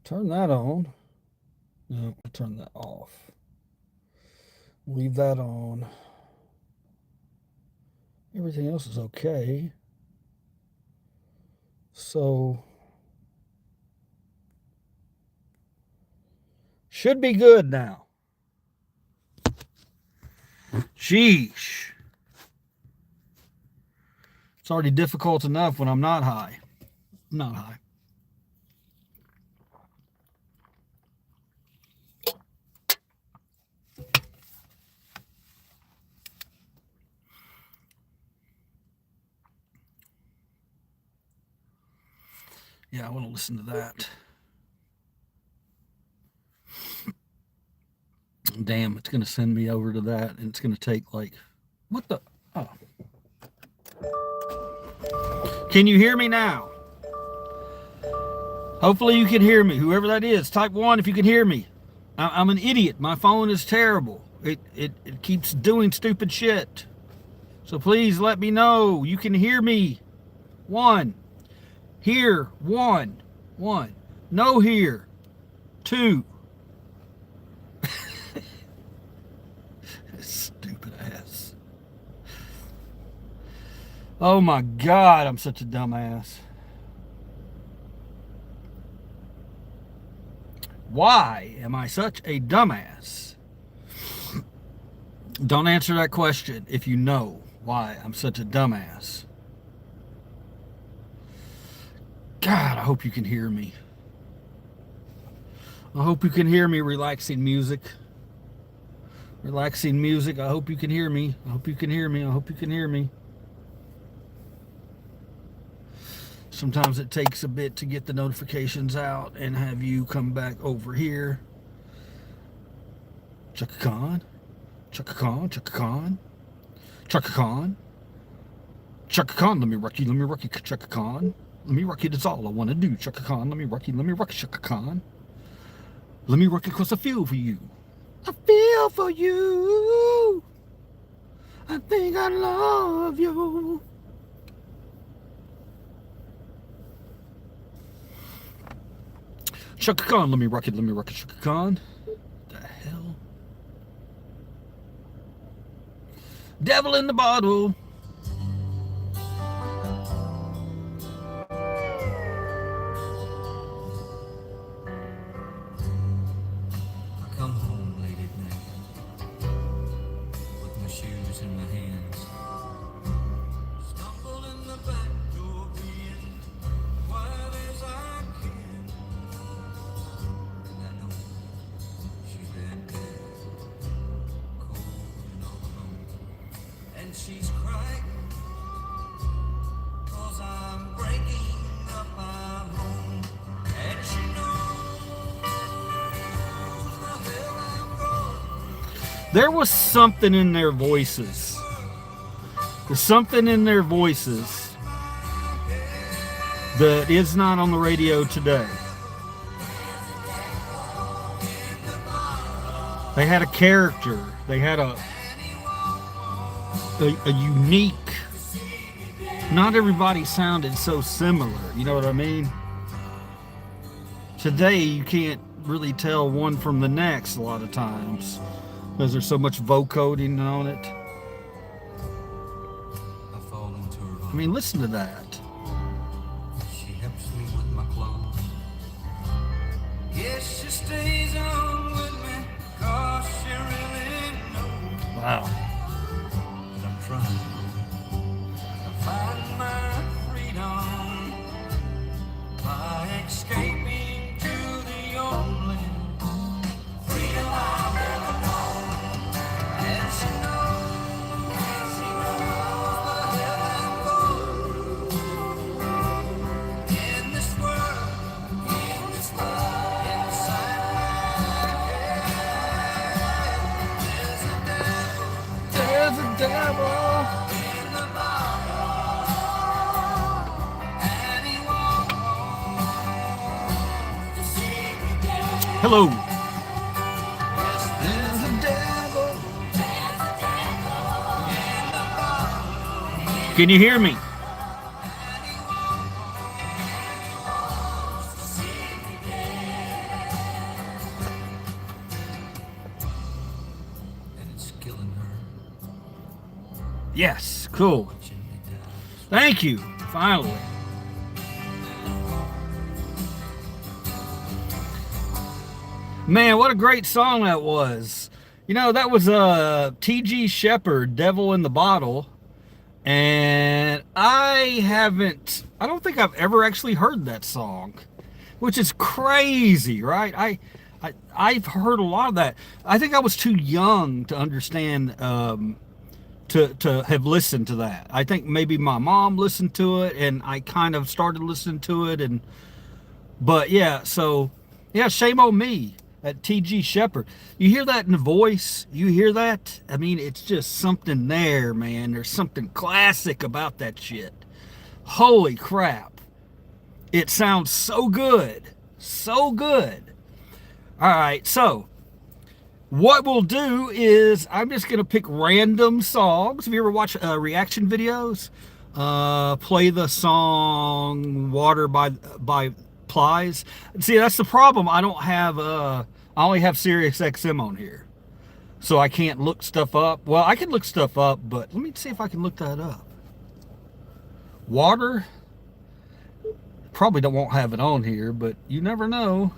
Turn that on. No, turn that off. Leave that on. Everything else is okay. So, should be good now. Sheesh. It's already difficult enough when I'm not high. I'm not high. Yeah, I want to listen to that. Damn, it's going to send me over to that, and it's going to take like, what the? Oh. Can you hear me now? Hopefully you can hear me. Whoever that is, type 1 if you can hear me. I'm an idiot. My phone is terrible. It keeps doing stupid shit. So please let me know you can hear me. 1. Here. 1. No here. 2. Stupid ass. Oh my God, I'm such a dumbass. Why am I such a dumbass? Don't answer that question if you know why I'm such a dumbass. God, I hope you can hear me. I hope you can hear me. Relaxing music. Relaxing music. I hope you can hear me. I hope you can hear me. I hope you can hear me. Sometimes it takes a bit to get the notifications out and have you come back over here. Chaka Khan. Chaka Khan. Chaka Khan. Chaka Khan. Chaka Khan. Let me rock you. Let me rock you. Chaka Khan. Let me rock you. That's all I want to do. Chaka Khan. Let me rock you. Let me rock you. Chaka Khan. Let me rock you because I feel for you. I feel for you. I think I love you. Chaka Khan, let me rock it, Chaka Khan. What the hell? Devil in the bottle. I come home late at night with my shoes in my hands. Stumble in the back door, being quiet as I can. And I know she's been dead, cold and all alone. And she's crying, 'cause I'm breaking up our home. And she knows the hell I'm going. There was something in their voices. There's something in their voices that is not on the radio today. They had a character. They had a unique. Not everybody sounded so similar. You know what I mean? Today you can't really tell one from the next a lot of times because there's so much vocoding on it. I fall into her I arms. mean, listen to that. She helps me with my clothes. Yes, she stays on with me, 'cause she really knows Wow. that I'm trying to find my freedom by escaping to the only freedom I've ever known. And she knows the hell I'm going. In this world, inside my head, there's a devil in the bottle, and he won't to see me dead. Hello. Yes, there's a devil in the bottle, Can you hear me? and he won't to see me dead. killing her, Yes, cool. watching me die. Thank you. Finally. Man, what a great song that was. You know, that was T.G. Shepherd, Devil in the Bottle. And I don't think I've ever actually heard that song, which is crazy, right? I've heard a lot of that. I think I was too young to understand, to have listened to that. I think maybe my mom listened to it and I kind of started listening to it. But yeah, so yeah, shame on me at T.G. Shepherd. You hear that in the voice? You hear that? I mean, it's just something there, man. There's something classic about that shit. Holy crap. It sounds so good. So good. All right, so what we'll do is I'm just going to pick random songs. Have you ever watched reaction videos? Play the song Water by Plies. See, that's the problem. I don't have I only have Sirius XM on here, so I can't look stuff up. Well, I can look stuff up, but let me see if I can look that up. Water, probably won't have it on here, but you never know.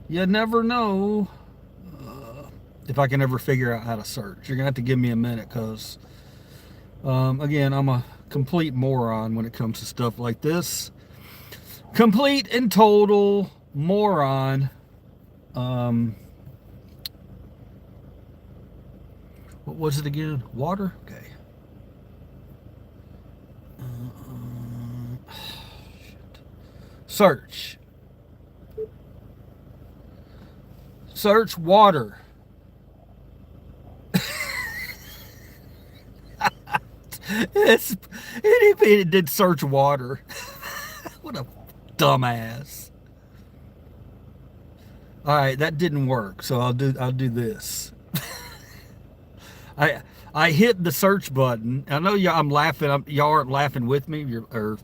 You never know if I can ever figure out how to search. You're gonna have to give me a minute, because again, I'm a complete moron when it comes to stuff like this. Complete and total moron. What was it again? Water? Okay. Shit. Search. Search water. It did search water. What a dumbass. All right, that didn't work, so I'll do this. I hit the search button. I know I'm laughing. Y'all aren't laughing with me, or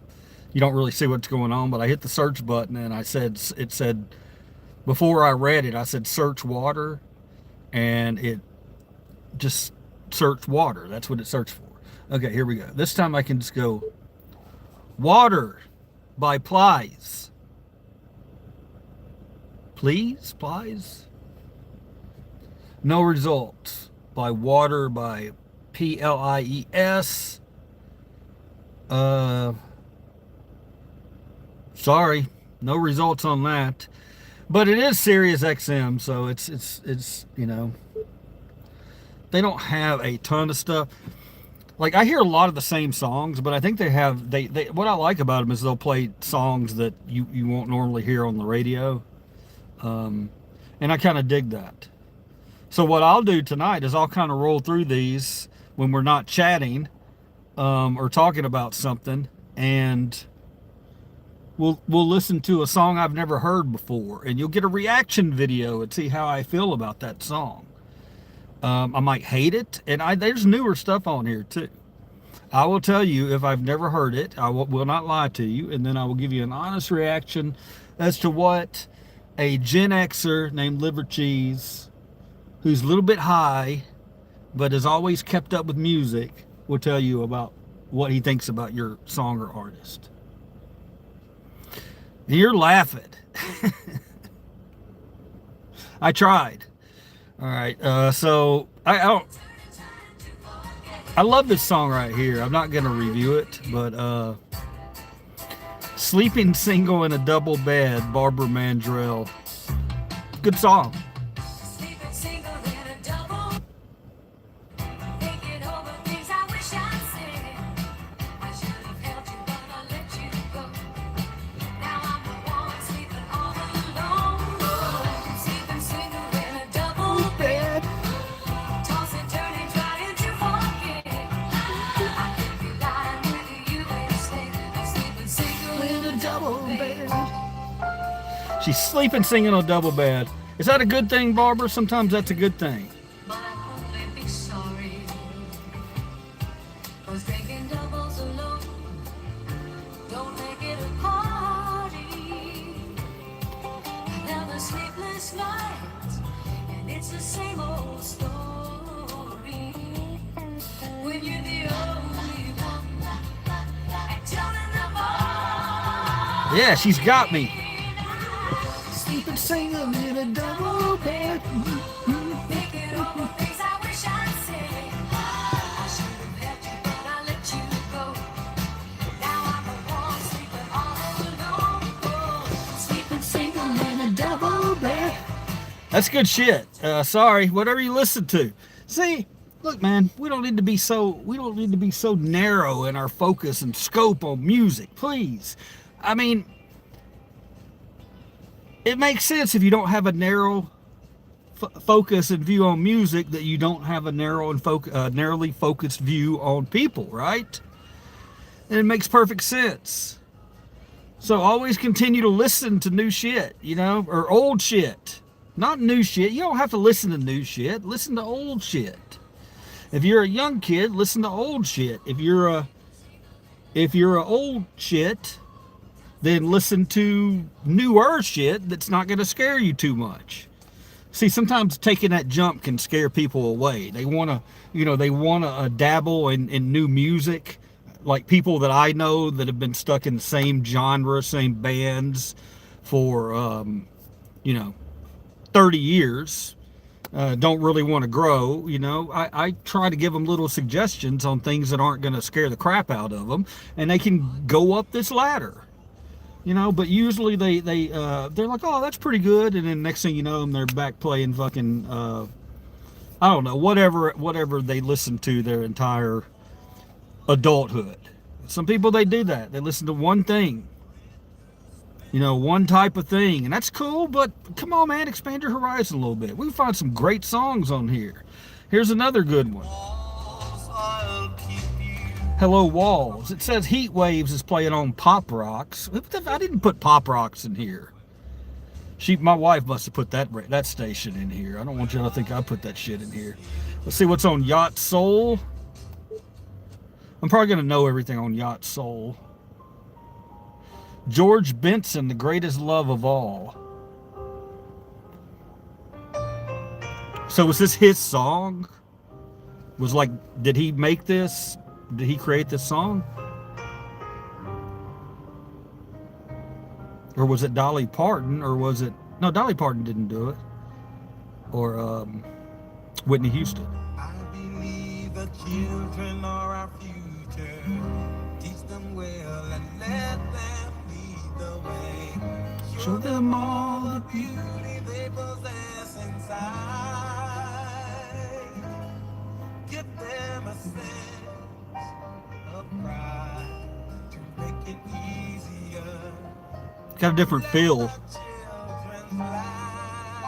you don't really see what's going on. But I hit the search button, and it said before I read it, I said search water, and it just searched water. That's what it searched for. Okay, here we go. This time I can just go Water by Plies. Please? Plies? No results. By Water by Plies. Sorry, no results on that. But it is Sirius XM, so it's you know, they don't have a ton of stuff. Like, I hear a lot of the same songs, but I think they what I like about them is they'll play songs that you won't normally hear on the radio. And I kind of dig that. So what I'll do tonight is I'll kind of roll through these when we're not chatting or talking about something, and we'll listen to a song I've never heard before, and you'll get a reaction video and see how I feel about that song. I might hate it, and there's newer stuff on here too. I will tell you if I've never heard it. I will not lie to you, and then I will give you an honest reaction as to what a Gen Xer named Liver Cheese, who's a little bit high, but has always kept up with music, will tell you about what he thinks about your song or artist. And you're laughing. I tried. All right, so I love this song right here. I'm not gonna review it, but Sleeping Single in a Double Bed, Barbara Mandrell. Good song. Sleeping single in a double, thinking over things I wish I'd said. I should have held you, but I let you go. Now I'm the one sleeping all alone. Sleeping single in a double bed, tossing, turning, trying to forget. I could be lying with you instead. I'm sleeping single in a double bed. She's sleeping singing on a double bed. Is that a good thing, Barbara? Sometimes that's a good thing. But I'll only be sorry, 'cause drinking doubles alone don't make it a party. Another sleepless night, and it's the same old story. Yeah, she's got me. Sleeping single in a double bed. Thinking all the things I wish I'd said. I should have helped you, but I let you go. Now I'm the one sleeping all alone. Oh, sleeping single in a double bed. That's good shit. Sorry, whatever you listen to. See, look, man, we don't need to be so narrow in our focus and scope on music, please. I mean, it makes sense if you don't have a narrow focus and view on music that you don't have a narrow and narrowly focused view on people, right? And it makes perfect sense. So always continue to listen to new shit, you know, or old shit. Not new shit. You don't have to listen to new shit. Listen to old shit. If you're a young kid, listen to old shit. If you're a old shit, then listen to newer shit that's not going to scare you too much. See, sometimes taking that jump can scare people away. They want to, dabble in new music. Like people that I know that have been stuck in the same genre, same bands for, 30 years, don't really want to grow. I try to give them little suggestions on things that aren't going to scare the crap out of them, and they can go up this ladder. But usually they're like, oh, that's pretty good, and then next thing you know, they're back playing fucking I don't know, whatever they listen to their entire adulthood. Some people, they do that. They listen to one thing, one type of thing, and that's cool, but come on, man, expand your horizon a little bit. We can find some great songs on here. Here's another good one. I'll keep you. Hello Walls. It says Heat Waves is playing on Pop Rocks. I didn't put Pop Rocks in here. My wife must have put that station in here. I don't want y'all to think I put that shit in here. Let's see what's on Yacht Soul. I'm probably going to know everything on Yacht Soul. George Benson, The Greatest Love of All. So was this his song? Did he make this? Did he create this song? Or was it Dolly Parton? Or was it... No, Dolly Parton didn't do it. Or Whitney Houston. I believe the children are our future. Teach them well and let them lead the way. Show them all the beauty they possess inside. Give them a sense of pride to make it easier. got a different feel. Children's laughter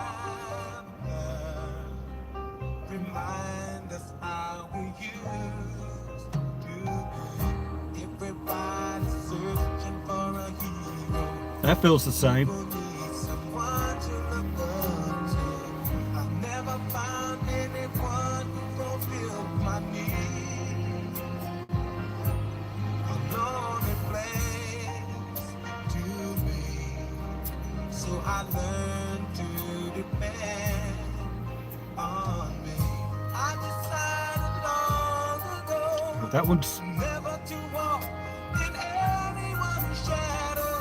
remind us how we used to be. Everybody's searching for a hero. That feels the same. Who needs someone to look up to. I never found anyone who fulfilled my need. A lonely place to be. So I learned to depend on me. I decided long ago That one's... never to walk in anyone's shadow.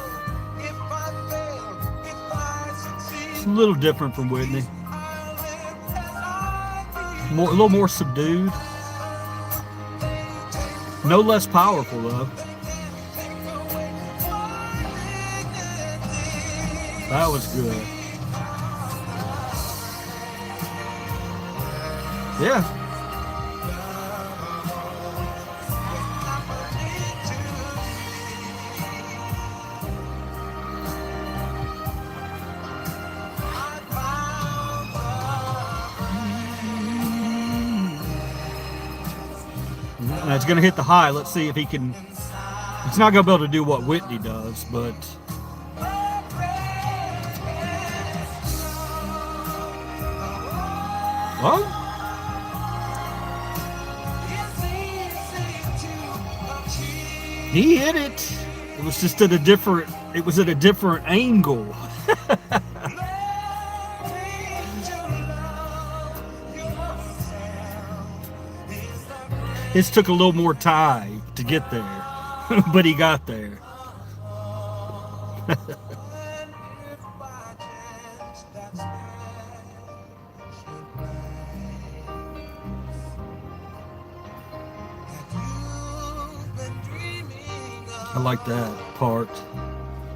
If I fail, if I succeed, It's a little different from Whitney. I'll live as I A little more subdued. No less powerful though. That was good. Yeah. Now it's going to hit the high. Let's see if he can. It's not going to be able to do what Whitney does, but. Well, he hit it. It was just at a different. It was at a different angle. His took a little more time to get there, but he got there. I like that part.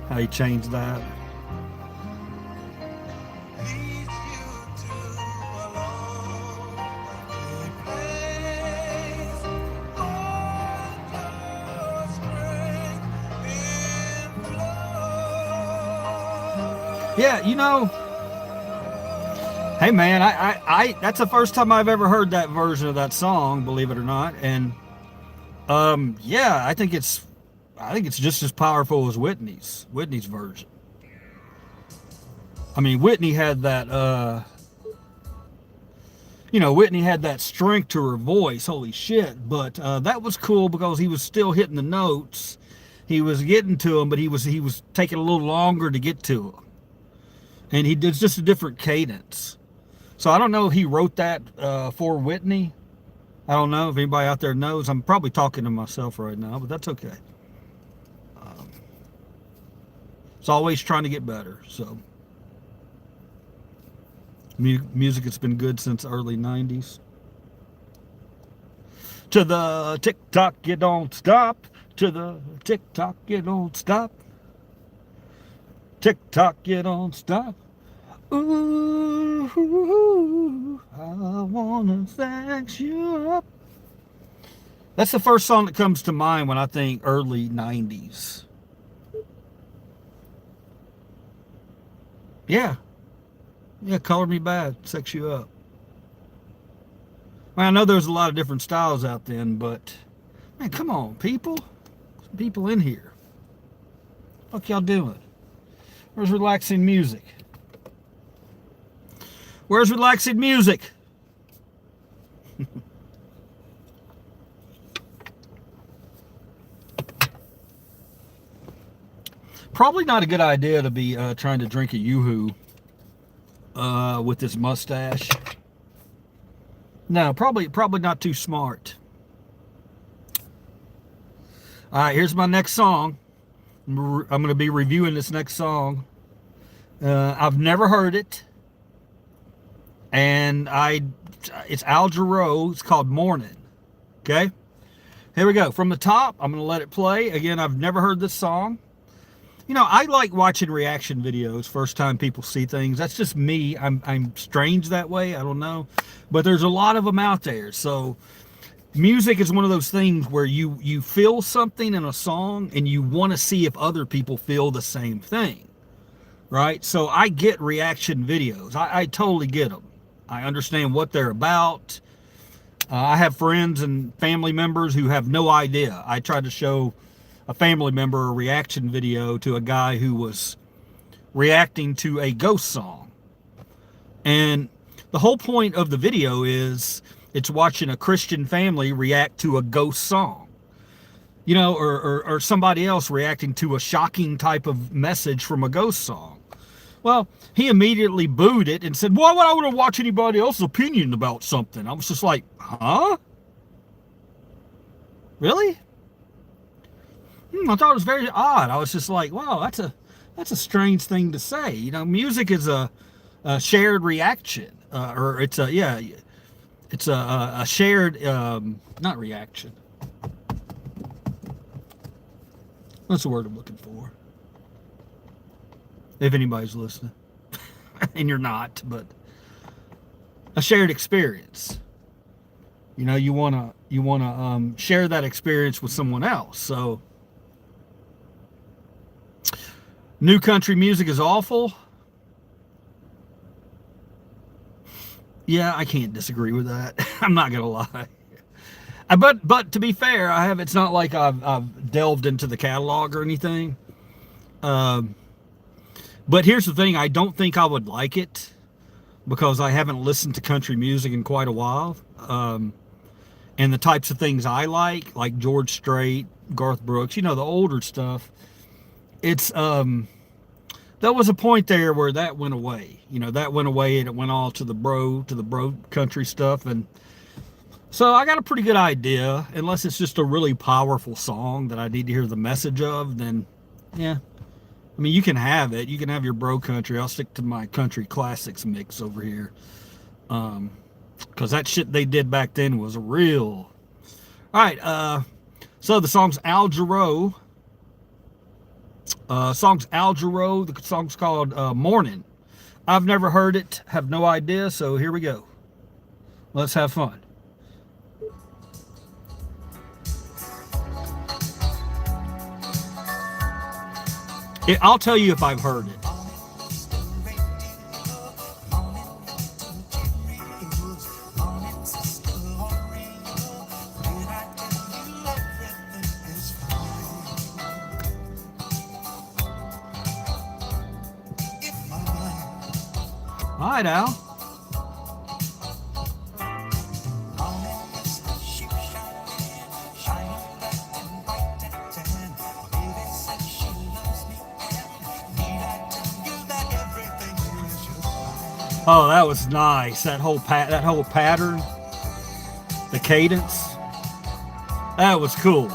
How he changed that. leads you to a lonely place. All your strength in flow. Yeah, you know, hey man, I that's the first time I've ever heard that version of that song, believe it or not. And yeah, I think it's just as powerful as Whitney's version. I mean, Whitney had that Whitney had that strength to her voice, holy shit. But that was cool because he was still hitting the notes. He was getting to them, but he was taking a little longer to get to them. And he did just a different cadence. So I don't know if he wrote that for Whitney. I don't know if anybody out there knows. I'm probably talking to myself right now, but that's okay. It's always trying to get better. So music has been good since the early 90s. To the tick-tock, you don't stop. To the tick-tock, you don't stop. Tick-tock, you don't stop. Ooh, I wanna sex you up. That's the first song that comes to mind when I think early 90s. Yeah. Yeah, Color Me Bad, Sex You Up. Well, I know there's a lot of different styles out then, but man, come on, people. Some people in here. What y'all doing? Where's relaxing music? Where's relaxing music? Probably not a good idea to be trying to drink a Yoo-hoo with this mustache. No, probably not too smart. All right, here's my next song. I'm going to be reviewing this next song. I've never heard it. And it's Al Jarreau. It's called Morning. Okay? Here we go. From the top, I'm going to let it play. Again, I've never heard this song. You know, I like watching reaction videos first time people see things. That's just me. I'm strange that way. I don't know. But there's a lot of them out there. So music is one of those things where you feel something in a song and you want to see if other people feel the same thing. Right? So I get reaction videos. I totally get them. I understand what they're about. I have friends and family members who have no idea. I tried to show a family member a reaction video to a guy who was reacting to a Ghost song. And the whole point of the video is it's watching a Christian family react to a Ghost song. You know, or somebody else reacting to a shocking type of message from a Ghost song. Well, he immediately booed it and said, why would I want to watch anybody else's opinion about something? I was just like, huh? Really? I thought it was very odd. I was just like, wow, that's a strange thing to say. You know, music is a shared reaction. Or it's a shared, not reaction. That's the word I'm looking for. If anybody's listening. And you're not, but a shared experience. You know, you wanna share that experience with someone else. So new country music is awful. Yeah, I can't disagree with that. I'm not gonna lie. But to be fair, it's not like I've delved into the catalog or anything. But here's the thing, I don't think I would like it because I haven't listened to country music in quite a while. And the types of things I like George Strait, Garth Brooks, you know, the older stuff. It's there was a point there where that went away. You know, that went away and it went all to the bro country stuff. And so I got a pretty good idea, unless it's just a really powerful song that I need to hear the message of, then yeah. I mean, you can have it. You can have your bro country. I'll stick to my country classics mix over here. Because that shit they did back then was real. All right. So the song's Al Jarreau, Song's Al Jarreau. The song's called Morning. I've never heard it, have no idea, so here we go. Let's have fun. I'll tell you if I've heard it. All right, Al. Oh, that was nice. That whole pattern, the cadence. That was cool.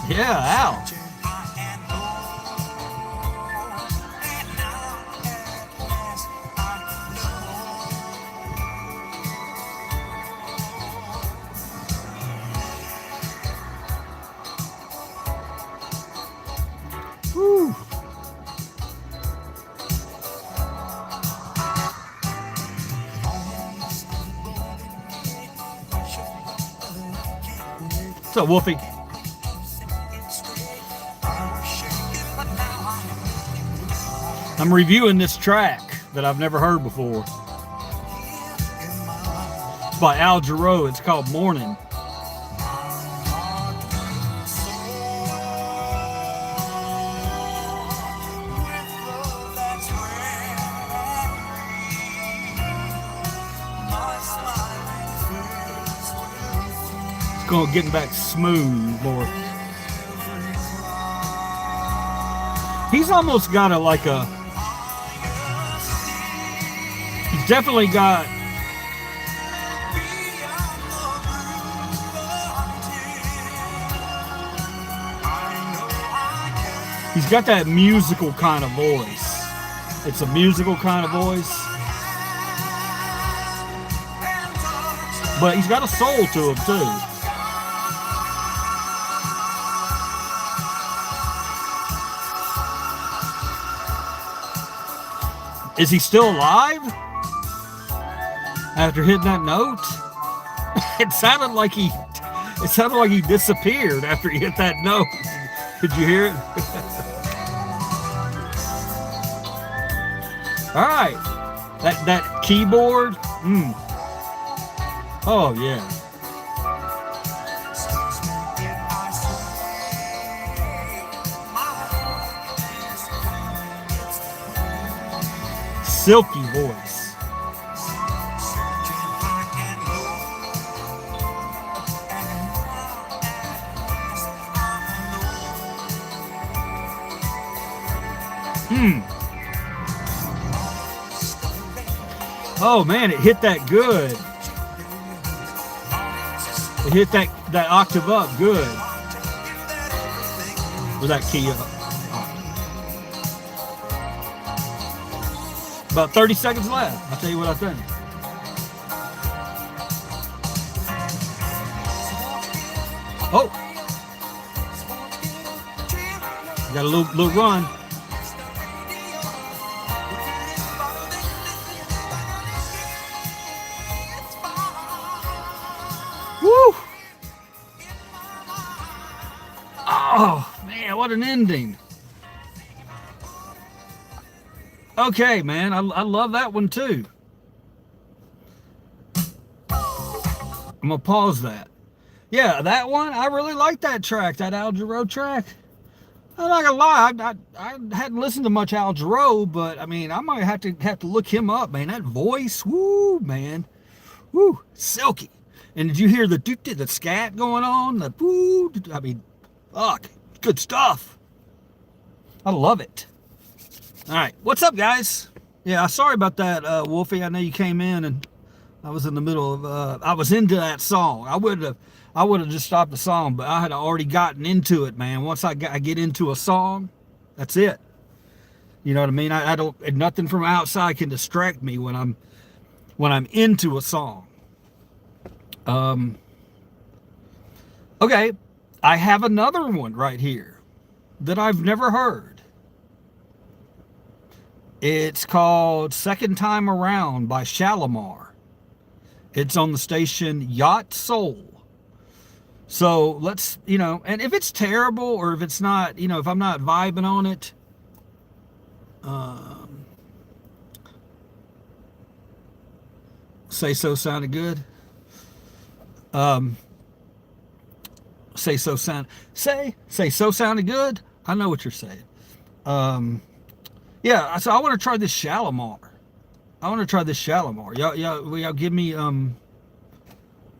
Yeah, Al. Woo. What's up, Wolfie? I'm reviewing this track that I've never heard before. It's by Al Jarreau. It's called Morning. It's going getting back smooth, boy. He's almost got he's definitely got that musical kind of voice. It's a musical kind of voice. But he's got a soul to him too. Is he still alive? After hitting that note? It sounded like he disappeared after he hit that note. Did you hear it? All right. That keyboard. Oh yeah. Silky voice. Oh man, it hit that good. It hit that octave up good. With that key up. About 30 seconds left. I'll tell you what I think. Oh. Got a little run. Woo! Oh, man, what an ending. Okay, man, I love that one too. I'm gonna pause that. Yeah, that one, I really like that track, that Al Jarreau track. I'm not gonna lie, I hadn't listened to much Al Jarreau, but I mean, I might have to look him up, man. That voice, woo, man, woo, silky. And did you hear the scat going on? The woo, I mean, fuck, good stuff. I love it. All right, what's up, guys? Yeah, sorry about that, Wolfie. I know you came in and I was in the middle of. I was into that song. I would have just stopped the song, but I had already gotten into it, man. Once I get into a song, that's it. You know what I mean? I don't, and nothing from outside can distract me when I'm into a song. Okay, I have another one right here that I've never heard. It's called Second Time Around by Shalimar. It's on the station Yacht Soul. So let's, and if it's terrible or if it's not, if I'm not vibing on it, Say So sounded good. Say So sounded good. I know what you're saying. Yeah, so I want to try this Shalimar. Y'all give me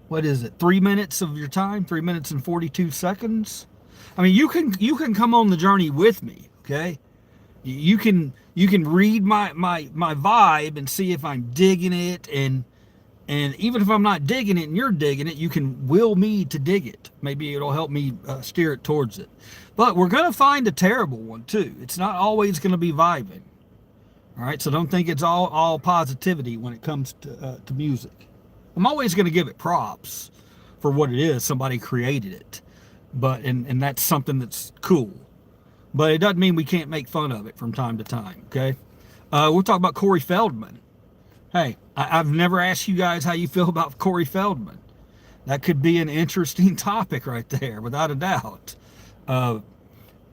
what is it? 3 minutes of your time? 3 minutes and 42 seconds. I mean, you can come on the journey with me, okay? You can read my vibe and see if I'm digging it, and even if I'm not digging it and you're digging it, you can will me to dig it. Maybe it'll help me steer it towards it. But we're gonna find a terrible one too. It's not always gonna be vibing. All right, so don't think it's all positivity when it comes to music. I'm always gonna give it props for what it is. Somebody created it, but and that's something that's cool. But it doesn't mean we can't make fun of it from time to time. Okay, we'll talk about Corey Feldman. Hey, I've never asked you guys how you feel about Corey Feldman. That could be an interesting topic right there, without a doubt. Yeah,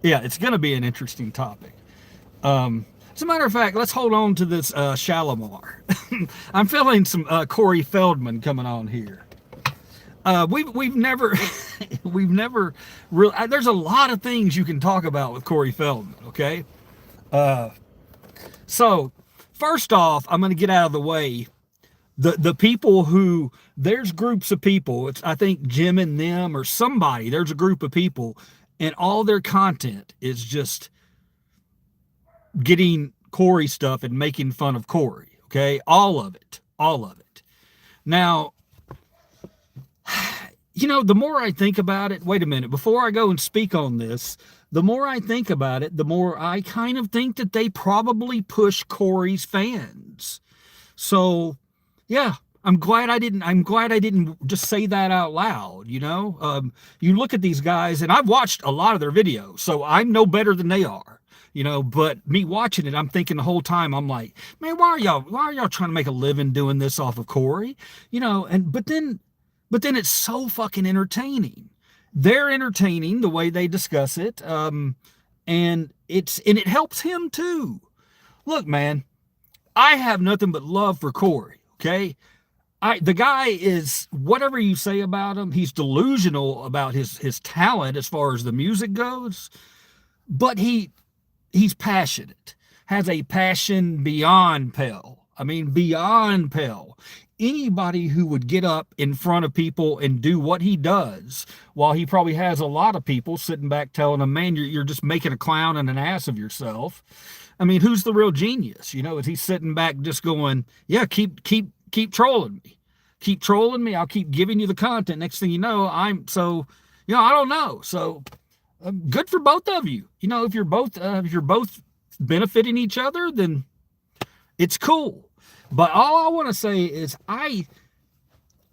it's going to be an interesting topic. As a matter of fact, let's hold on to this Shalimar. I'm feeling some Corey Feldman coming on here. We've never really. There's a lot of things you can talk about with Corey Feldman. Okay, so. First off, I'm going to get out of the way. The people who, there's groups of people, I think Jim and them or somebody, there's a group of people, and all their content is just getting Corey stuff and making fun of Corey. Okay, all of it. Now, the more I think about it, wait a minute, before I go and speak on this, the more I think about it, the more I kind of think that they probably push Corey's fans. So, yeah, I'm glad I didn't just say that out loud. You look at these guys, and I've watched a lot of their videos, so I'm no better than they are. But me watching it, I'm thinking the whole time, I'm like, man, why are y'all trying to make a living doing this off of Corey? But then it's so fucking entertaining. They're entertaining the way they discuss it, and it helps him too. Look, man, I have nothing but love for Corey. Okay, the guy is, whatever you say about him, he's delusional about his talent as far as the music goes, but he's passionate, has a passion beyond Pell. I mean, beyond Pell. Anybody who would get up in front of people and do what he does, while he probably has a lot of people sitting back telling him, man, you're just making a clown and an ass of yourself. I mean, who's the real genius? Is he sitting back just going, yeah, keep trolling me. Keep trolling me. I'll keep giving you the content. Next thing you know, I don't know. So good for both of you. If you're both benefiting each other, then it's cool. But all I want to say is I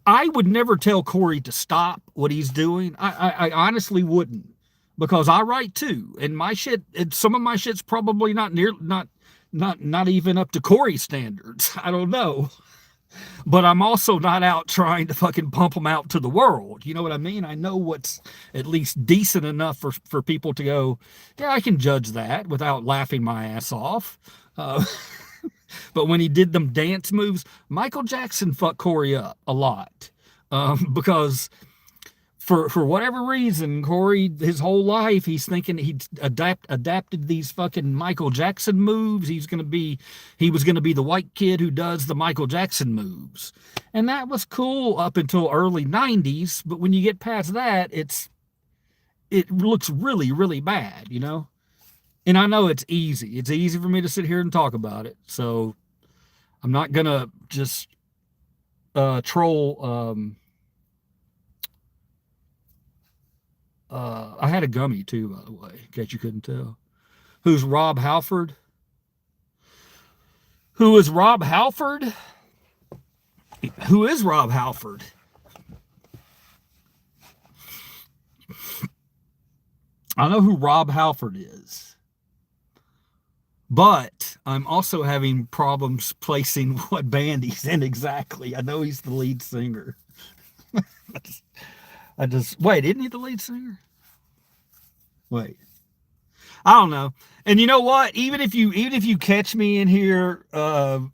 would never tell Corey to stop what he's doing. I honestly wouldn't, because I write too, and my shit, some of my shit's probably not even up to Corey standards. I don't know, but I'm also not out trying to fucking pump them out to the world. You know what I mean? I know what's at least decent enough for people to go, yeah, I can judge that without laughing my ass off. But when he did them dance moves, Michael Jackson fucked Corey up a lot, because for whatever reason, Corey, his whole life, he's thinking he'd adapted these fucking Michael Jackson moves. He was going to be the white kid who does the Michael Jackson moves. And that was cool up until early 90s. But when you get past that, it looks really, really bad, And I know it's easy. It's easy for me to sit here and talk about it. So I'm not going to just troll. I had a gummy too, by the way, in case you couldn't tell. Who's Rob Halford? Who is Rob Halford? Who is Rob Halford? I know who Rob Halford is, but I'm also having problems placing what band he's in exactly. I know he's the lead singer. I just wait, isn't he the lead singer? Wait. I don't know. And you know what? Even if you catch me in here, you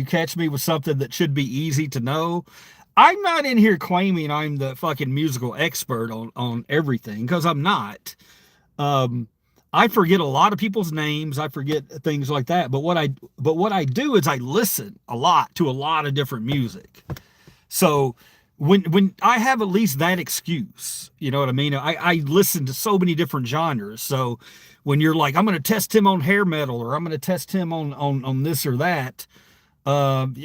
catch me with something that should be easy to know. I'm not in here claiming I'm the fucking musical expert on everything, because I'm not. I forget a lot of people's names. I forget things like that. But what I do is I listen a lot to a lot of different music. So when I have at least that excuse, you know what I mean? I listen to so many different genres. So when you're like, I'm going to test him on hair metal, or I'm going to test him on this or that,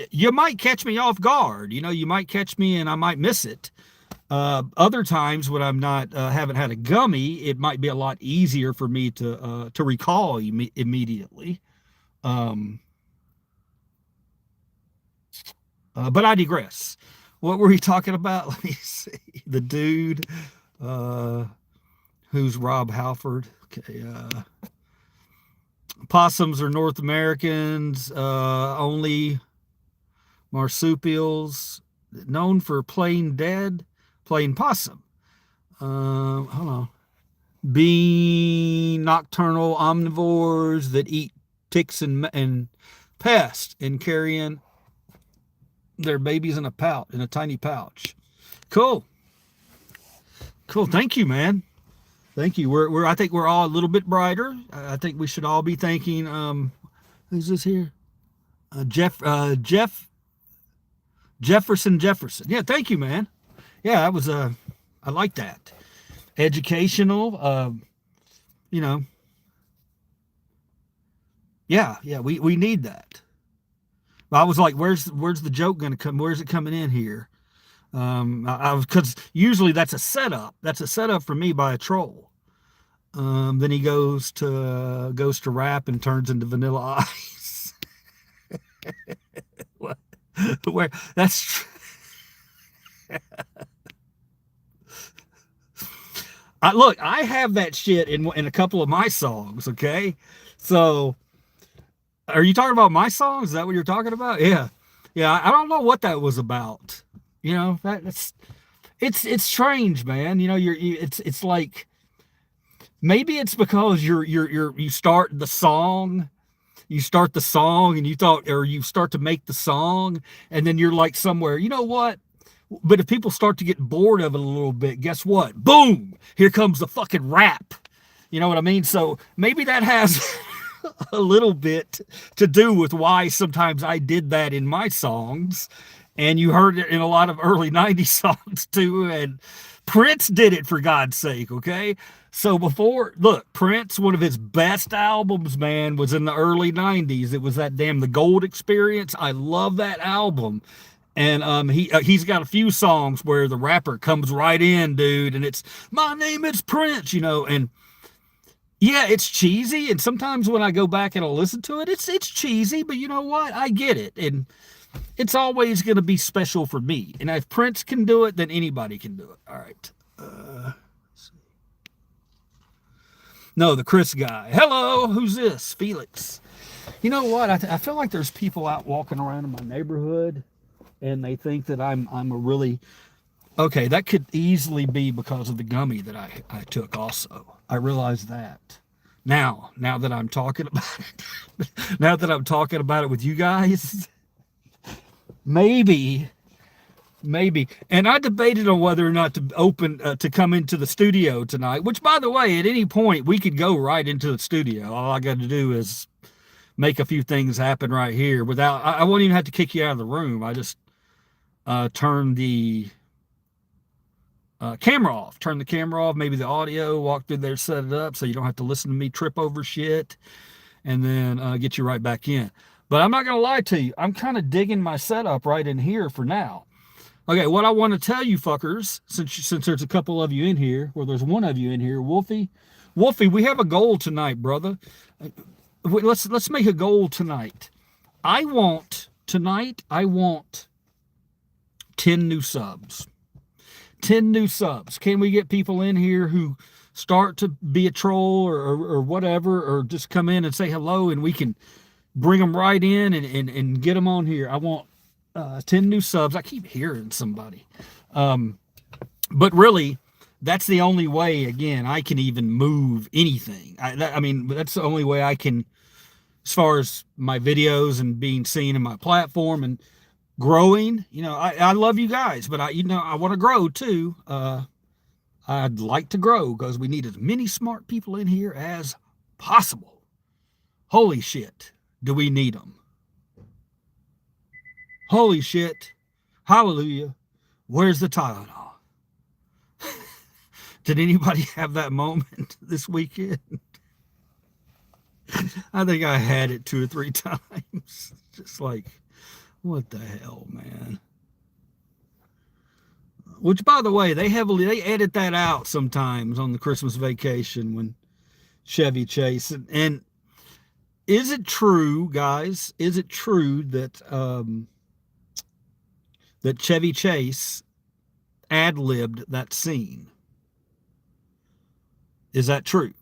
you might catch me off guard. You know, you might catch me and I might miss it. Other times when I'm not haven't had a gummy, it might be a lot easier for me to recall immediately. But I digress. What were we talking about? Let me see. The dude who's Rob Halford. Okay. Possums are North Americans. Only marsupials. Known for playing possum. Hold on. Being nocturnal omnivores that eat ticks and pests, and carrying their babies in a tiny pouch. Cool. Thank you, man. Thank you. I think we're all a little bit brighter. I think we should all be thanking, who's this here? Jefferson. Yeah. Thank you, man. Yeah. That was, I like that. Educational, you know, yeah. We need that. I was like, where's the joke going to come? Where's it coming in here? Because usually that's a setup. That's a setup for me by a troll. Then he goes to rap and turns into Vanilla Ice. Where that's look, I have that shit in a couple of my songs. Okay, so are you talking about my songs? Is that what you're talking about? Yeah. I don't know what that was about. You know, it's strange, man. You know, it's like, maybe it's because you start the song and you start to make the song, and then you're like somewhere, you know what? But if people start to get bored of it a little bit, guess what? Boom! Here comes the fucking rap. You know what I mean? So maybe that has a little bit to do with why sometimes I did that in my songs. And you heard it in a lot of early 90s songs too. And Prince did it, for God's sake, okay? So Prince, one of his best albums, man, was in the early 90s. It was that damn The Gold Experience. I love that album. And he's got a few songs where the rapper comes right in, dude, and it's, my name is Prince, you know, and yeah, it's cheesy. And sometimes when I go back and I listen to it, it's cheesy, but you know what? I get it. And it's always going to be special for me. And if Prince can do it, then anybody can do it. All right. No, the Chris guy. Hello, who's this? Felix. You know what? I feel like there's people out walking around in my neighborhood, and they think that I'm a really... Okay, that could easily be because of the gummy that I took also. I realize that. Now that I'm talking about it, now that I'm talking about it with you guys, maybe. And I debated on whether or not to come into the studio tonight, which, by the way, at any point we could go right into the studio. All I got to do is make a few things happen right here without, I won't even have to kick you out of the room. I just turn the camera off, maybe the audio, walk through there, set it up so you don't have to listen to me trip over shit, and then get you right back in. But I'm not going to lie to you. I'm kind of digging my setup right in here for now. Okay, what I want to tell you fuckers, since there's a couple of you in here, or there's one of you in here, Wolfie, we have a goal tonight, brother. let's make a goal tonight. I want 10 new subs. 10 new subs. Can we get people in here who start to be a troll or whatever, or just come in and say hello, and we can bring them right in and get them on here? I want 10 new subs. I keep hearing somebody. But really, that's the only way, again, I can even move anything. I mean, that's the only way I can, as far as my videos and being seen in my platform and growing. I love you guys, but I want to grow too. I'd like to grow because we need as many smart people in here as possible. Holy shit, do we need them? Holy shit, hallelujah, where's the Tylenol? Did anybody have that moment this weekend? I think I had it 2 or 3 times. Just like, what the hell, man? Which, by the way, they edit that out sometimes on the Christmas Vacation when Chevy Chase. And is it true, guys? Is it true that that Chevy Chase ad-libbed that scene? Is that true?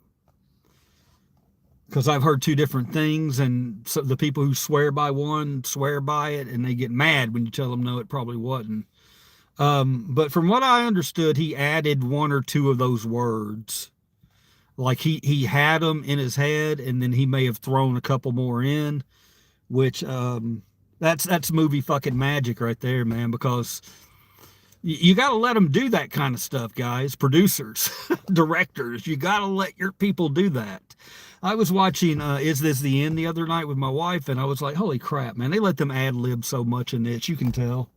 Because I've heard 2 different things, and so the people who swear by one swear by it, and they get mad when you tell them no, it probably wasn't. But from what I understood, he added 1 or 2 of those words. Like he had them in his head, and then he may have thrown a couple more in, which that's movie fucking magic right there, man, because you got to let them do that kind of stuff, guys. Producers, directors, you got to let your people do that. I was watching Is This the End the other night with my wife, and I was like, holy crap, man, they let them ad-lib so much in this, you can tell.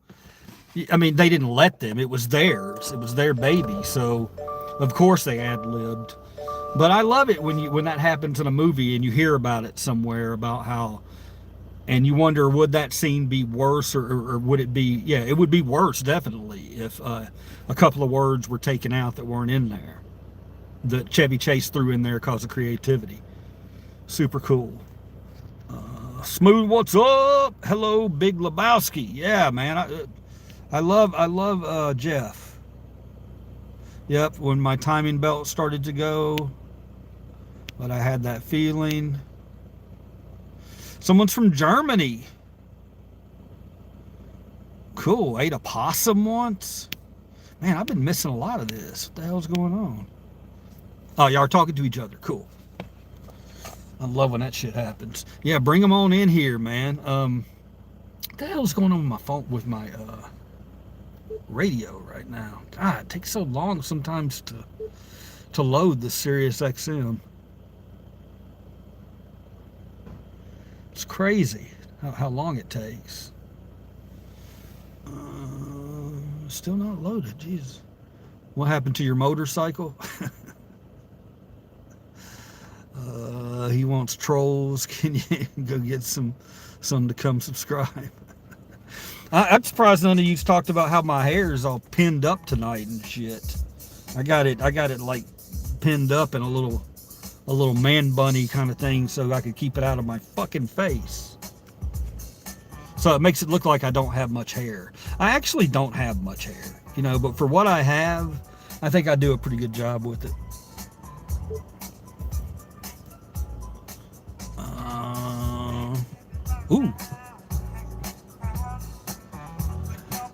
I mean, they didn't let them. It was theirs. It was their baby. So, of course, they ad-libbed. But I love it when that happens in a movie and you hear about it somewhere, about how, and you wonder, would that scene be worse or would it be, yeah, it would be worse, definitely, if a couple of words were taken out that weren't in there, that Chevy Chase threw in there because of creativity. Super cool. Smooth, what's up? Hello, Big Lebowski. Yeah, man, I love Jeff. Yep, when my timing belt started to go, but I had that feeling. Someone's from Germany. Cool. Ate a possum once. Man, I've been missing a lot of this. What the hell's going on? Oh, y'all are talking to each other. Cool. I love when that shit happens. Yeah, bring them on in here, man. What the hell's going on with my phone, with my radio right now? God, it takes so long sometimes to load the Sirius XM. It's crazy how long it takes. Still not loaded. Jesus. What happened to your motorcycle? He wants trolls. Can you go get some to come subscribe? I'm surprised none of you talked about how my hair is all pinned up tonight and shit. I got it like pinned up in a little man bunny kind of thing so I could keep it out of my fucking face. So it makes it look like I don't have much hair. I actually don't have much hair, but for what I have, I think I do a pretty good job with it. Ooh.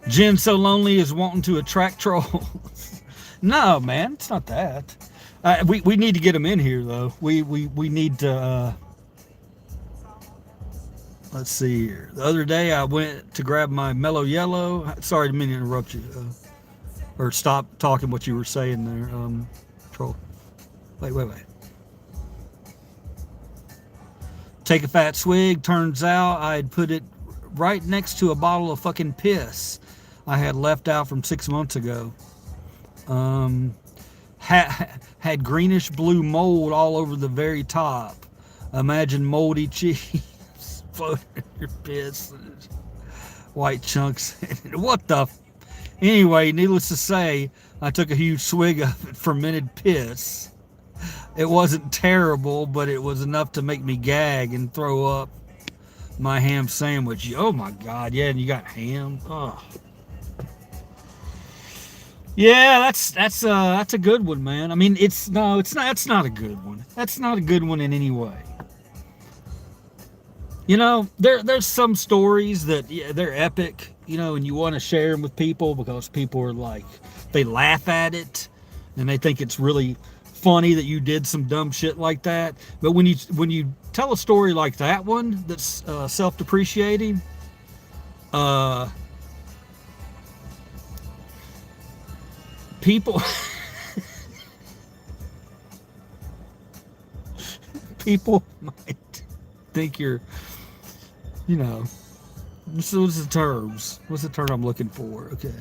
Jen so lonely is wanting to attract trolls. No, man, it's not that. We need to get them in here though. We need to. Let's see here. The other day I went to grab my Mellow Yellow. Sorry, I didn't mean to interrupt you. Or stop talking what you were saying there, troll. Wait. Take a fat swig. Turns out I'd put it right next to a bottle of fucking piss I had left out from 6 months ago. Had greenish blue mold all over the very top. Imagine moldy cheese floating in your piss. White chunks. What the? Anyway, needless to say, I took a huge swig of fermented piss. It wasn't terrible, but it was enough to make me gag and throw up my ham sandwich. Oh my God, yeah, and you got ham. Oh. Yeah, that's a good one, man. I mean, it's not. That's not a good one. That's not a good one in any way. You know, there's some stories that, yeah, they're epic, you know, and you want to share them with people because people are like, they laugh at it and they think it's really funny that you did some dumb shit like that. But when you tell a story like that one that's self-depreciating, uh, people people might think you're, you know, so what's the terms? What's the term I'm looking for? Okay.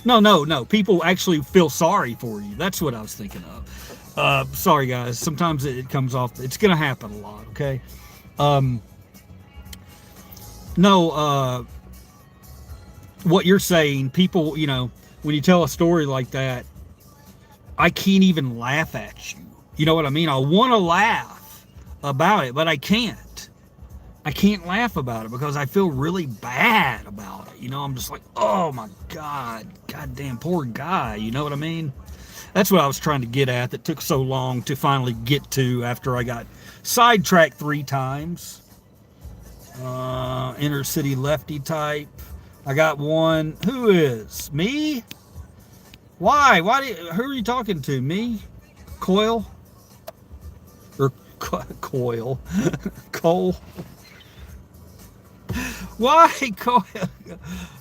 No. People actually feel sorry for you. That's what I was thinking of. Sorry, guys. Sometimes it comes off. It's going to happen a lot, okay? No, what you're saying, people, you know, when you tell a story like that, I can't even laugh at you. You know what I mean? I want to laugh about it, but I can't. I can't laugh about it because I feel really bad about it. You know, I'm just like, oh my God, goddamn poor guy. You know what I mean? That's what I was trying to get at that took so long to finally get to after I got sidetracked 3 times. Inner city lefty type. I got one. Who is? Me? Why? Who are you talking to? Me? Coil? Or Coil? Cole? Why Cole?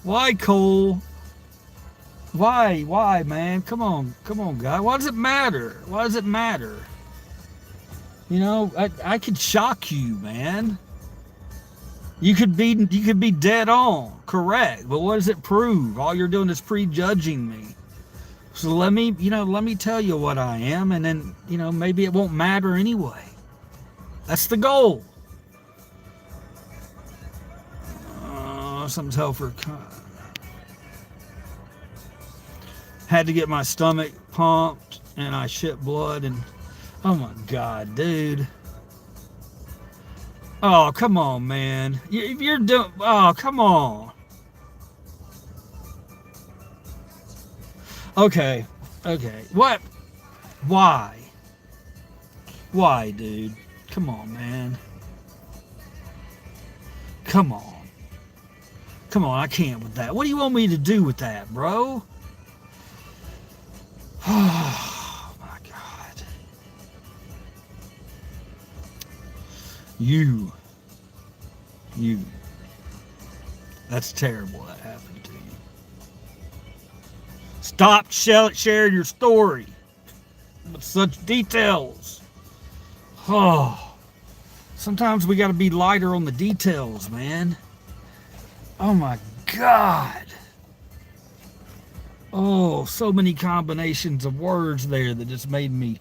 Why Cole? Why, man? Come on, guy. Why does it matter? Why does it matter? You know, I could shock you, man. You could be dead on, correct. But what does it prove? All you're doing is prejudging me. So let me tell you what I am, and then, you know, maybe it won't matter anyway. That's the goal. Something's hell for had to get my stomach pumped, and I shit blood, and oh my God, dude. Oh, come on, man. You're doing. Oh, come on. Okay. What? Why? Why, dude? Come on, man. Come on. I can't with that. What do you want me to do with that, bro? Oh, my God. You. That's terrible that happened to you. Stop sharing your story with such details. Oh, sometimes we got to be lighter on the details, man. Oh my God. Oh, so many combinations of words there that just made me,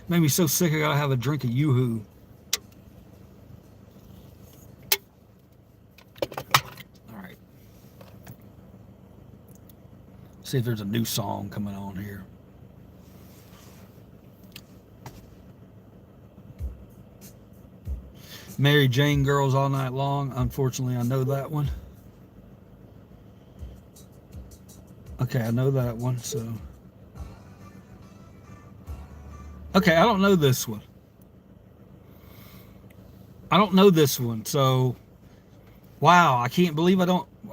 made me so sick I gotta have a drink of Yoo-hoo. All right. See if there's a new song coming on here. Mary Jane Girls All Night Long. Unfortunately, I know that one. Okay, I know that one, so. Okay, I don't know this one. So, wow, I can't believe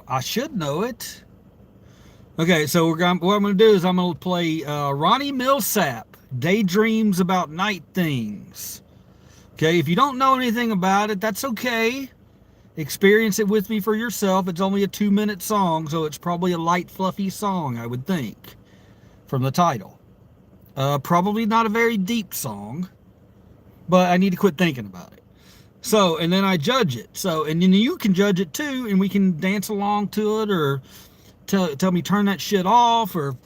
I should know it. Okay, so what I'm going to do is I'm going to play Ronnie Milsap, Daydreams About Night Things. Okay, if you don't know anything about it, that's okay. Experience it with me for yourself. It's only a 2-minute song, so it's probably a light, fluffy song, I would think, from the title. Probably not a very deep song, but I need to quit thinking about it. So, and then I judge it. So, and then you can judge it too, and we can dance along to it, or tell me turn that shit off, or,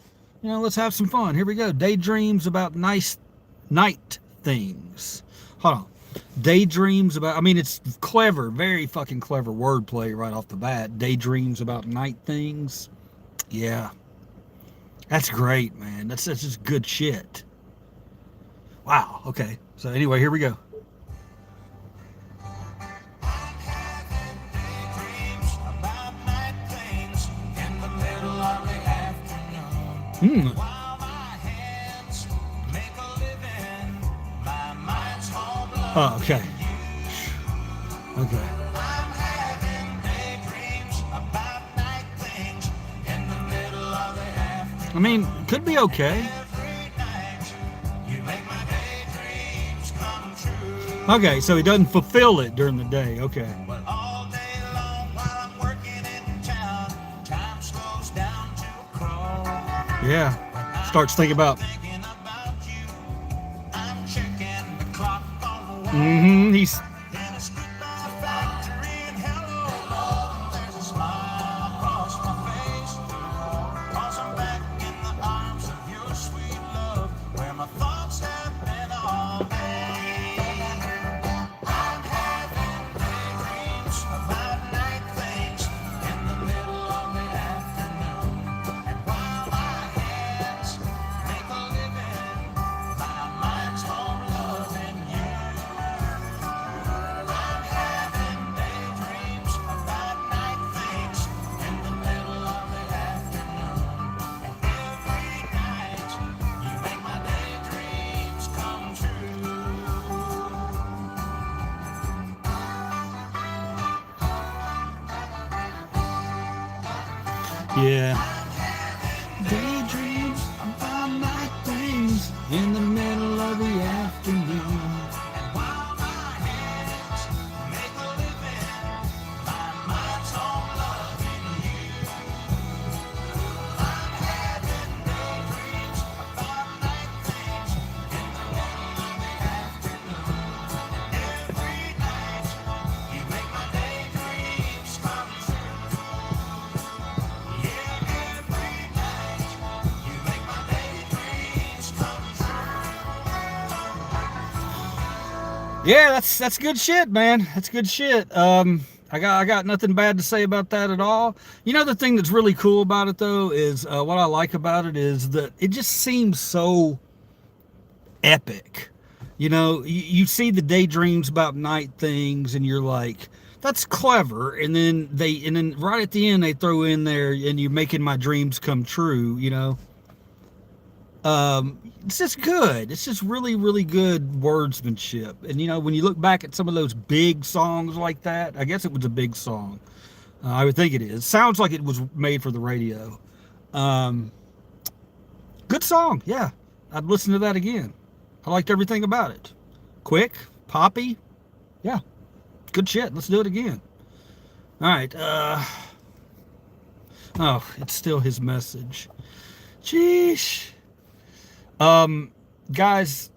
you know, let's have some fun. Here we go. Daydreams About Nice Night Things. Hold on. Daydreams about, I mean, it's clever, very fucking clever wordplay right off the bat. Daydreams About Night Things. Yeah. That's great, man. That's just good shit. Wow. Okay. So anyway, here we go. Daydreams about night things in the middle of the afternoon. While my hands make a living, my mind's home alone. Oh, okay. Okay. I'm having daydreams about night things in the middle of the afternoon. I mean, could be okay. Every night you make my daydreams come true. Okay, so he doesn't fulfill it during the day. Okay. But all day long while I'm working in town, time slows down to a crawl. Yeah. Starts thinking about. Thinking about you, I'm checking the clock on the wall. He's. Then I skip by the factory and hello, there's a smile across my face. 'Cause I'm back in the arms of your sweet love, where my thoughts have been all day. I'm having daydreams about night things in the middle of the afternoon. And while my hands make a living, my mind's home loving you. I'm having daydreams about night things in the middle of the afternoon. And every night you make my daydreams come true. Yeah. Daydreams about night things in the middle of the afternoon. And while my hands make a living, my mind's home loving you. I'm having daydreams about night things in the middle of the afternoon. And every night you make my daydreams come true. Yeah, every night you make my daydreams come true. Yeah, that's good shit, man. That's good shit. I got nothing bad to say about that at all. You know, the thing that's really cool about it though is what I like about it is that it just seems so epic. You know, you see the daydreams about night things, and you're like, that's clever. And then right at the end they throw in there, and you're making my dreams come true. You know. It's just good. It's just really, really good wordsmanship. And you know, when you look back at some of those big songs like that, I guess it was a big song. I would think it is. Sounds like it was made for the radio. Good song. Yeah, I'd listen to that again. I liked everything about it. Quick, poppy. Yeah, good shit. Let's do it again. All right. Oh, it's still his message. Sheesh. Guys,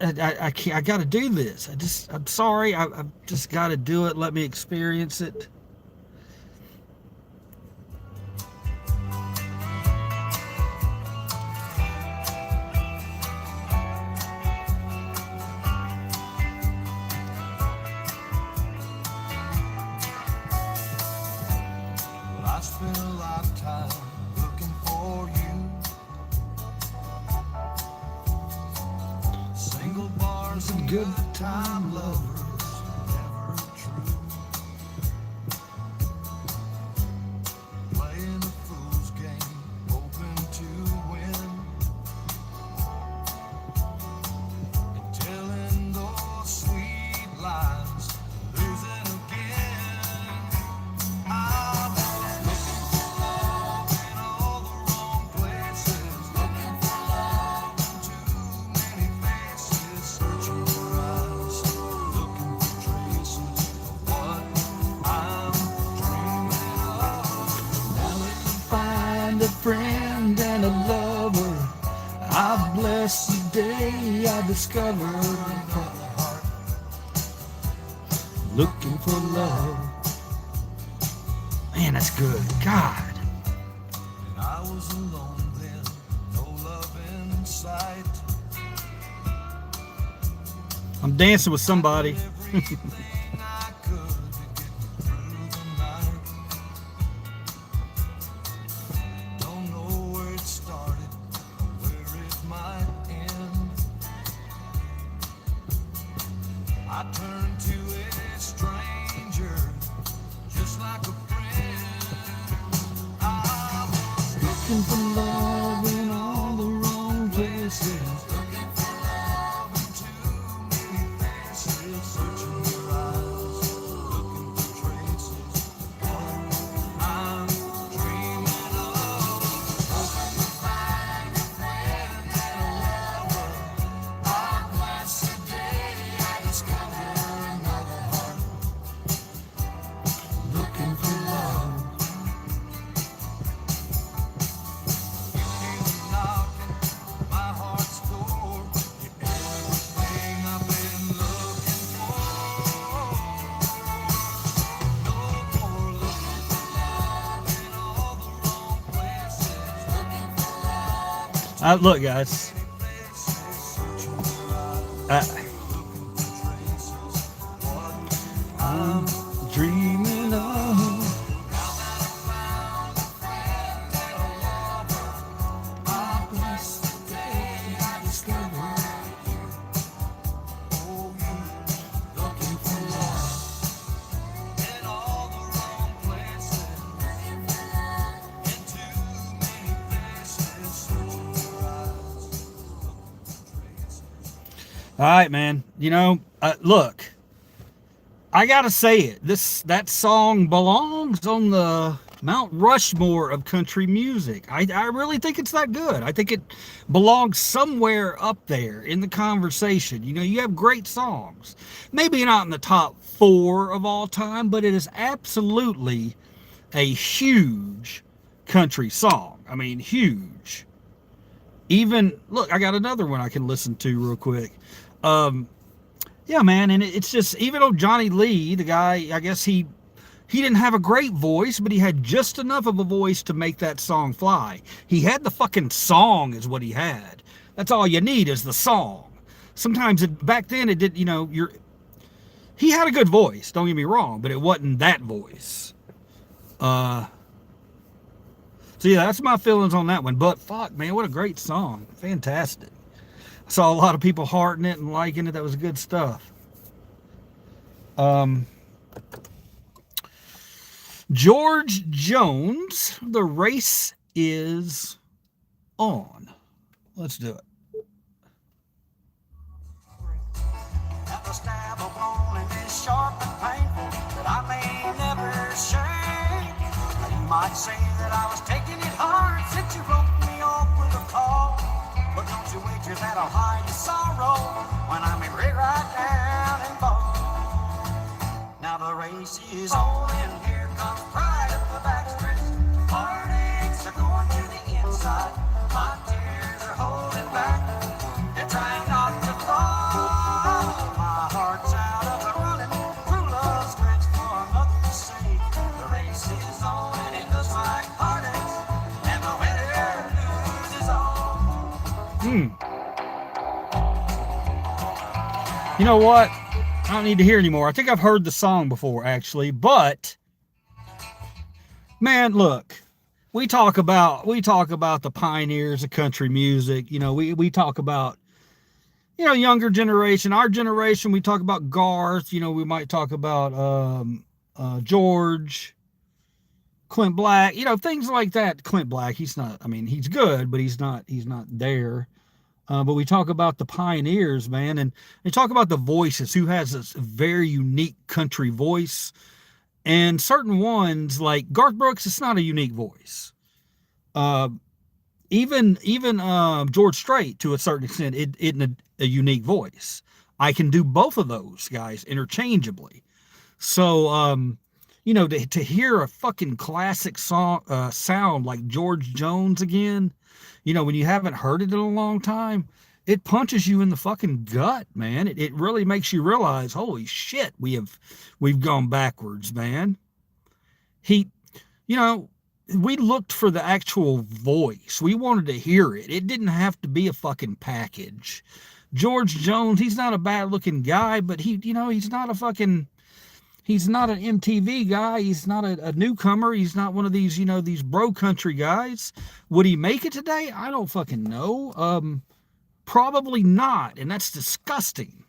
I can't. I got to do this. I'm sorry. I've just got to do it. Let me experience it. Well, I spent a lot of time looking for you. Single bars and good time lovers, never true. Playing a fool's game, hoping to win. And telling those sweet lies, losing again. I'm looking for love in all the wrong places. Looking for love in too many faces. Searching for eyes, looking for traces of what I'm dreaming of. Now let me find a friend and a lover. I bless the day I discovered looking for love. Man, that's good. God. And I was alone then, no love in sight. I'm dancing with somebody. Everything I could to get me through the night. looking for love in all the wrong places. Looking for love. Look, guys. I'm dreaming of. All right, man. You know, look, I gotta say it. That song belongs on the Mount Rushmore of country music. I really think it's that good. I think it belongs somewhere up there in the conversation. You know, you have great songs. Maybe not in the top 4 of all time, but it is absolutely a huge country song. I mean, huge. Even, look, I got another one I can listen to real quick. Yeah, man, and it's just, even though Johnny Lee, the guy, I guess he didn't have a great voice, but he had just enough of a voice to make that song fly. He had the fucking song is what he had. That's all you need is the song. Sometimes back then it did, you know, he had a good voice, don't get me wrong, but it wasn't that voice. So yeah, that's my feelings on that one. But fuck, man, what a great song. Fantastic. I saw a lot of people hearting it and liking it. That was good stuff. George Jones, The Race Is On. Let's do it. At the stab of bone is sharp and painful that I may never shake. You might say that I was taking it hard since you wrote me off with a call. But don't you wager that I'll hide the sorrow when I'm right down and fall. Now the race is on and here comes pride at the backstretch. Heartaches are going to the inside. My tears are holding back. They're trying not to fall. My heart's out of the running. True love stretch for nothing to say. The race is on and it looks like heartaches. And the winner loses all. You know what? I don't need to hear anymore. I think I've heard the song before, actually. But, man, look. We talk about the pioneers of country music. You know, we talk about, you know, younger generation, our generation. We talk about Garth. You know, we might talk about George, Clint Black. You know, things like that. Clint Black, he's not. I mean, he's good, but he's not there. But we talk about the pioneers, man, and they talk about the voices. Who has this very unique country voice. And certain ones like Garth Brooks, it's not a unique voice. Even George Strait, to a certain extent, it isn't a unique voice. I can do both of those guys interchangeably. So, you know, to hear a fucking classic song sound like George Jones again, you know, when you haven't heard it in a long time, it punches you in the fucking gut, man. It really makes you realize, holy shit, we've gone backwards, man. You know, we looked for the actual voice. We wanted to hear it. It didn't have to be a fucking package. George Jones, he's not a bad looking guy, but he's not an MTV guy. He's not a newcomer. He's not one of these, you know, these bro country guys. Would he make it today? I don't fucking know. Probably not. And that's disgusting.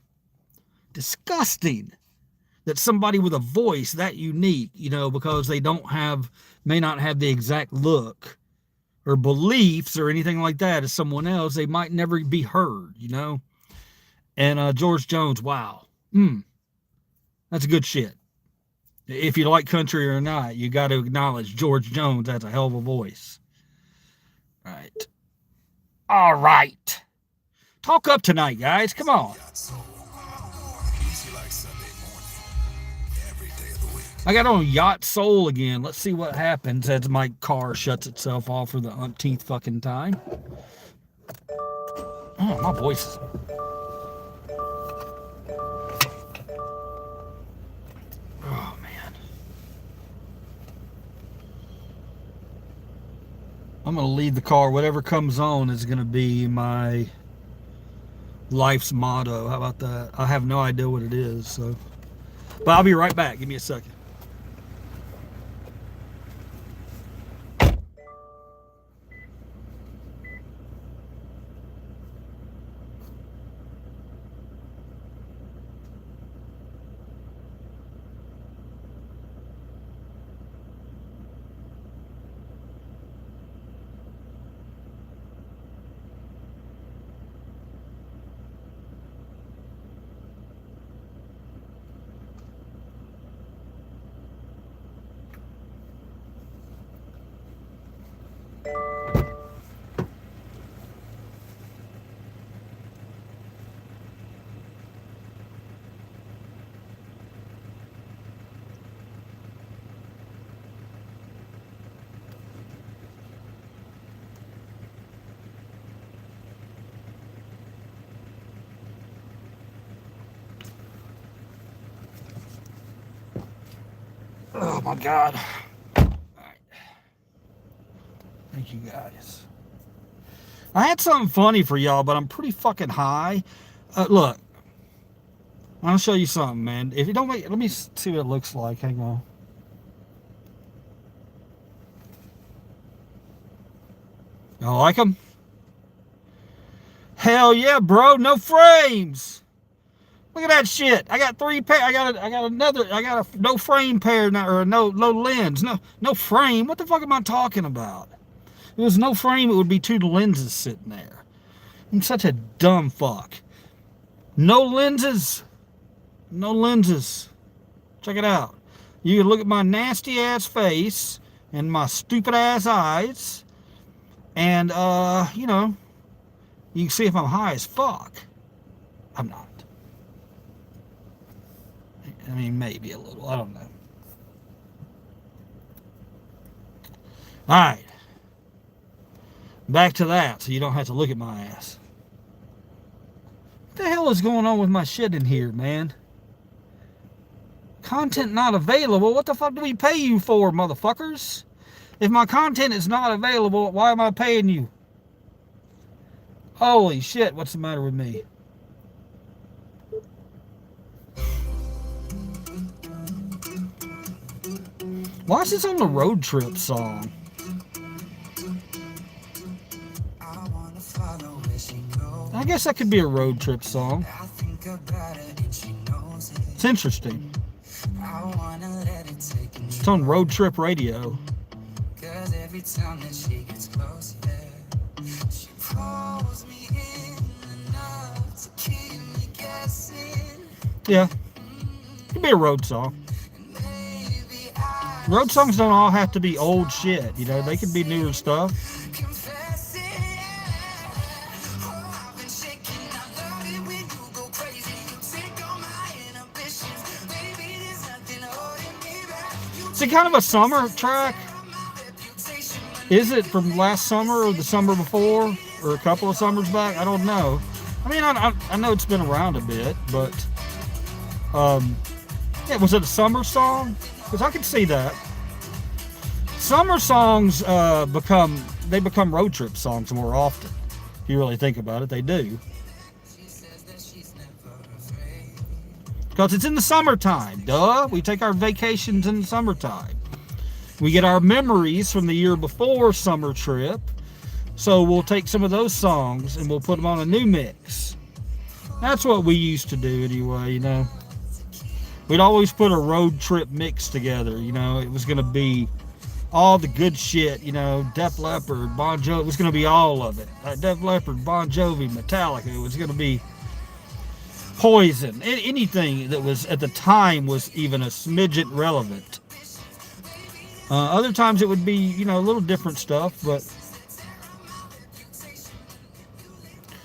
Disgusting that somebody with a voice that unique, you know, because they may not have the exact look or beliefs or anything like that as someone else, they might never be heard, you know? And George Jones, wow. That's good shit. If you like country or not, you got to acknowledge George Jones has a hell of a voice. All right. All right. Talk up tonight, guys. Come on. I got on Yacht Soul again. Let's see what happens as my car shuts itself off for the umpteenth fucking time. Oh, my voice is... Oh, man. I'm going to leave the car. Whatever comes on is going to be my life's motto. How about that? I have no idea what it is, so... But I'll be right back. Give me a second. Oh my God. All right. Thank you guys. I had something funny for y'all, but I'm pretty fucking high. Look. I'm going to show you something, man. If you don't make... Let me see what it looks like. Hang on. Y'all like them? Hell yeah, bro. No frames. Look at that shit. I got 3 pair. I got a no frame pair now, or no lens. No frame. What the fuck am I talking about? If it was no frame, it would be 2 lenses sitting there. I'm such a dumb fuck. No lenses. No lenses. Check it out. You can look at my nasty ass face and my stupid ass eyes, and you know, you can see if I'm high as fuck. I'm not. I mean, maybe a little. I don't know. Alright. Back to that, so you don't have to look at my ass. What the hell is going on with my shit in here, man? Content not available? What the fuck do we pay you for, motherfuckers? If my content is not available, why am I paying you? Holy shit, what's the matter with me? Why is this on the Road Trip song? I guess that could be a Road Trip song. It's interesting. It's on Road Trip Radio. Yeah. Could be a road song. Road songs don't all have to be old shit, you know, they can be newer stuff. Is it kind of a summer track? Is it from last summer or the summer before? Or a couple of summers back? I don't know. I mean, I know it's been around a bit, but... yeah, was it a summer song? Because I can see that. Summer songs become road trip songs more often. If you really think about it, they do. Because it's in the summertime, duh. We take our vacations in the summertime. We get our memories from the year before summer trip. So we'll take some of those songs and we'll put them on a new mix. That's what we used to do anyway, you know. We'd always put a road trip mix together, you know. It was going to be all the good shit, you know, Def Leppard, Bon Jovi. It was going to be all of it. Def Leppard, Bon Jovi, Metallica. It was going to be Poison. Anything that was at the time was even a smidget relevant. Other times it would be, you know, a little different stuff, but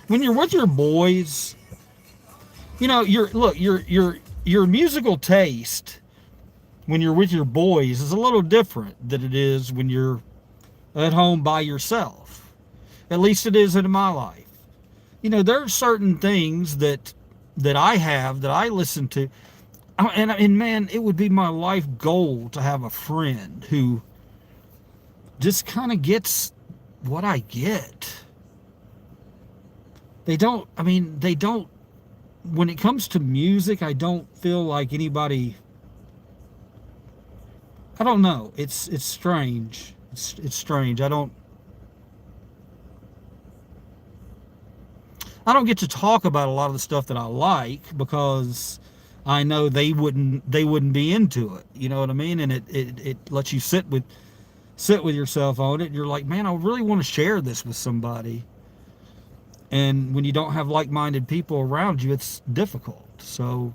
when you're with your boys, you know, your musical taste when you're with your boys is a little different than it is when you're at home by yourself. At least it is in my life. You know, there are certain things that I have that I listen to, and man, it would be my life goal to have a friend who just kind of gets what I get. They don't, when it comes to music, I don't feel like anybody, I don't know, it's strange. It's strange. I don't get to talk about a lot of the stuff that I like because I know they wouldn't be into it. You know what I mean? And it lets you sit with yourself on it. And you're like, man, I really want to share this with somebody. And when you don't have like-minded people around you, it's difficult. So,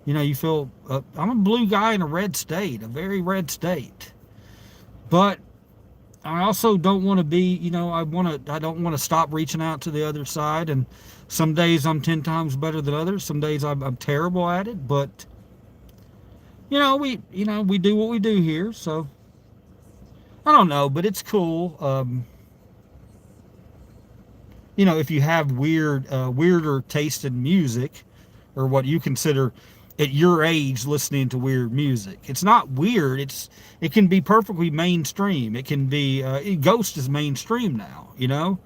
you know, you feel, I'm a blue guy in a red state, a very red state. But I also don't want to be, you know, I don't want to stop reaching out to the other side. And some days I'm 10 times better than others. Some days I'm terrible at it. But, we do what we do here. So, I don't know, but it's cool. If you have weirder taste in music, or what you consider at your age listening to weird music, it's not weird. It can be perfectly mainstream. It can be Ghost is mainstream now,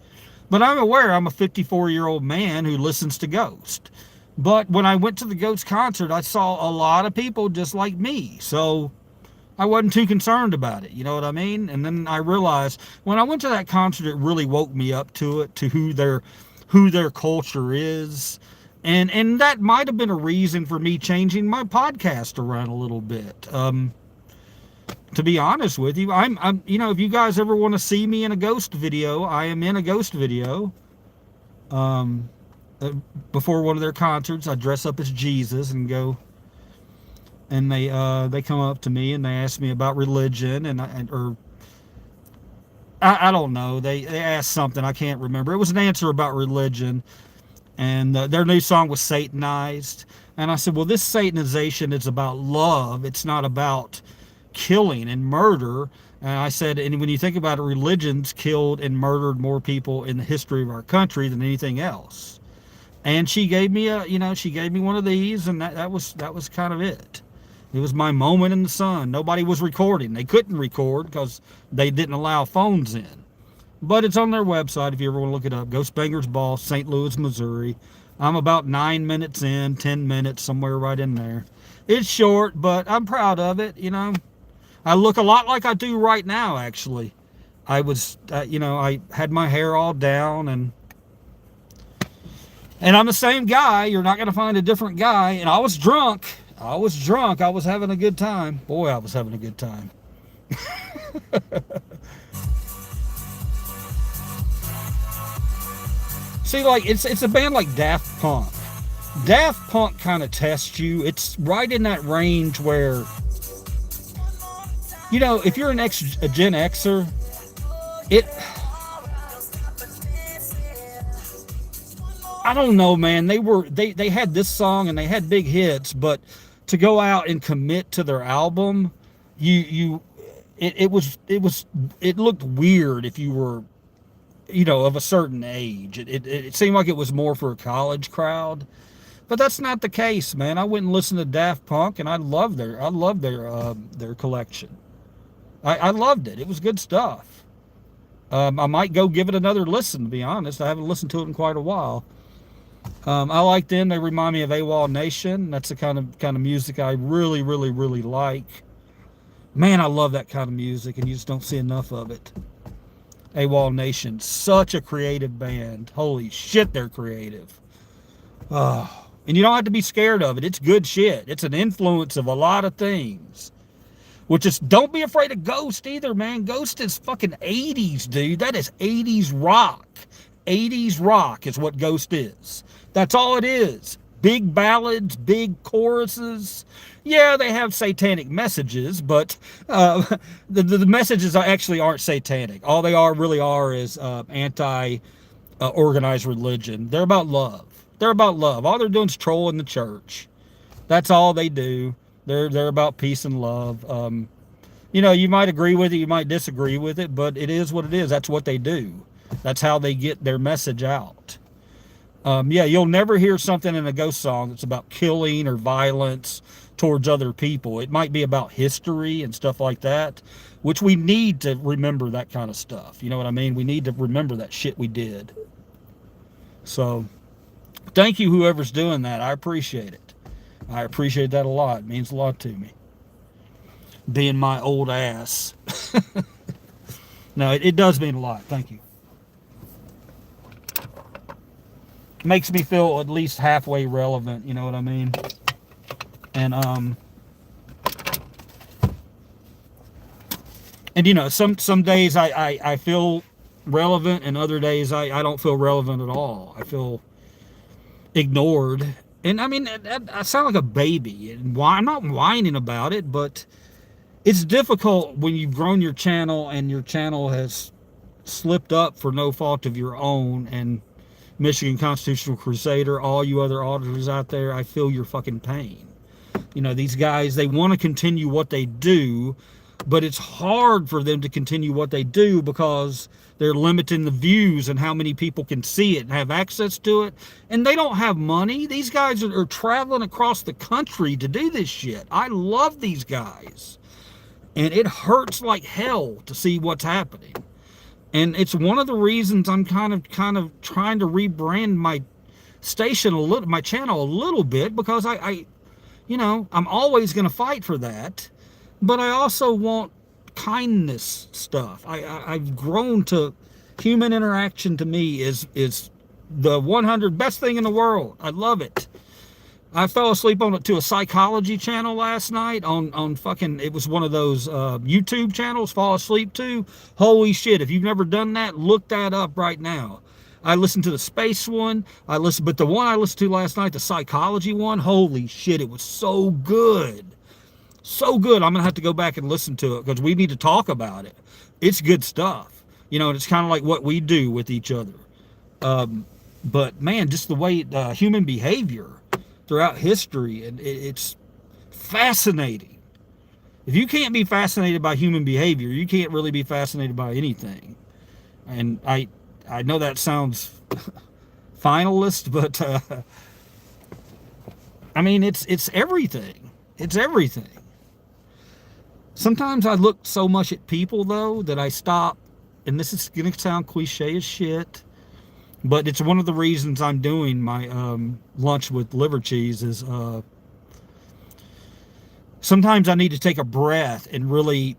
But I'm aware I'm a 54-year-old man who listens to Ghost. But when I went to the Ghost concert, I saw a lot of people just like me, so I wasn't too concerned about it, you know what I mean? And then I realized when I went to that concert, it really woke me up to it, to who their culture is. And that might have been a reason for me changing my podcast around a little bit. To be honest with you, I'm if you guys ever want to see me in a Ghost video, I am in a Ghost video. Before one of their concerts, I dress up as Jesus and go. And they come up to me and they ask me about religion I don't know. They asked something I can't remember. It was an answer about religion, and their new song was Satanized. And I said, well, this Satanization is about love. It's not about killing and murder. And I said, and when you think about it, religion's killed and murdered more people in the history of our country than anything else. And she gave me one of these, and that was kind of it. It was my moment in the sun. Nobody was recording. They couldn't record because they didn't allow phones in. But it's on their website if you ever want to look it up. Ghost Bangers Ball, St. Louis, Missouri. I'm about 9 minutes in, 10 minutes, somewhere right in there. It's short, but I'm proud of it, I look a lot like I do right now, actually. I was, I had my hair all down, and I'm the same guy. You're not going to find a different guy. And I was drunk. I was having a good time. Boy, I was having a good time. See, like, it's a band like Daft Punk. Daft Punk kind of tests you. It's right in that range where, if you're a Gen Xer, I don't know, man. They had this song and they had big hits, but to go out and commit to their album, it looked weird if you were, of a certain age. It seemed like it was more for a college crowd, but that's not the case, man. I went and listened to Daft Punk, and I loved their collection. I loved it. It was good stuff. I might go give it another listen, to be honest. I haven't listened to it in quite a while. I like them. They remind me of AWOL Nation. That's the kind of music I really, really, really like. Man, I love that kind of music, and you just don't see enough of it. AWOL Nation, such a creative band. Holy shit, they're creative. And you don't have to be scared of it. It's good shit. It's an influence of a lot of things. Which is, don't be afraid of Ghost either, man. Ghost is fucking 80s, dude. That is 80s rock. 80s rock is what Ghost is. That's all it is. Big ballads, big choruses. Yeah, they have satanic messages, but the messages actually aren't satanic. All they really are is anti-organized religion. They're about love. They're about love. All they're doing is trolling the church. That's all they do. They're about peace and love. You know, you might agree with it, you might disagree with it, but it is what it is. That's what they do. That's how they get their message out. Yeah, you'll never hear something in a Ghost song that's about killing or violence towards other people. It might be about history and stuff like that, which we need to remember that kind of stuff. You know what I mean? We need to remember that shit we did. So, thank you, whoever's doing that. I appreciate it. I appreciate that a lot. It means a lot to me. Being my old ass. No, it does mean a lot. Thank you. Makes me feel at least halfway relevant, you know what I mean? And you know, some days I feel relevant, and other days I don't feel relevant at all. I feel ignored. And I mean, I sound like a baby. And I'm not whining about it, but it's difficult when you've grown your channel and your channel has slipped up for no fault of your own. And Michigan Constitutional Crusader, all you other auditors out there, I feel your fucking pain. You know, these guys, they want to continue what they do, but it's hard for them to continue what they do because they're limiting the views and how many people can see it and have access to it. And they don't have money. These guys are traveling across the country to do this shit. I love these guys. And it hurts like hell to see what's happening. And it's one of the reasons I'm kind of trying to rebrand my station a little, my channel a little bit, because I you know, I'm always going to fight for that. But I also want kindness stuff. I've grown to, human interaction to me is the 100 best thing in the world. I love it. I fell asleep to a psychology channel last night on fucking, it was one of those YouTube channels, fall asleep to. Holy shit, if you've never done that, look that up right now. I listened to the space one, but the one I listened to last night, the psychology one, holy shit, it was so good. So good. I'm gonna have to go back and listen to it because we need to talk about it. It's good stuff, you know. And it's kind of like what we do with each other. But man, just the way human behavior throughout history, and it's fascinating. If you can't be fascinated by human behavior, you can't really be fascinated by anything. And I know that sounds finalist, but I mean it's everything. It's everything. Sometimes I look so much at people, though, that I stop, and this is going to sound cliche as shit, but it's one of the reasons I'm doing my lunch with liver cheese is sometimes I need to take a breath and really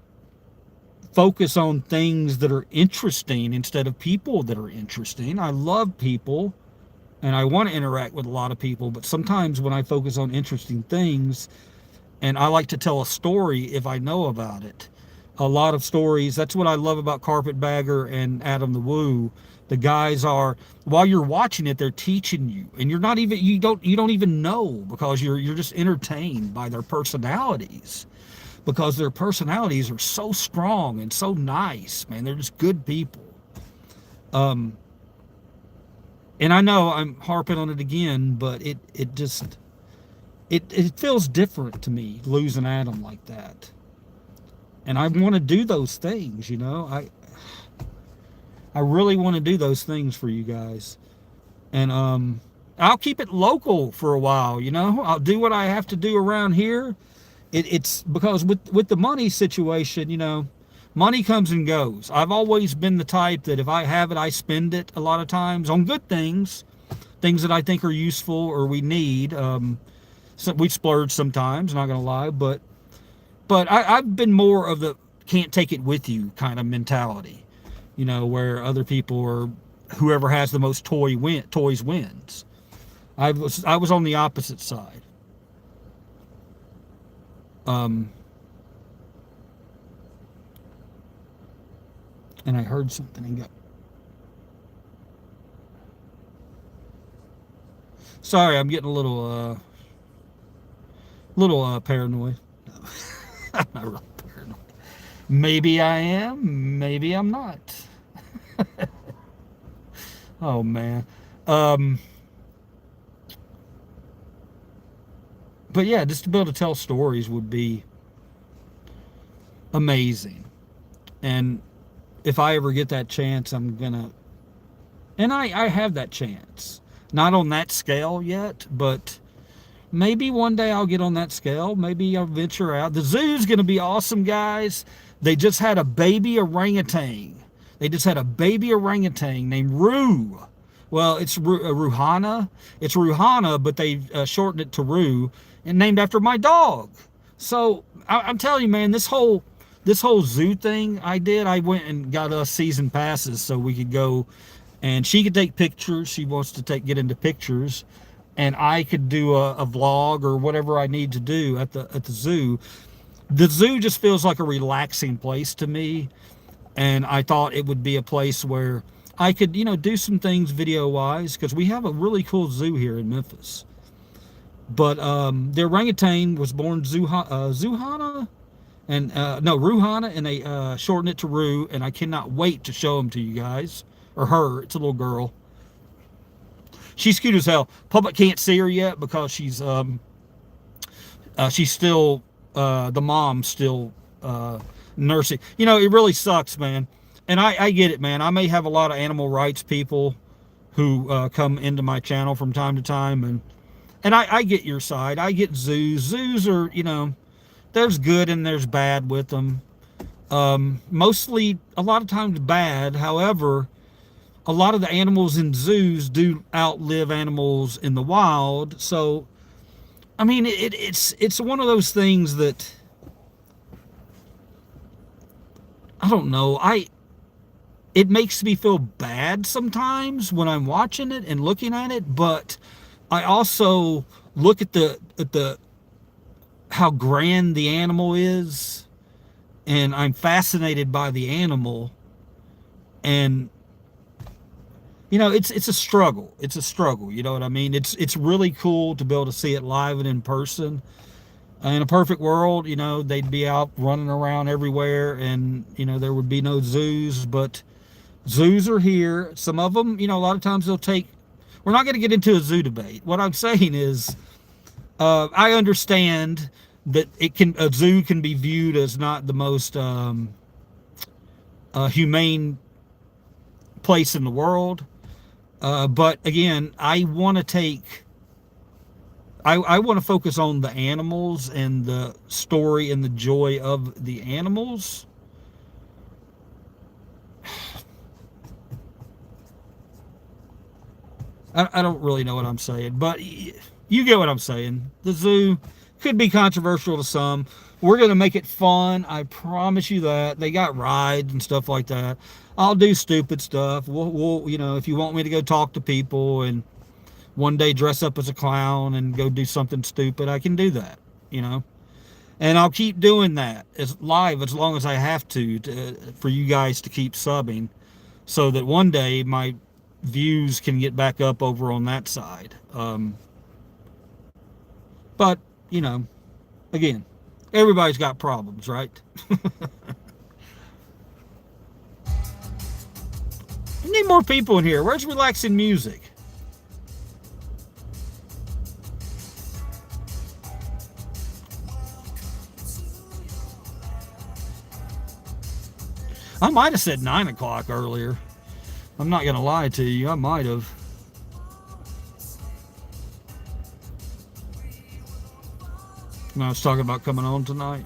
focus on things that are interesting instead of people that are interesting. I love people, and I want to interact with a lot of people, but sometimes when I focus on interesting things, and I like to tell a story if I know about it. A lot of stories. That's what I love about Carpetbagger and Adam the Woo. The guys are, while you're watching it, they're teaching you, and you're not even, you don't even know, because you're just entertained by their personalities, because their personalities are so strong and so nice, man. They're just good people. And I know I'm harping on it again, but it just, it feels different to me losing Adam like that. And I want to do those things, you know. I really want to do those things for you guys. And I'll keep it local for a while, you know. I'll do what I have to do around here. It's because with the money situation, you know, money comes and goes. I've always been the type that if I have it, I spend it a lot of times on good things that I think are useful or we need. So we splurge sometimes, not gonna lie, but I've been more of the can't take it with you kind of mentality, you know, where other people are, whoever has the most toys wins. I was on the opposite side. and I heard something and got. Sorry, I'm getting a little paranoid. I'm not really paranoid. Maybe I am, maybe I'm not. Oh man. But yeah, just to be able to tell stories would be amazing. And if I ever get that chance, I'm gonna, and I have that chance. Not on that scale yet, but maybe one day I'll get on that scale. Maybe I'll venture out. The zoo's gonna be awesome, guys. They just had a baby orangutan. They just had a baby orangutan named Roo. Well, it's Ruhana. It's Ruhana, but they shortened it to Roo and named after my dog. So I'm telling you, man, this whole zoo thing I did, I went and got us season passes so we could go, and she could take pictures. She wants to get into pictures, and I could do a vlog or whatever I need to do at the zoo. The zoo just feels like a relaxing place to me, and I thought it would be a place where I could, do some things video-wise, because we have a really cool zoo here in Memphis. But the orangutan was born Ruhana, and they shortened it to Roo, and I cannot wait to show them to you guys, or her. It's a little girl. She's cute as hell. Public can't see her yet because she's still the mom's still nursing. It really sucks, man. And I get it, man. I may have a lot of animal rights people who come into my channel from time to time, and I get your side. I get zoos. Zoos are, there's good and there's bad with them. Mostly, a lot of times bad. However, a lot of the animals in zoos do outlive animals in the wild. So, I mean, it's one of those things that, I don't know. It makes me feel bad sometimes when I'm watching it and looking at it, but I also look at the how grand the animal is, and I'm fascinated by the animal, and it's a struggle. It's a struggle, you know what I mean? It's really cool to be able to see it live and in person. In a perfect world, they'd be out running around everywhere, and there would be no zoos, but zoos are here. Some of them, a lot of times they'll take. We're not going to get into a zoo debate. What I'm saying is, I understand that a zoo can be viewed as not the most humane place in the world. But again, I want to focus on the animals and the story and the joy of the animals. I don't really know what I'm saying, but you get what I'm saying. The zoo could be controversial to some. We're going to make it fun. I promise you that. They got rides and stuff like that. I'll do stupid stuff. We'll if you want me to go talk to people and one day dress up as a clown and go do something stupid, I can do that, and I'll keep doing that as long as I have to for you guys to keep subbing, so that one day my views can get back up over on that side. But again, everybody's got problems, right? I need more people in here. Where's relaxing music? I might have said 9 o'clock earlier. I'm not going to lie to you. I might have. When I was talking about coming on tonight.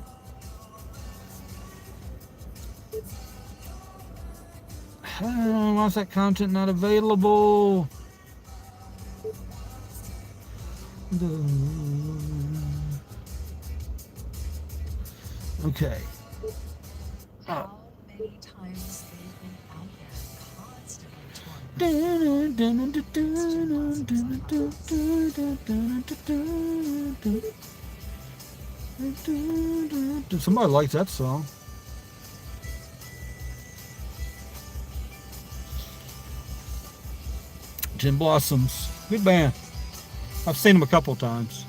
Why is that content not available? Okay. How many times they've been out there constantly Somebody likes that song. Gin Blossoms, good band. I've seen them a couple times.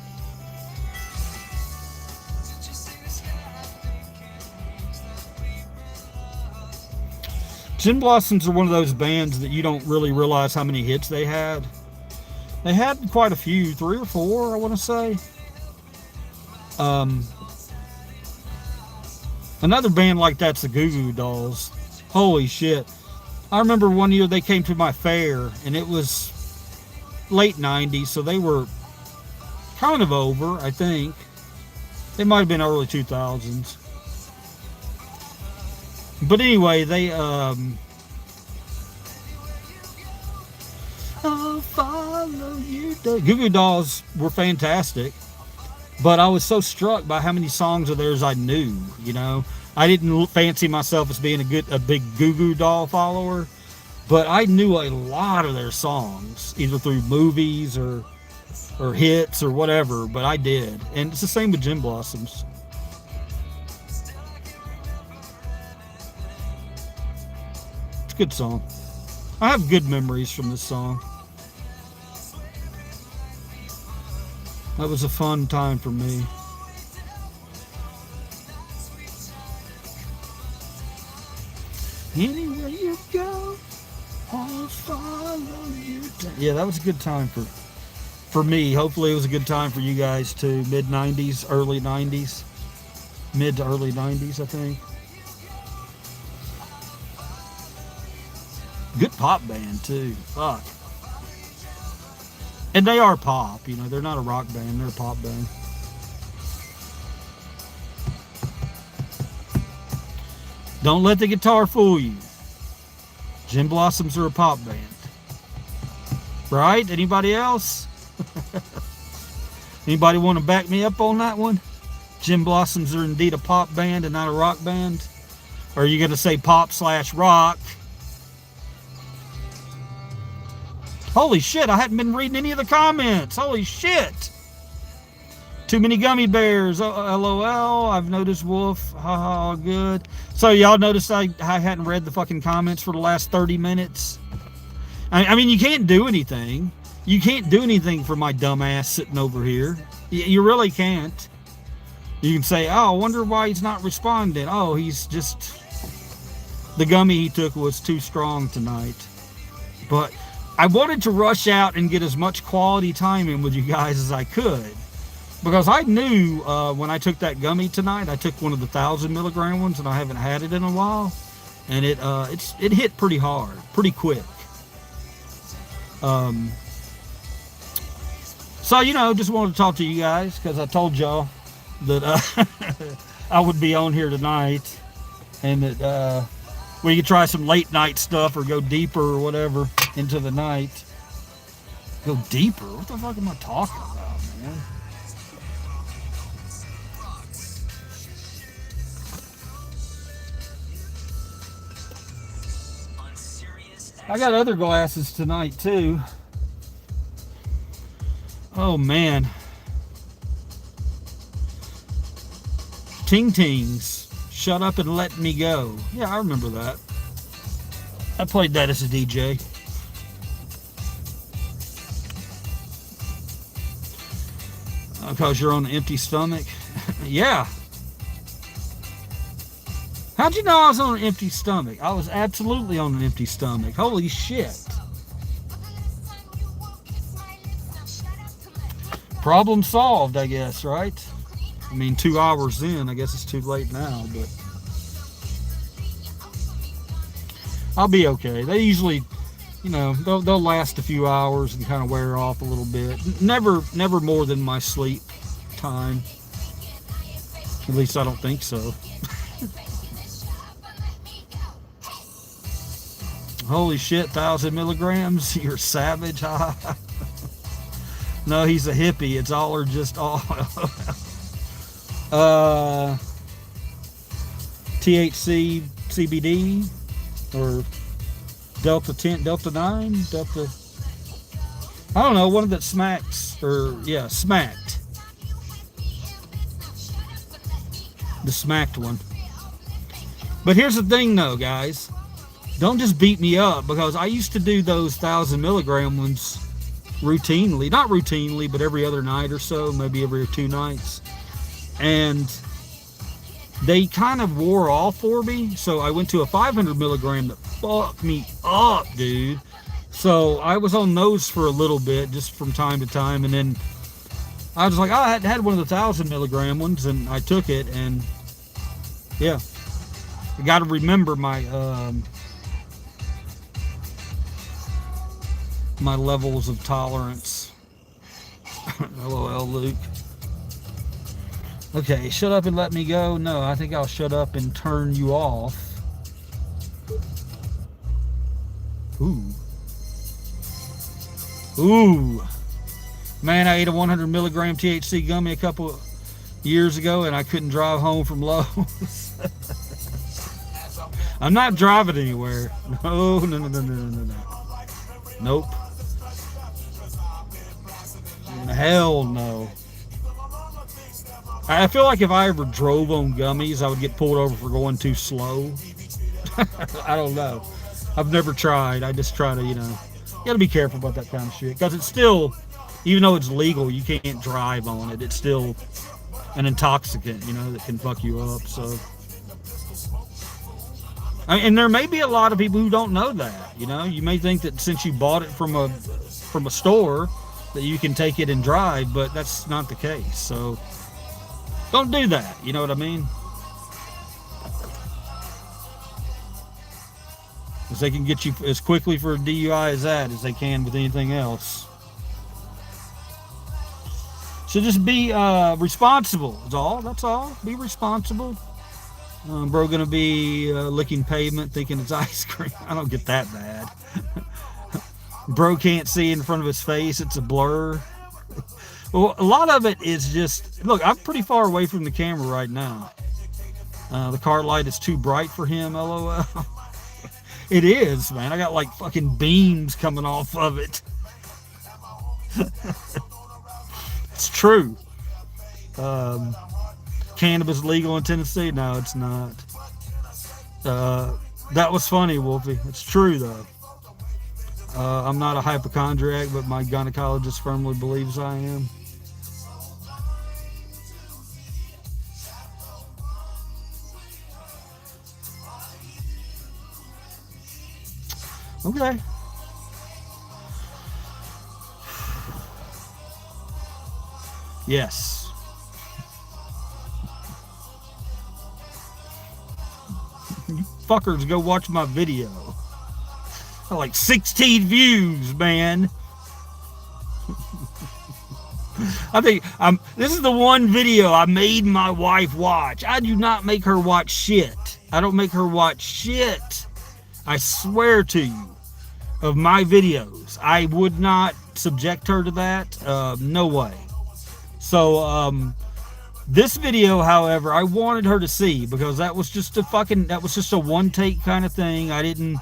Gin Blossoms are one of those bands that you don't really realize how many hits they had. They had quite a few, 3 or 4, I want to say. Another band like that's the Goo Goo Dolls. Holy shit. I remember one year they came to my fair, and it was late 90s, so they were kind of over, I think. They might have been early 2000s. But anyway, they, I'll follow you. Goo Goo Dolls were fantastic. But I was so struck by how many songs of theirs I knew, you know. I didn't fancy myself as being a big Goo Goo Doll follower, but I knew a lot of their songs, either through movies or hits or whatever, but I did. And it's the same with Gin Blossoms. It's a good song. I have good memories from this song. That was a fun time for me. Anywhere you go, I'll follow you down. Yeah, that was a good time for me. Hopefully it was a good time for you guys too. Mid 90s, early 90s. Mid to early 90s, I think. Good pop band too. Fuck. And they are pop, you know, they're not a rock band, they're a pop band. Don't let the guitar fool you. Gin Blossoms are a pop band. Right? Anybody else? Anybody want to back me up on that one? Gin Blossoms are indeed a pop band and not a rock band? Or are you going to say pop/rock? Holy shit, I hadn't been reading any of the comments. Holy shit. Too many gummy bears. LOL. I've noticed Wolf. Haha, good. So y'all noticed I hadn't read the fucking comments for the last 30 minutes? I mean, you can't do anything. You can't do anything for my dumb ass sitting over here. You really can't. You can say, oh, I wonder why he's not responding. Oh, he's just... The gummy he took was too strong tonight. But... I wanted to rush out and get as much quality time in with you guys as I could, because I knew when I took that gummy tonight, I took one of the 1,000 milligram ones, and I haven't had it in a while, and it hit pretty hard, pretty quick. So you know, just wanted to talk to you guys because I told y'all that I would be on here tonight, and that we could try some late night stuff or go deeper or whatever into the night. Go deeper? What the fuck am I talking about, man? I got other glasses tonight too. Oh man. Ting Tings. Shut Up and Let Me Go. Yeah, I remember that. I played that as a DJ. Because you're on an empty stomach? Yeah. How'd you know I was on an empty stomach? I was absolutely on an empty stomach. Holy shit. Problem solved, I guess, right? I mean, 2 hours in, I guess it's too late now, but I'll be okay. They usually, you know, they'll last a few hours and kind of wear off a little bit. Never more than my sleep time. At least I don't think so. Holy shit, 1,000 milligrams? You're savage. No, he's a hippie. It's all or just all. THC, CBD, or Delta 10, Delta 9, Delta... I don't know, one that smacks, or, yeah, smacked. The smacked one. But here's the thing, though, guys. don't just beat me up, because I used to do those 1,000 milligram ones routinely, not routinely, but every other night or so, maybe every 2 nights. And they kind of wore off for me. So I went to a 500 milligram that fucked me up, dude. So I was on those for a little bit, just from time to time. And then I was like, I had one of the 1,000 milligram ones, and I took it. And yeah, I got to remember my my levels of tolerance. LOL, Luke. Okay, shut up and let me go. No, I think I'll shut up and turn you off. Ooh. Ooh. Man, I ate a 100 milligram THC gummy a couple years ago, and I couldn't drive home from Lowe's. I'm not driving anywhere. No. Nope. Hell no. I feel like if I ever drove on gummies, I would get pulled over for going too slow. I don't know. I've never tried. I just try to, you gotta be careful about that kind of shit. Because it's still, even though it's legal, you can't drive on it. It's still an intoxicant, that can fuck you up. So, and there may be a lot of people who don't know that. You may think that since you bought it from a store, that you can take it and drive, but that's not the case. So don't do that. You know what I mean? Because they can get you as quickly for a DUI as they can with anything else. So just be responsible. That's all. Be responsible. Bro gonna be licking pavement thinking it's ice cream. I don't get that bad. Bro can't see in front of his face. It's a blur. Well, a lot of it is just, look, I'm pretty far away from the camera right now. The car light is too bright for him, LOL. It is, man. I got like fucking beams coming off of it. It's true. Cannabis legal in Tennessee? No, it's not. That was funny, Wolfie. It's true, though. I'm not a hypochondriac, but my gynecologist firmly believes I am. Okay. Yes. You fuckers go watch my video. I like 16 views, man. I think this is the one video I made my wife watch. I do not make her watch shit. I don't make her watch shit. I swear to you, of my videos, I would not subject her to that. No way. So, this video, however, I wanted her to see, because that was just a one take kind of thing. I didn't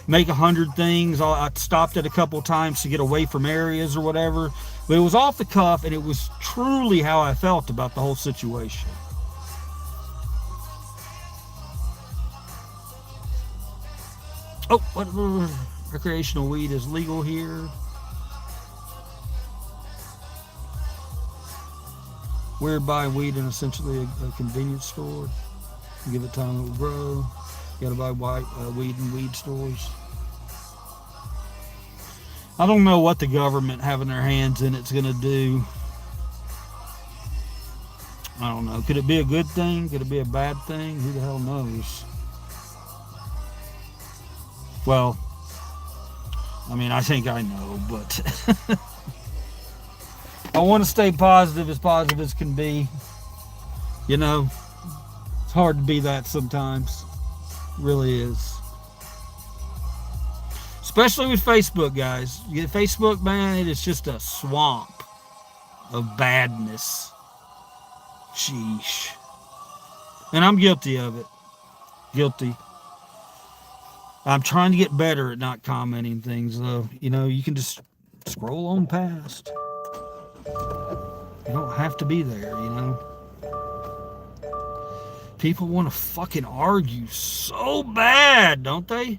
make 100 things. I stopped it a couple times to get away from areas or whatever, but it was off the cuff, and it was truly how I felt about the whole situation. Oh, what recreational weed is legal here? We're buying weed in essentially a convenience store. You give it time, it will grow. You gotta buy weed in weed stores. I don't know what the government having their hands in it's gonna do. I don't know. Could it be a good thing? Could it be a bad thing? Who the hell knows? Well, I mean, I think I know, but I want to stay positive as can be. It's hard to be that sometimes. It really is. Especially with Facebook, guys. You get Facebook, man, it is just a swamp of badness. Sheesh. And I'm guilty of it. Guilty. I'm trying to get better at not commenting things, though. You can just scroll on past. You don't have to be there, People want to fucking argue so bad, don't they?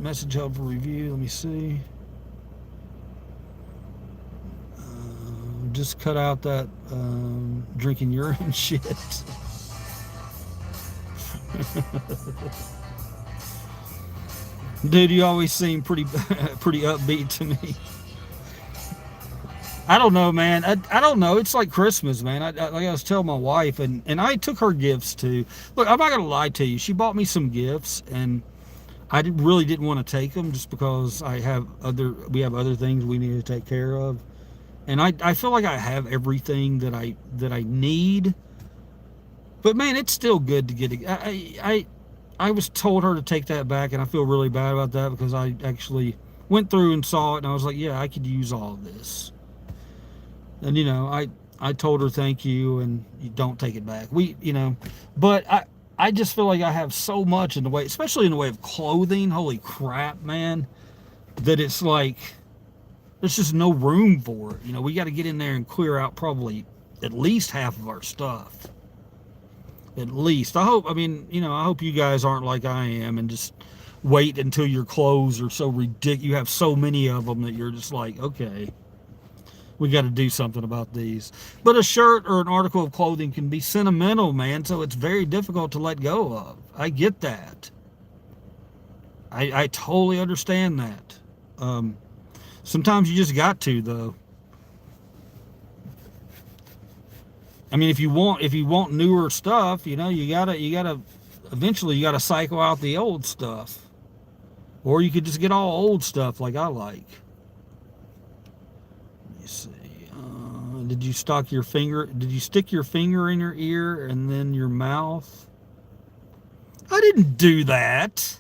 message held for review. Let me see. Just cut out that drinking urine shit. Dude, you always seem pretty upbeat to me. I don't know, man. I don't know. It's like Christmas, man. Like I was telling my wife, and I took her gifts too. Look, I'm not gonna lie to you. She bought me some gifts, and I really didn't want to take them just because we have other things we need to take care of, and I feel like I have everything that I need. But man, it's still good to get it. I was told her to take that back, and I feel really bad about that because I actually went through and saw it, and I was like, yeah, I could use all of this. And I told her thank you, and you don't take it back. But I just feel like I have so much in the way, especially in the way of clothing. Holy crap, man, that it's like there's just no room for it. We got to get in there and clear out probably at least half of our stuff. At least. I hope you guys aren't like I am and just wait until your clothes are so ridiculous. You have so many of them that you're just like, okay, we got to do something about these. But a shirt or an article of clothing can be sentimental, man, so it's very difficult to let go of. I get that. I totally understand that. Sometimes you just got to, though. I mean, if you want newer stuff, you gotta eventually cycle out the old stuff. Or you could just get all old stuff like I like. Let me see. Did you stick your finger in your ear and then your mouth? I didn't do that.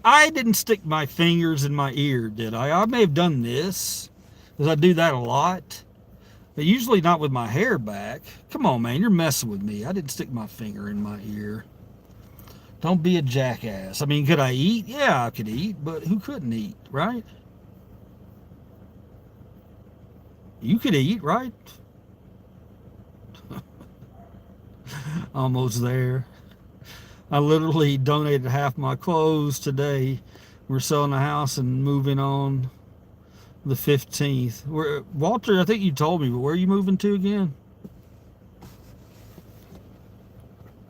I didn't stick my fingers in my ear, did I? I may have done this, because I do that a lot. But usually not with my hair back. Come on, man, you're messing with me. I didn't stick my finger in my ear. Don't be a jackass. I mean, could I eat? Yeah, I could eat, but who couldn't eat, right? You could eat, right? Almost there. I literally donated half my clothes today. We're selling the house and moving on the 15th. Walter, I think you told me, but where are you moving to again?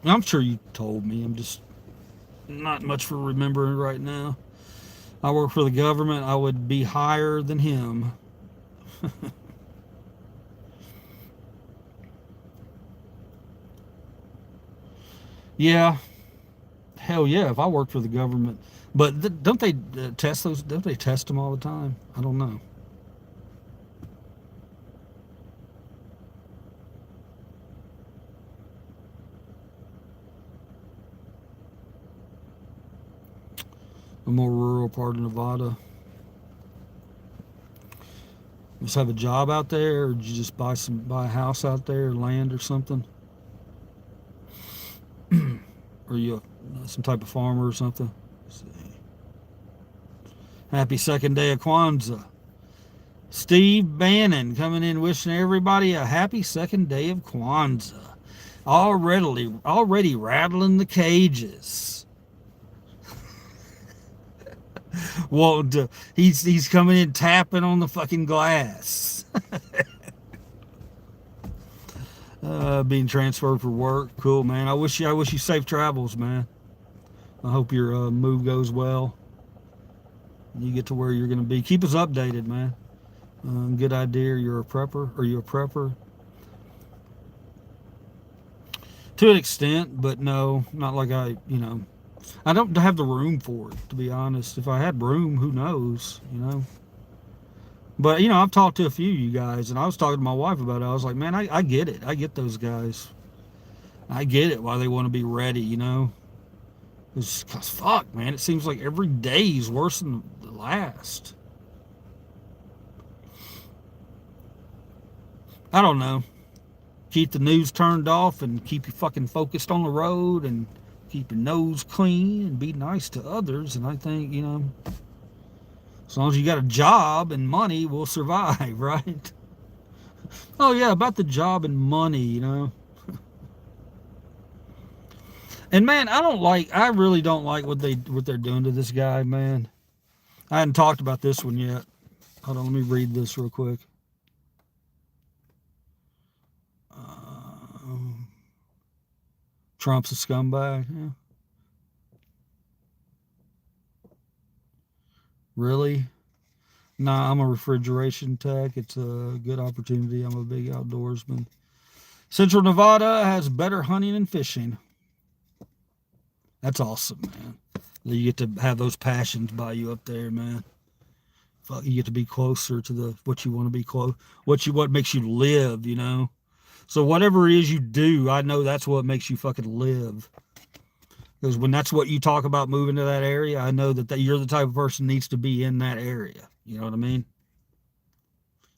I'm sure you told me. I'm just not much for remembering right now. I work for the government. I would be higher than him. Yeah. Hell yeah, if I worked for the government. But don't they test those? Don't they test them all the time? I don't know. A more rural part of Nevada. Just have a job out there, or did you just buy a house out there, land or something? Or you some type of farmer or something? Let's see. Happy second day of Kwanzaa. Steve Bannon coming in wishing everybody a happy second day of Kwanzaa. Already rattling the cages. Well, he's coming in tapping on the fucking glass. Being transferred for work. Cool, man. I wish you safe travels, man. I hope your move goes well. You get to where you're going to be. Keep us updated, man. Good idea. You're a prepper. Are you a prepper? To an extent, but no, not like I don't have the room for it, to be honest. If I had room, who knows, But, I've talked to a few of you guys, and I was talking to my wife about it. I was like, man, I get it. I get those guys. I get it, why they want to be ready, It's because, fuck, man, it seems like every day is worse than the last. I don't know. Keep the news turned off and keep you fucking focused on the road and keep your nose clean and be nice to others. And I think, as long as you got a job and money, we'll survive, right? Oh, yeah, about the job and money, And man, I really don't like what they're doing to this guy, man. I hadn't talked about this one yet. Hold on, let me read this real quick. Trump's a scumbag. Yeah. Really? Nah, I'm a refrigeration tech. It's a good opportunity. I'm a big outdoorsman. Central Nevada has better hunting and fishing. That's awesome, man. You get to have those passions by you up there, man. Fuck, you get to be closer to what you want to be close, what makes you live, you know. So whatever it is you do, I know that's what makes you fucking live. Because when that's what you talk about moving to that area, I know that you're the type of person that needs to be in that area. You know what I mean?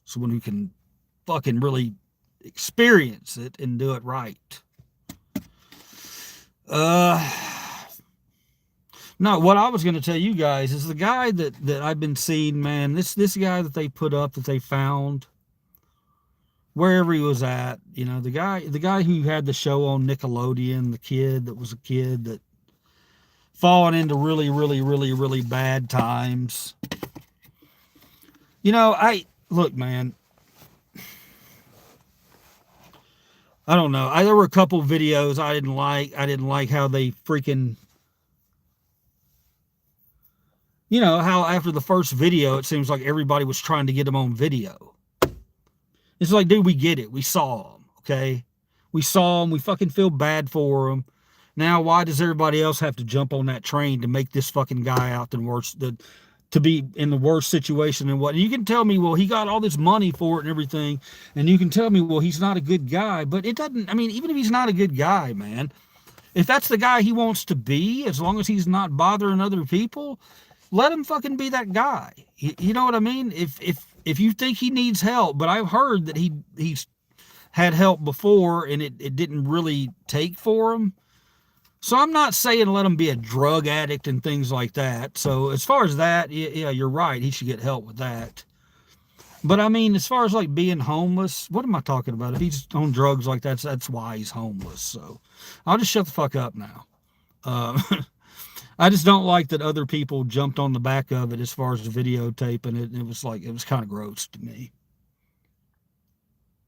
Someone who can fucking really experience it and do it right. No, what I was going to tell you guys is the guy that I've been seeing, man, this guy that they put up, that they found, wherever he was at, you know, the guy who had the show on Nickelodeon, the kid that was a kid that fallen into really, really, really, really bad times. You know, look, man, I don't know. There were a couple videos I didn't like. I didn't like how they freaking, you know, how after the first video, it seems like everybody was trying to get him on video. It's like, dude, we get it. We saw him, okay? We saw him. We fucking feel bad for him. Now, why does everybody else have to jump on that train to make this fucking guy out to be in the worst situation and what? And you can tell me, well, he got all this money for it and everything, and you can tell me, well, he's not a good guy. But it doesn't, I mean, even if he's not a good guy, man, if that's the guy he wants to be, as long as he's not bothering other people, let him fucking be that guy. You know what I mean? If you think he needs help, but I've heard that he's had help before and it didn't really take for him. So I'm not saying let him be a drug addict and things like that. So as far as that, yeah, you're right. He should get help with that. But I mean, as far as like being homeless, what am I talking about? If he's on drugs like that, that's why he's homeless. So I'll just shut the fuck up now. I just don't like that other people jumped on the back of it as far as the videotaping it. It was kind of gross to me.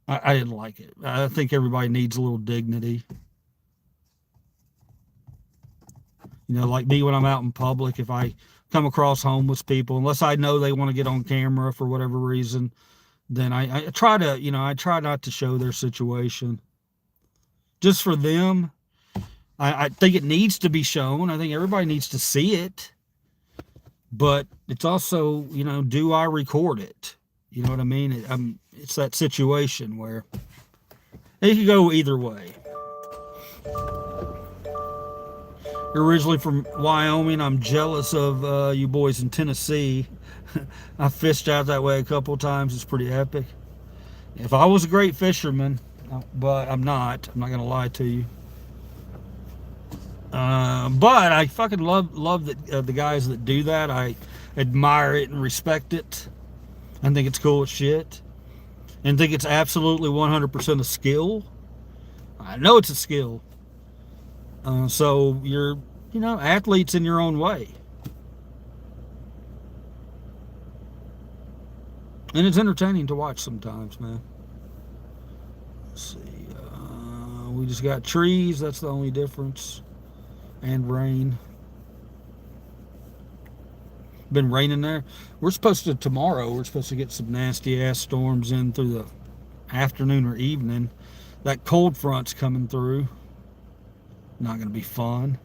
I didn't like it. I think everybody needs a little dignity. You know, like me when I'm out in public, if I come across homeless people, unless I know they want to get on camera for whatever reason, then I try not to show their situation. Just for them. I think it needs to be shown. I think everybody needs to see it. But it's also, you know, do I record it? You know what I mean? It's that situation where it could go either way. You're originally from Wyoming. I'm jealous of you boys in Tennessee. I fished out that way a couple of times. It's pretty epic. If I was a great fisherman, but I'm not going to lie to you. But I fucking love the guys that do that. I admire it and respect it. I think it's cool as shit. And think it's absolutely 100% a skill. I know it's a skill. So you're, you know, athletes in your own way. And it's entertaining to watch sometimes, man. Let's see. We just got trees. That's the only difference. And rain. Been raining there. Tomorrow we're supposed to get some nasty ass storms in through the afternoon or evening. That cold front's coming through. Not going to be fun.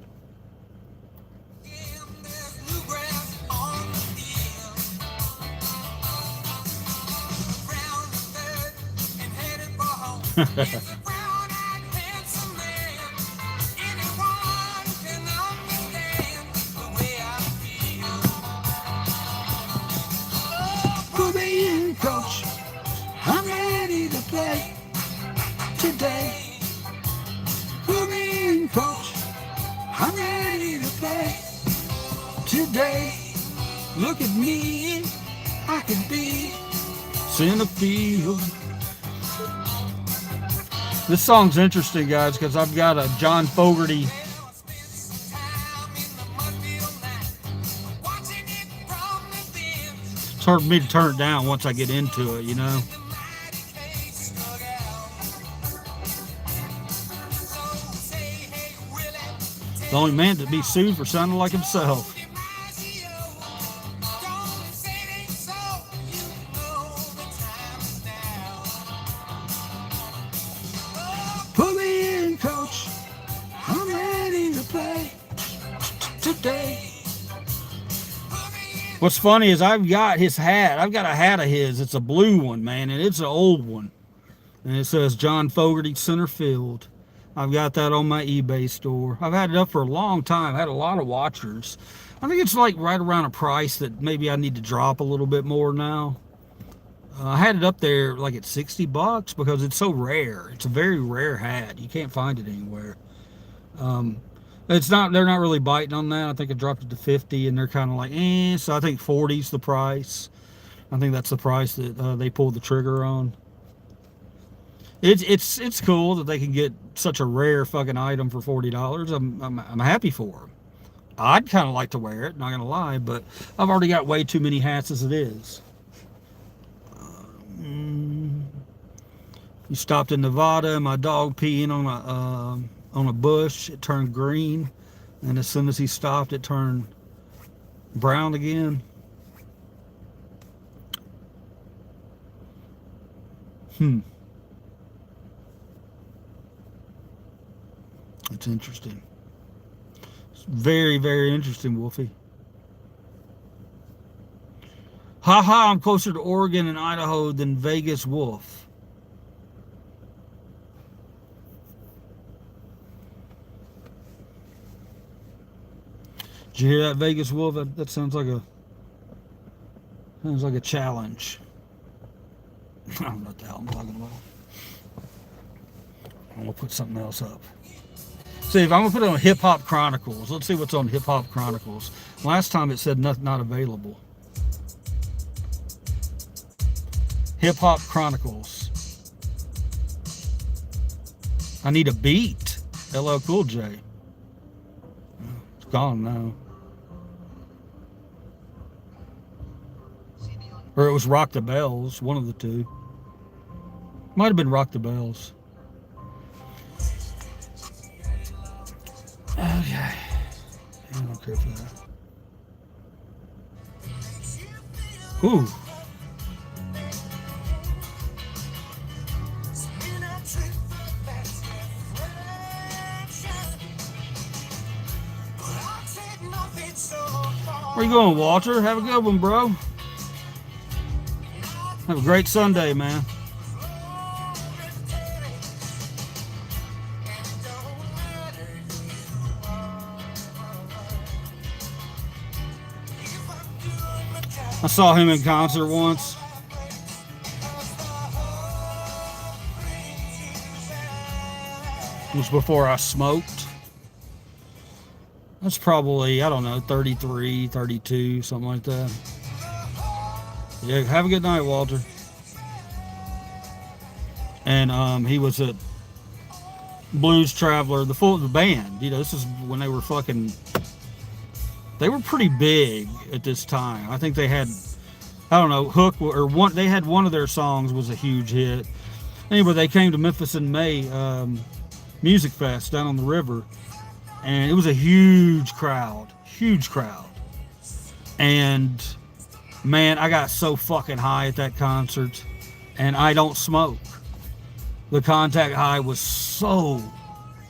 Put me in, coach. I'm ready to play today. Put me in, coach. I'm ready to play today. Look at me. I can be center field. This song's interesting, guys, because I've got a John Fogerty It's hard for me to turn it down once I get into it, you know. The only man to be sued for sounding like himself. Put me in, coach. I'm ready to play today. What's funny is I've got his hat. I've got a hat of his. It's a blue one, man, and it's an old one. And it says John Fogerty center field. I've got that on my eBay store. I've had it up for a long time. I had a lot of watchers. I think it's like right around a price that maybe I need to drop a little bit more now. I had it up there like at $60 because it's so rare. It's a very rare hat. You can't find it anywhere. It's not. They're not really biting on that. I think I dropped it to 50, and they're kind of like, eh. So I think 40's the price. I think that's the price that they pulled the trigger on. It's cool that they can get such a rare fucking item for $40. I'm happy for them. I'd kind of like to wear it, not gonna lie, but I've already got way too many hats as it is. You stopped in Nevada, and my dog peeing on a bush. It turned green, and as soon as he stopped, it turned brown again. It's interesting. It's very, very interesting, Wolfie. Ha, I'm closer to Oregon and Idaho than Vegas, Wolf. Did you hear that, Vegas Wolf? That sounds like a challenge. I don't know what the hell I'm talking about. I'm gonna put something else up. See, if I'm gonna put it on Hip Hop Chronicles, let's see what's on Hip Hop Chronicles. Last time it said not available. Hip Hop Chronicles. I need a beat. LL Cool J. It's gone now. Or it was Rock the Bells, one of the two. Might have been Rock the Bells. Okay. I don't care for that. Ooh. Where you going, Walter? Have a good one, bro. Have a great Sunday, man. I saw him in concert once. It was before I smoked. That's probably, I don't know, 33, 32, something like that. Yeah, have a good night, Walter. And he was at Blues Traveler, the band. You know, this is when they were they were pretty big at this time. I think they had, I don't know, Hook, or one. They had one of their songs was a huge hit. Anyway, they came to Memphis in May, Music Fest down on the river, and it was a huge crowd. And man, I got so fucking high at that concert, and I don't smoke. The contact high was so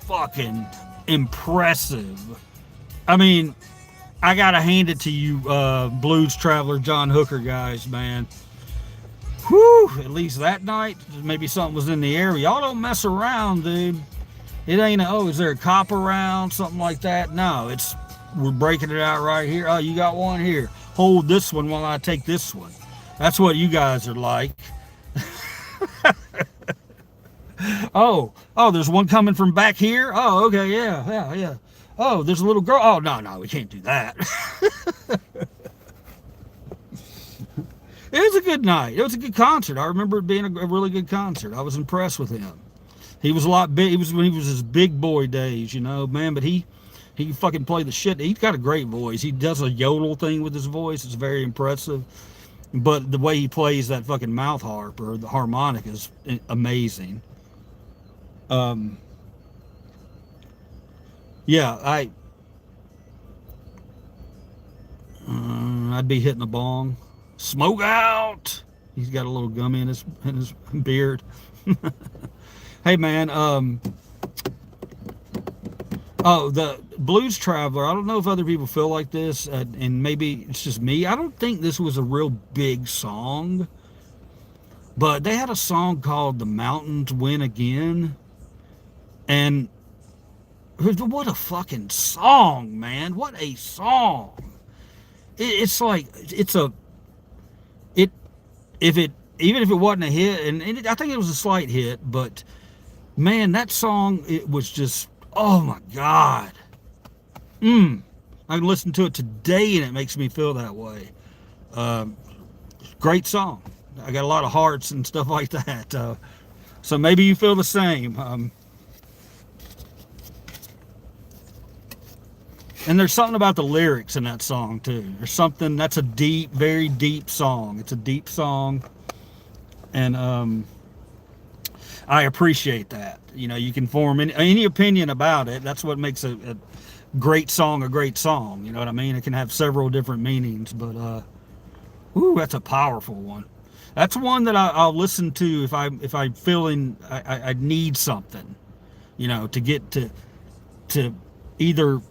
fucking impressive. I mean, I gotta hand it to you, Blues Traveler, John Hooker guys, man. Whew, at least that night, maybe something was in the air. Y'all don't mess around, dude. It ain't is there a cop around, something like that? No, we're breaking it out right here. Oh, you got one here. Hold this one while I take this one. That's what you guys are like. Oh, there's one coming from back here. Oh, okay, yeah. Oh, there's a little girl. Oh, no, we can't do that. It was a good night. It was a good concert. I remember it being a really good concert. I was impressed with him. He was a lot big. He was when he was his big boy days, you know, man. But he fucking played the shit. He's got a great voice. He does a yodel thing with his voice. It's very impressive. but the way he plays that fucking mouth harp or the harmonic is amazing. Yeah, I'd be hitting a bong. Smoke out. He's got a little gummy in his beard. Hey man, oh, the Blues Traveler. I don't know if other people feel like this, and maybe it's just me. I don't think this was a real big song, but they had a song called "The Mountains Win Again," and what a fucking song, man! What a song! It's like it if it even if it wasn't a hit, and I think it was a slight hit, but man, that song, it was just, oh my God. I can listen to it today and it makes me feel that way. Great song. I got a lot of hearts and stuff like that. So maybe you feel the same. And there's something about the lyrics in that song too. There's something, that's a deep, very deep song. It's a deep song. And I appreciate that. You know, you can form any opinion about it. That's what makes a great song a great song. You know what I mean? It can have several different meanings, but ooh, that's a powerful one. That's one that I'll listen to if I'm feeling I need something, you know, to get to either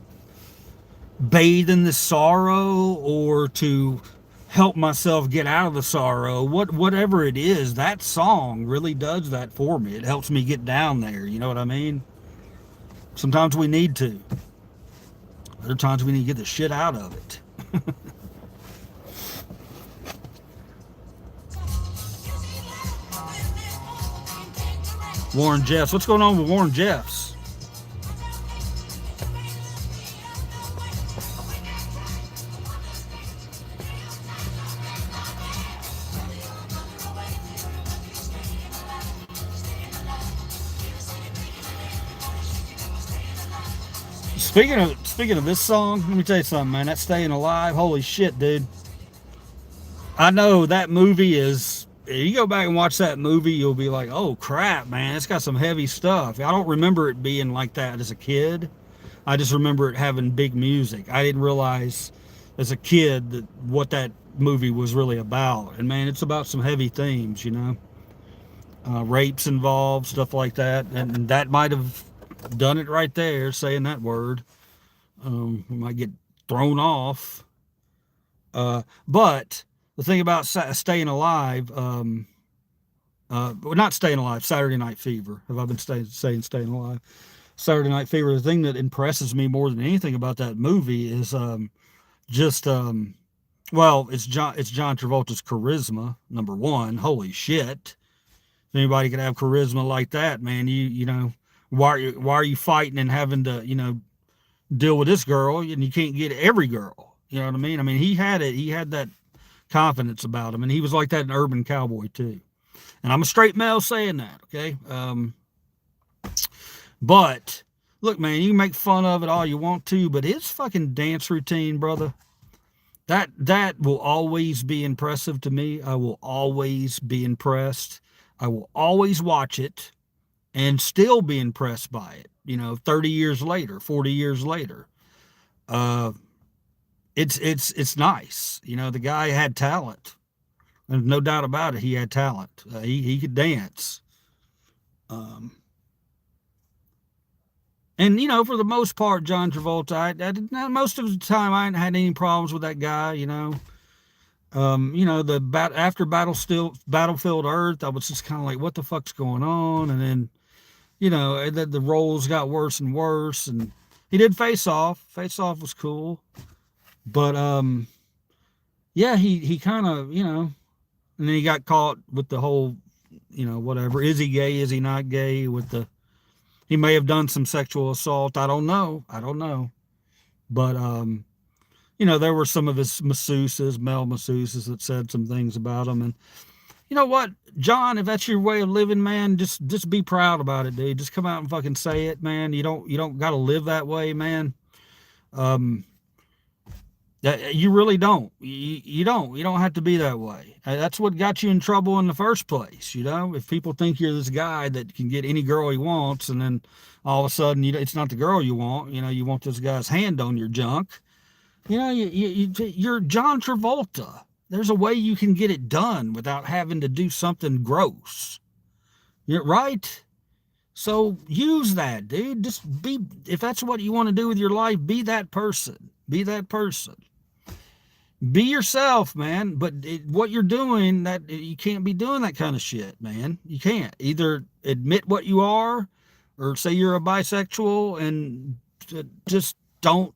bathe in the sorrow or to help myself get out of the sorrow. Whatever it is, that song really does that for me. It helps me get down there. You know what I mean? Sometimes we need to. Other times we need to get the shit out of it. Warren Jeffs. What's going on with Warren Jeffs? Speaking of this song, let me tell you something, man. That Staying Alive, holy shit, dude. I know that movie is, if you go back and watch that movie, you'll be like, oh crap, man, it's got some heavy stuff. I don't remember it being like that as a kid. I just remember it having big music. I didn't realize as a kid that what that movie was really about. And man, it's about some heavy themes, you know. Rapes involved, stuff like that. And that might have done it right there, saying that word. We might get thrown off. But the thing about Staying Alive, well, not Staying Alive, Saturday Night Fever. Have I been saying Staying Alive? Saturday Night Fever. The thing that impresses me more than anything about that movie is well, it's John Travolta's charisma, number one. Holy shit! If anybody could have charisma like that, man, you know, why are you fighting and having to, you know, deal with this girl and you can't get every girl? You know what I mean? I mean, he had that confidence about him, and he was like that in Urban Cowboy too. And I'm a straight male saying that, okay? But look, man, you can make fun of it all you want to, but his fucking dance routine, brother, that will always be impressive to me. I will always be impressed. I will always watch it and still be impressed by it. You know, 30 years later, 40 years later. It's nice. You know, the guy had talent. There's no doubt about it. He had talent. He could dance. And, you know, for the most part, John Travolta, most of the time I hadn't had any problems with that guy, you know. You know, after Battlefield Earth, I was just kind of like, what the fuck's going on? And then, you know, the roles got worse and worse. And he did Face Off. Face Off was cool. But, yeah, he kind of, you know, and then he got caught with the whole, you know, whatever. Is he gay? Is he not gay? He may have done some sexual assault. I don't know. But, you know, there were some of his male masseuses that said some things about him. And you know what, John, if that's your way of living, man, just be proud about it, dude. Just come out and fucking say it, man. You don't got to live that way, man. You really don't. You don't. You don't have to be that way. That's what got you in trouble in the first place. You know, if people think you're this guy that can get any girl he wants, and then all of a sudden it's not the girl you want. You know, you want this guy's hand on your junk. You know, you're John Travolta. There's a way you can get it done without having to do something gross. You're right. So use that, dude. Just be, if that's what you want to do with your life, be that person. Be that person. Be yourself, man. But what you're doing, that you can't be doing that kind of shit, man. You can't. Either admit what you are, or say you're a bisexual, and just don't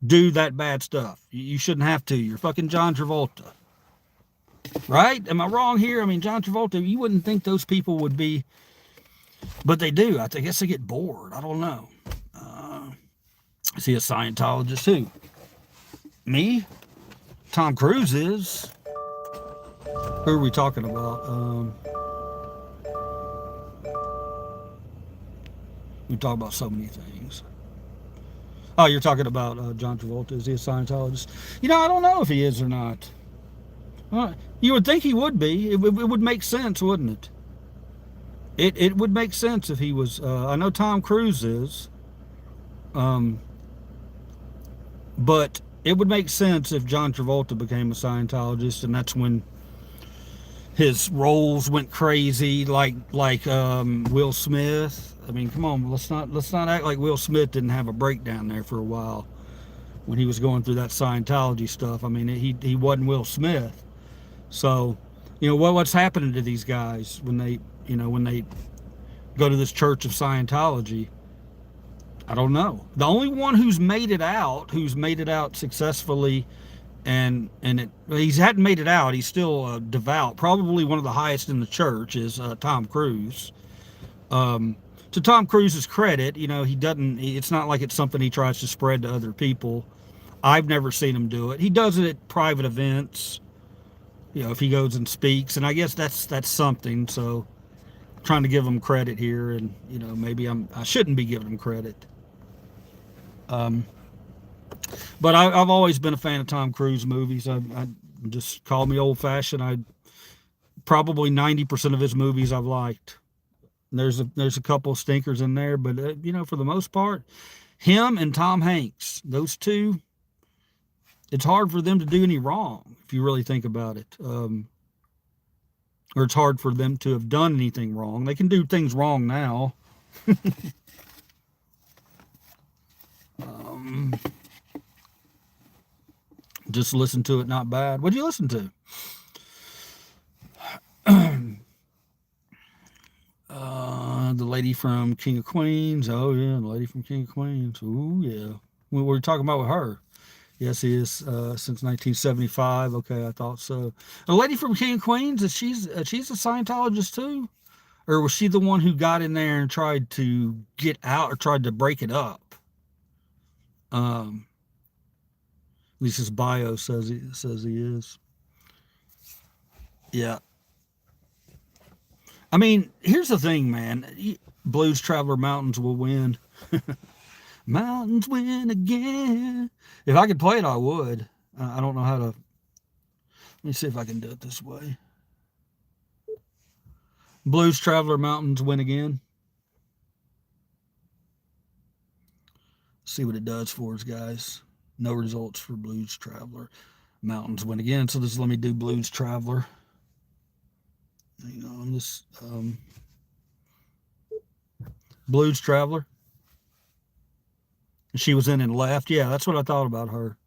do that bad stuff. You shouldn't have to. You're fucking John Travolta. Right? Am I wrong here? I mean, John Travolta, you wouldn't think those people would be, but they do. I guess they get bored. I don't know. Is he a Scientologist too? Me? Tom Cruise is. Who are we talking about? We talk about so many things. Oh, you're talking about John Travolta. Is he a Scientologist? You know, I don't know if he is or not. You would think he would be. It would make sense, wouldn't it? It would make sense if he was. I know Tom Cruise is. But it would make sense if John Travolta became a Scientologist, and that's when his roles went crazy, like Will Smith. I mean, come on, let's not act like Will Smith didn't have a breakdown there for a while when he was going through that Scientology stuff. I mean, he wasn't Will Smith. So, you know, what's happening to these guys when they go to this Church of Scientology? I don't know. The only one who's made it out successfully, and he hadn't made it out. He's still devout. Probably one of the highest in the church is Tom Cruise. To Tom Cruise's credit, you know, he doesn't. It's not like it's something he tries to spread to other people. I've never seen him do it. He does it at private events. You know, if he goes and speaks, and I guess that's something. So, I'm trying to give him credit here, and you know, maybe I shouldn't be giving him credit. But I've always been a fan of Tom Cruise movies. I just call me old fashioned. Probably 90% of his movies I've liked. There's a couple of stinkers in there, but you know, for the most part, him and Tom Hanks, those two, it's hard for them to do any wrong if you really think about it. Or it's hard for them to have done anything wrong. They can do things wrong now. Just listen to it, not bad. What'd you listen to? The lady from King of Queens. Oh yeah, the lady from King of Queens. Oh yeah. We were talking about with her. Yes, he is since 1975. Okay, I thought so. The lady from King of Queens, she's a Scientologist too, or was she the one who got in there and tried to get out or tried to break it up? At least his bio says he is. Yeah. I mean, here's the thing, man. Blues Traveler Mountains will win. Mountains win again. If I could play it, I would. I don't know how to. Let me see if I can do it this way. Blues Traveler Mountains win again. See what it does for us, guys. No results for Blues Traveler. Mountains win again. So let me do Blues Traveler. Hang on, this Blues Traveler. She was in and left. Yeah, that's what I thought about her.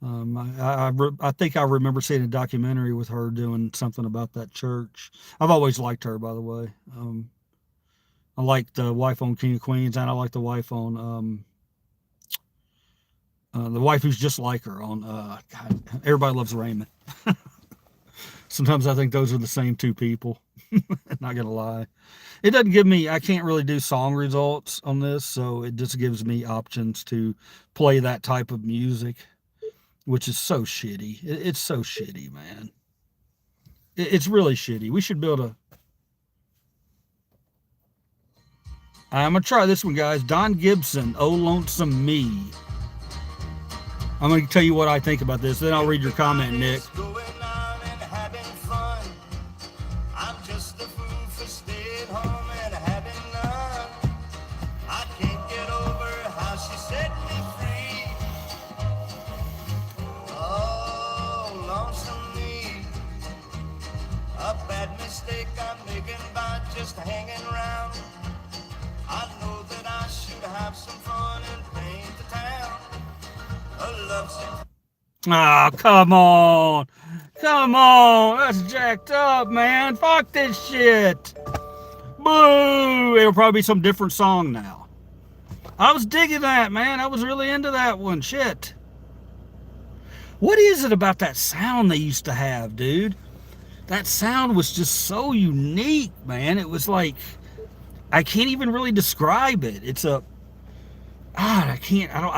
I think I remember seeing a documentary with her doing something about that church. I've always liked her, by the way. I like the wife on King of Queens, and I like the wife on the wife who's just like her on God, Everybody Loves Raymond. Sometimes I think those are the same two people. Not gonna lie. It doesn't give me, I can't really do song results on this, so it just gives me options to play that type of music, which is so shitty. It's so shitty, man. It's really shitty. We should build a... I'm gonna try this one, guys. Don Gibson, Oh Lonesome Me. I'm going to tell you what I think about this. Then I'll read your comment, Nick. Going on and having fun. I'm just a fool for staying home and having none. I can't get over how she set me free. Oh, lonesome me. A bad mistake I'm making by just hanging around. I know that I should have some fun and paint the town. A lovesick. Oh, come on. Come on. That's jacked up, man. Fuck this shit. Boo. It'll probably be some different song now. I was digging that, man. I was really into that one. Shit. What is it about that sound they used to have, dude? That sound was just so unique, man. It was like, I can't even really describe it. It's a, I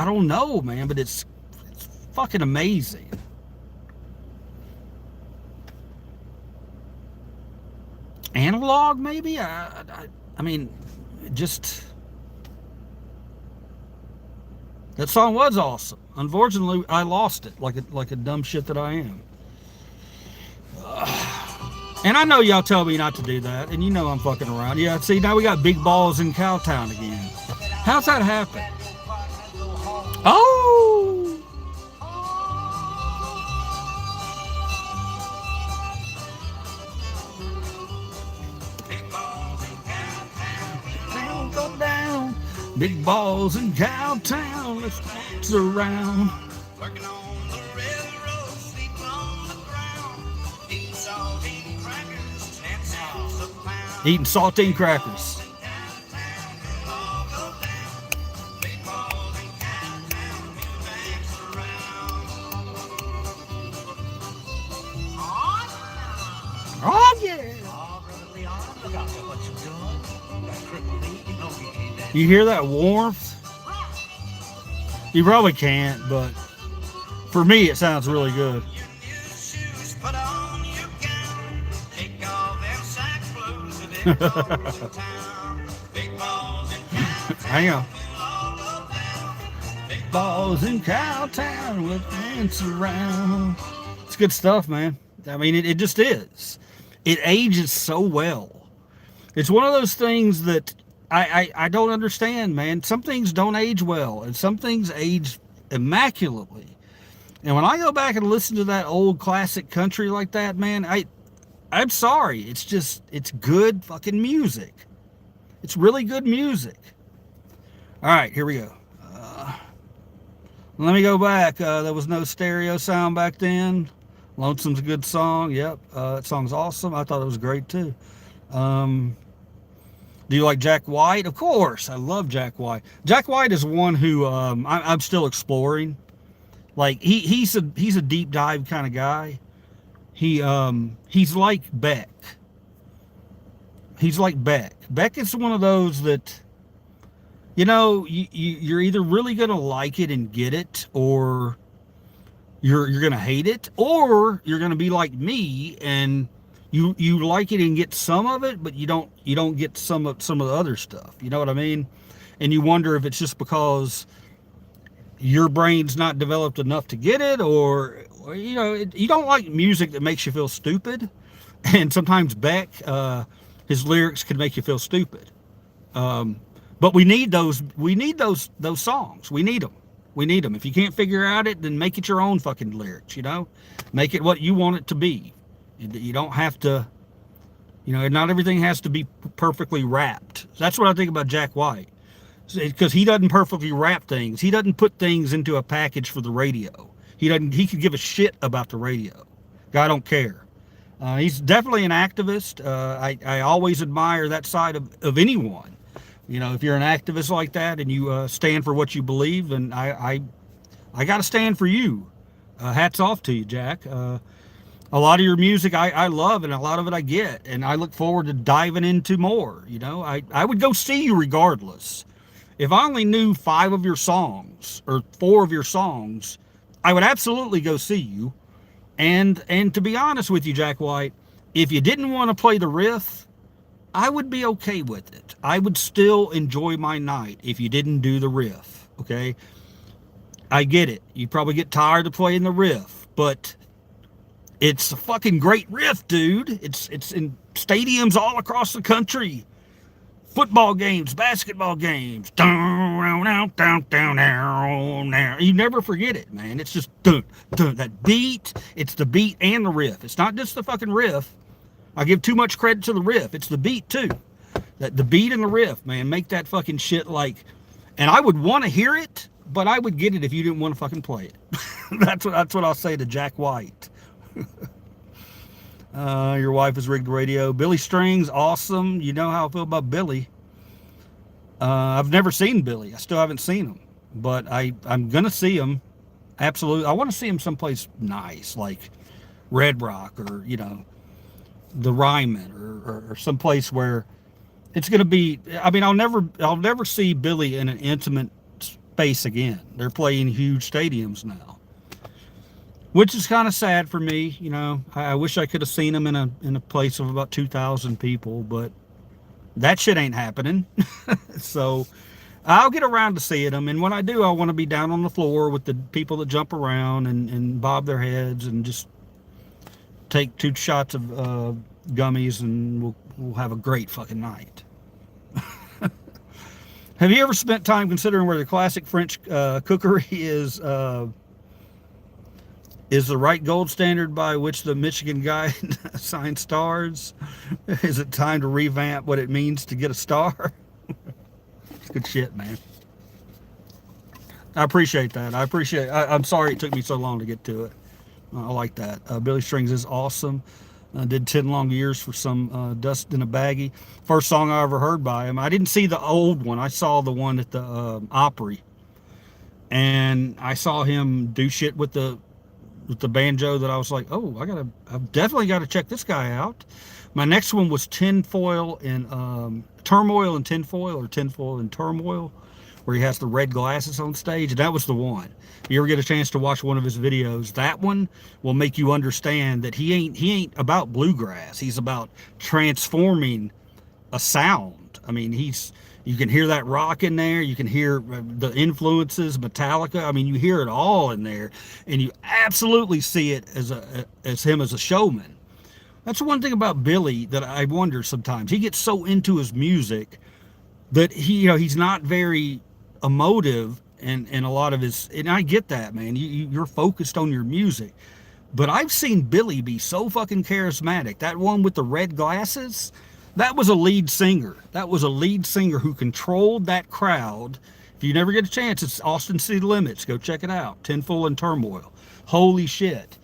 don't know, man, but it's fucking amazing. Analog, maybe? I mean, just, that song was awesome. Unfortunately, I lost it like a dumb shit that I am. And I know y'all tell me not to do that, and you know I'm fucking around. Yeah, see, now we got Big Balls in Cowtown again. How's that happen? Oh! Down, go down. Big balls in Cowtown. Let's dance around. Working on the railroad, sleeping on the ground, eating saltine crackers, 10 cents a pound. Eating saltine crackers. Big balls in Cowtown, we'll dance around. Oh, yeah. Oh, Brother Leon, look out there, what you doing? That crippled knee, you know you can't dance. You hear that warmth? You probably can't, but for me, it sounds really good. Your new shoes, put on your gown, take off them sack blues and then balls in town. Big balls in Cowtown, Hang on. we'll all go down. Big Balls in Cowtown with dance around. It's good stuff, man. I mean, it just is. It ages so well. It's one of those things that I don't understand, man. Some things don't age well, and some things age immaculately. And when I go back and listen to that old classic country like that, man, I'm sorry. It's good fucking music. It's really good music. All right, here we go. Let me go back. There was no stereo sound back then. Lonesome's a good song. Yep, that song's awesome. I thought it was great too. Do you like Jack White? Of course, I love Jack White. Jack White is one who I'm still exploring. Like he's a deep dive kind of guy. He's like Beck. He's like Beck. Beck is one of those that, you know, you're either really gonna like it and get it, or you're gonna hate it, or you're gonna be like me and you like it and get some of it, but you don't get some of the other stuff. You know what I mean? And you wonder if it's just because your brain's not developed enough to get it, or you know, you don't like music that makes you feel stupid. And sometimes Beck, his lyrics can make you feel stupid. But we need those songs. We need them. If you can't figure out it, then make it your own fucking lyrics, you know? Make it what you want it to be. You don't have to, you know, not everything has to be perfectly wrapped. That's what I think about Jack White. Because he doesn't perfectly wrap things. He doesn't put things into a package for the radio. He could give a shit about the radio. Guy don't care. He's definitely an activist. I always admire that side of anyone. You know, if you're an activist like that and you stand for what you believe, then I got to stand for you. Hats off to you, Jack. A lot of your music I love, and a lot of it I get, and I look forward to diving into more. You know, I would go see you regardless. If I only knew 5 of your songs or 4 of your songs, I would absolutely go see you. And to be honest with you, Jack White, if you didn't want to play the riff, I would be okay with it. I would still enjoy my night if you didn't do the riff, okay? I get it. You probably get tired of playing the riff, but it's a fucking great riff, dude. It's in stadiums all across the country. Football games, basketball games. You never forget it, man. It's just that beat. It's the beat and the riff. It's not just the fucking riff. I give too much credit to the riff. It's the beat too. That the beat and the riff, man, make that fucking shit like. And I would want to hear it, but I would get it if you didn't want to fucking play it. That's what I'll say to Jack White. Your wife has rigged the radio. Billy Strings, awesome. You know how I feel about Billy. I've never seen Billy. I still haven't seen him, but I'm gonna see him. Absolutely, I want to see him someplace nice, like Red Rock or the Ryman or someplace where it's gonna be. I mean, I'll never see Billy in an intimate space again. They're playing huge stadiums now, which is kind of sad for me. I wish I could have seen him in a place of about 2,000 people, but that shit ain't happening. So I'll get around to seeing him, and when I do, I want to be down on the floor with the people that jump around and bob their heads and just take 2 shots of gummies, and we'll have a great fucking night. Have you ever spent time considering where the classic French cookery is the right gold standard by which the Michigan Guide assigns stars? Is it time to revamp what it means to get a star? It's good shit, man. I appreciate that. I'm sorry it took me so long to get to it. I like that. Billy Strings is awesome. Did 10 long years for some Dust in a Baggie. First song I ever heard by him. I didn't see the old one. I saw the one at the Opry. And I saw him do shit with the banjo that I was like, oh, I've definitely got to check this guy out. My next one was Tinfoil and Turmoil and Tinfoil, or Tinfoil and Turmoil, where he has the red glasses on stage. And that was the one. If you ever get a chance to watch one of his videos, that one will make you understand that he ain't about bluegrass. He's about transforming a sound. I mean, you can hear that rock in there. You can hear the influences, Metallica. I mean, you hear it all in there, and you absolutely see it as him as a showman. That's one thing about Billy that I wonder sometimes. He gets so into his music that he's not very emotive in a lot of his. And I get that, man. You're focused on your music, but I've seen Billy be so fucking charismatic. That one with the red glasses. That was a lead singer. That was a lead singer who controlled that crowd. If you never get a chance, it's Austin City Limits. Go check it out. Tinfoil and Turmoil. Holy shit.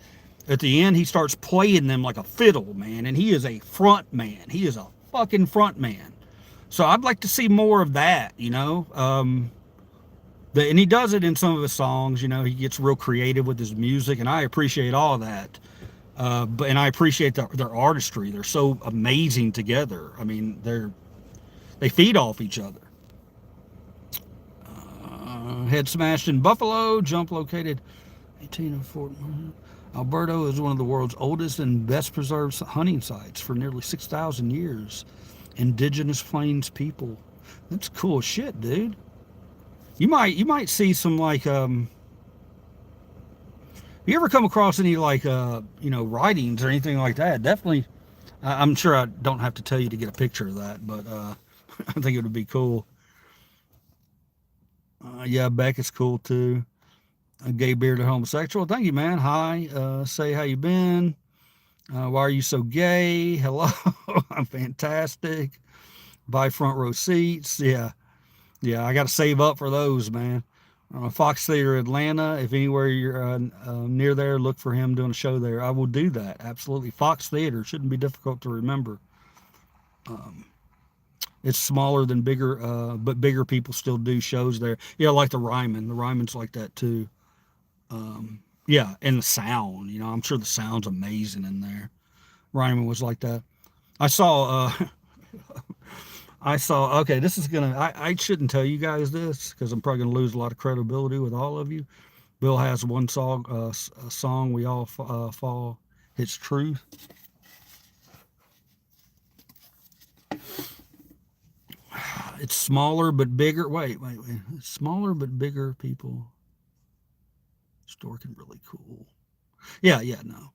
At the end, he starts playing them like a fiddle, man. And he is a front man. He is a fucking front man. So I'd like to see more of that, and he does it in some of his songs. He gets real creative with his music, and I appreciate all that. And I appreciate their artistry. They're so amazing together. I mean, they feed off each other. Head smashed in Buffalo. Jump located 1804. Alberta is one of the world's oldest and best preserved hunting sites for nearly 6,000 years. Indigenous Plains people. That's cool shit, dude. You might see some like you ever come across any like writings or anything like that? Definitely. I'm sure I don't have to tell you to get a picture of that, but I think it would be cool. Yeah, Beck is cool too. A gay bearded homosexual. Thank you, man. Hi. Say how you been. Why are you so gay? Hello. I'm fantastic. Buy front row seats. Yeah, I got to save up for those, man. Fox Theater Atlanta. If anywhere you're near there, look for him doing a show there. I will do that. Absolutely. Fox Theater shouldn't be difficult to remember. It's smaller than bigger, but bigger people still do shows there. Yeah, like the Ryman. The Ryman's like that too. Yeah, and the sound. I'm sure the sound's amazing in there. Ryman was like that. I saw. Okay, this is gonna. I shouldn't tell you guys this because I'm probably gonna lose a lot of credibility with all of you. Bill has one song, a song we all fall. It's Truth. It's smaller but bigger. Wait. It's smaller but bigger people. Dorkin really cool. Yeah, no.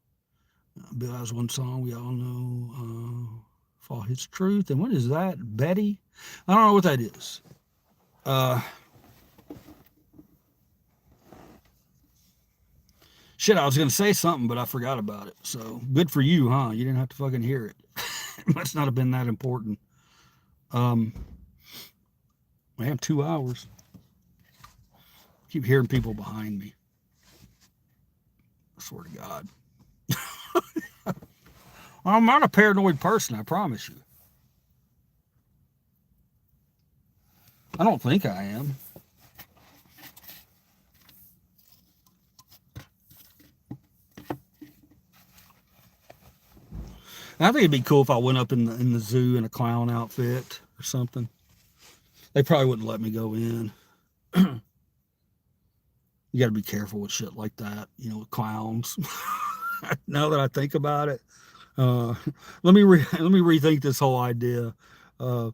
Bill has one song we all know. Fall Hits Truth. And what is that? Betty? I don't know what that is. Shit, I was going to say something, but I forgot about it. So good for you, huh? You didn't have to fucking hear it. It must not have been that important. Man, 2 hours. Keep hearing people behind me. I swear to God. I'm not a paranoid person, I promise you. I don't think I am. I think it'd be cool if I went up in the zoo in a clown outfit or something. They probably wouldn't let me go in. You got to be careful with shit like that, you know, with clowns. Now that I think about it, let me rethink this whole idea. But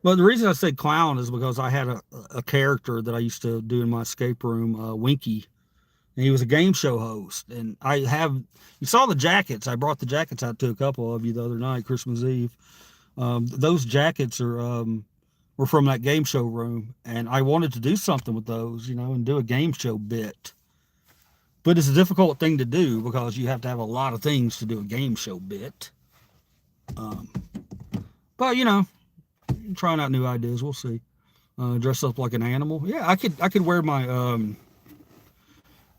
the reason I said clown is because I had a character that I used to do in my escape room, Winky, and he was a game show host. And you saw the jackets. I brought the jackets out to a couple of you the other night, Christmas Eve. Those jackets were from that game show room, and I wanted to do something with those, you know, and do a game show bit. But it's a difficult thing to do because you have to have a lot of things to do a game show bit. But you know, trying out new ideas. We'll see. Dress up like an animal. Yeah, I could wear my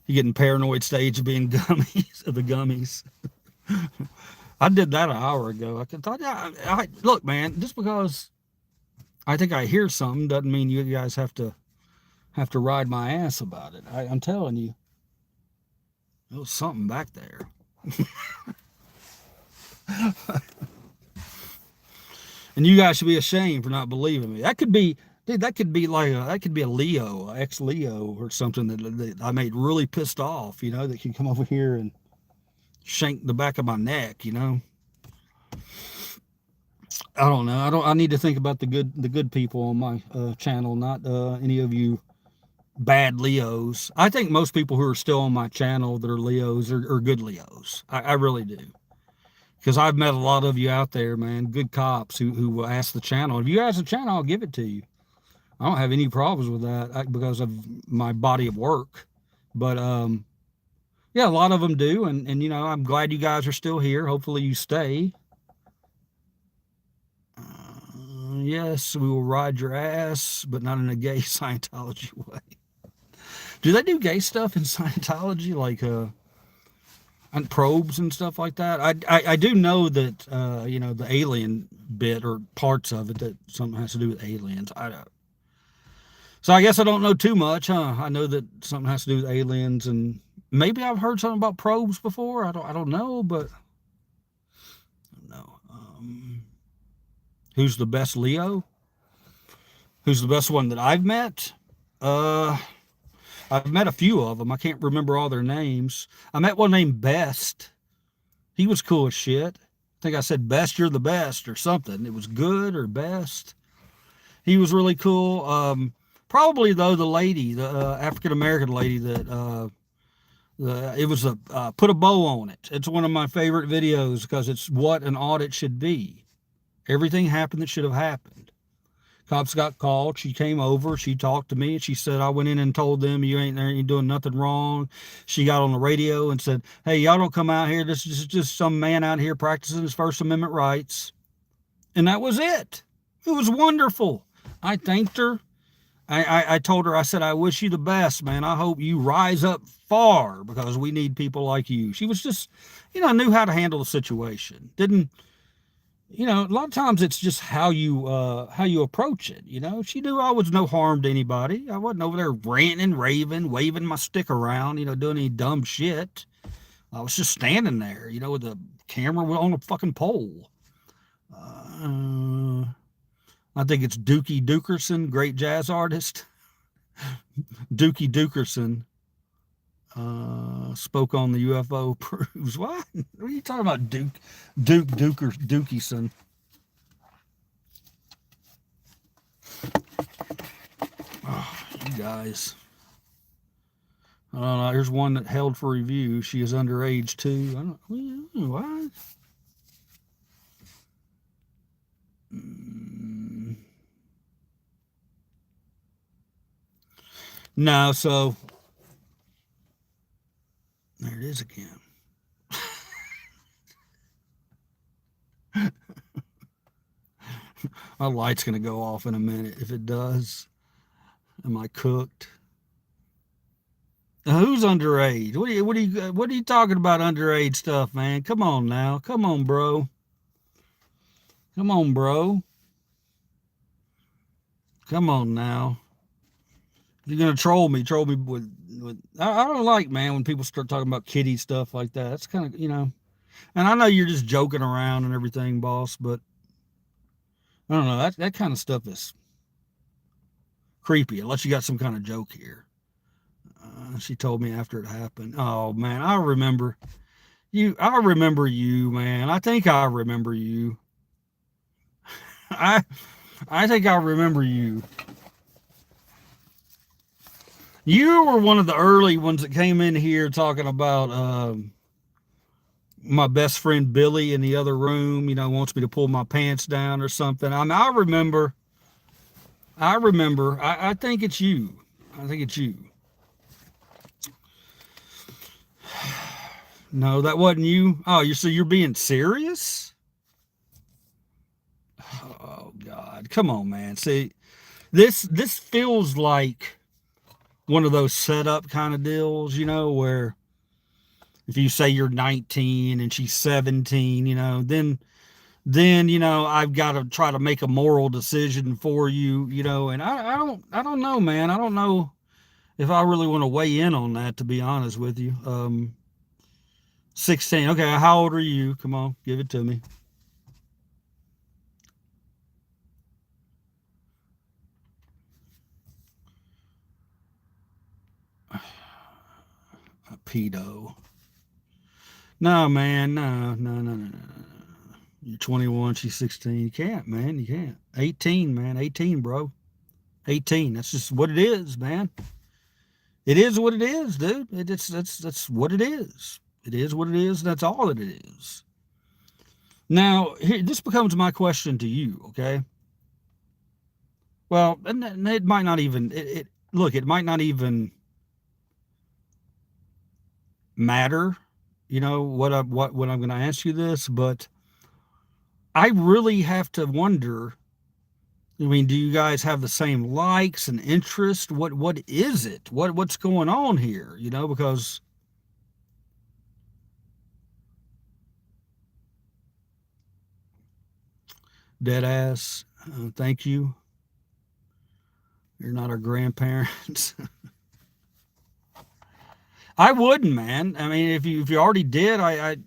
you getting paranoid stage of being gummies of the gummies. I did that an hour ago. I thought, yeah, look, man, just because I think I hear something doesn't mean you guys have to ride my ass about it. I'm telling you, there was something back there. And you guys should be ashamed for not believing me. That could be, dude, that could be a Leo, ex-Leo or something that I made really pissed off, you know, that can come over here and shank the back of my neck, you know. I don't know. I need to think about the good people on my channel, not any of you bad Leos. I think most people who are still on my channel that are Leos are good Leos. I really do. Because I've met a lot of you out there, man, good cops who will ask the channel. If you ask the channel, I'll give it to you. I don't have any problems with that because of my body of work. But yeah, a lot of them do, and you know, I'm glad you guys are still here. Hopefully you stay. Yes, we will ride your ass, but not in a gay Scientology way. Do they do gay stuff in Scientology, like and probes and stuff like that? I do know that you know, the alien bit or parts of it, that something has to do with aliens. So I guess I don't know too much, huh? I know that something has to do with aliens, and maybe I've heard something about probes before. I don't know, but I don't know. Who's the best Leo? Who's the best one that I've met? I've met a few of them. I can't remember all their names. I met one named Best. He was cool as shit. I think I said, Best, you're the best, or something. It was good or best. He was really cool. Probably, though, the lady, the African-American lady that, it was Put a Bow on It. It's one of my favorite videos because it's what an audit should be. Everything happened that should have happened. Cops got called. She came over. She talked to me. And she said, I went in and told them you ain't there. You doing nothing wrong. She got on the radio and said, hey, y'all don't come out here. This is just some man out here practicing his First Amendment rights. And that was it. It was wonderful. I thanked her. I told her, I said, I wish you the best, man. I hope you rise up far because we need people like you. She was just, you know, knew how to handle the situation. Didn't, you know, a lot of times it's just how you approach it. You know, she knew I was no harm to anybody. I wasn't over there ranting and raving, waving my stick around, you know, doing any dumb shit. I was just standing there, you know, with the camera on a fucking pole. I think it's Dookie Dookerson, great jazz artist. Dookie Dookerson spoke on the UFO proves. What are you talking about, Dookieson? Oh, you guys. I don't know. Here's one that held for review. She is underage too. I don't. What? No. So there it is again. My light's gonna go off in a minute. If it does, am I cooked? Now, who's underage? What are you talking about underage stuff, man? Come on now. Come on, bro. Come on, bro. Come on now. If you're gonna troll me with I don't like, man, when people start talking about kiddie stuff like that. That's kind of, and I know you're just joking around and everything, boss, but I don't know, that kind of stuff is creepy unless you got some kind of joke here. She told me after it happened. Oh man, I remember you, man. I think I remember you. I think I remember you. You were one of the early ones that came in here talking about my best friend Billy in the other room, wants me to pull my pants down or something. I mean, I remember. I think it's you. I think it's you. No, that wasn't you. Oh, you're being serious? Oh God, come on, man. See, this feels like one of those setup kind of deals, where if you say you're 19 and she's 17, then I've got to try to make a moral decision for you, and I don't know, man. I don't know if I really want to weigh in on that, to be honest with you. 16. Okay, how old are you? Come on, give it to me. A pedo. No, man, no. You're 21, she's 16. You can't, man. You can't. 18, man. 18, bro. 18. That's just what it is, man. It is what it is, dude. That's what it is. It is what it is. That's all that it is. Now, this becomes my question to you, okay? Well, and it might not even, look, it might not even matter, what I'm going to ask you this, but I really have to wonder, I mean, do you guys have the same likes and interest? What is it? What's going on here? Because dead ass. Thank you. You're not our grandparents. I wouldn't, man. I mean, if you already did, I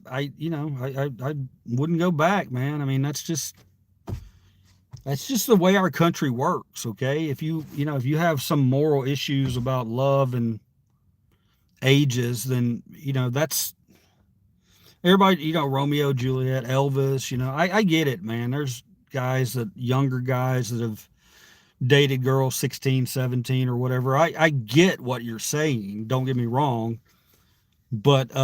wouldn't go back, man. I mean, that's just the way our country works. Okay. If you have some moral issues about love and ages, then, that's everybody, Romeo, Juliet, Elvis, I get it, man. There's younger guys that have dated girls 16, 17 or whatever. I get what you're saying. Don't get me wrong. But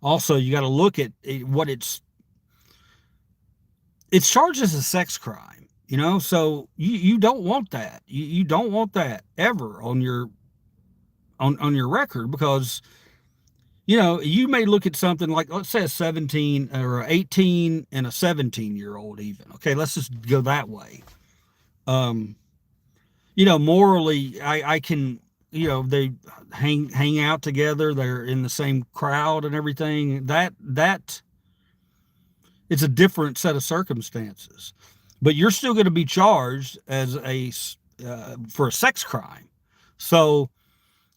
also you got to look at what it's charged as a sex crime, so you don't want that. You don't want that ever on your record, because you may look at something like, let's say a 17 or 18 and a 17-year-old even. Okay, let's just go that way. Morally, I can, they hang out together. They're in the same crowd and everything. That it's a different set of circumstances, but you're still going to be charged as for a sex crime. So,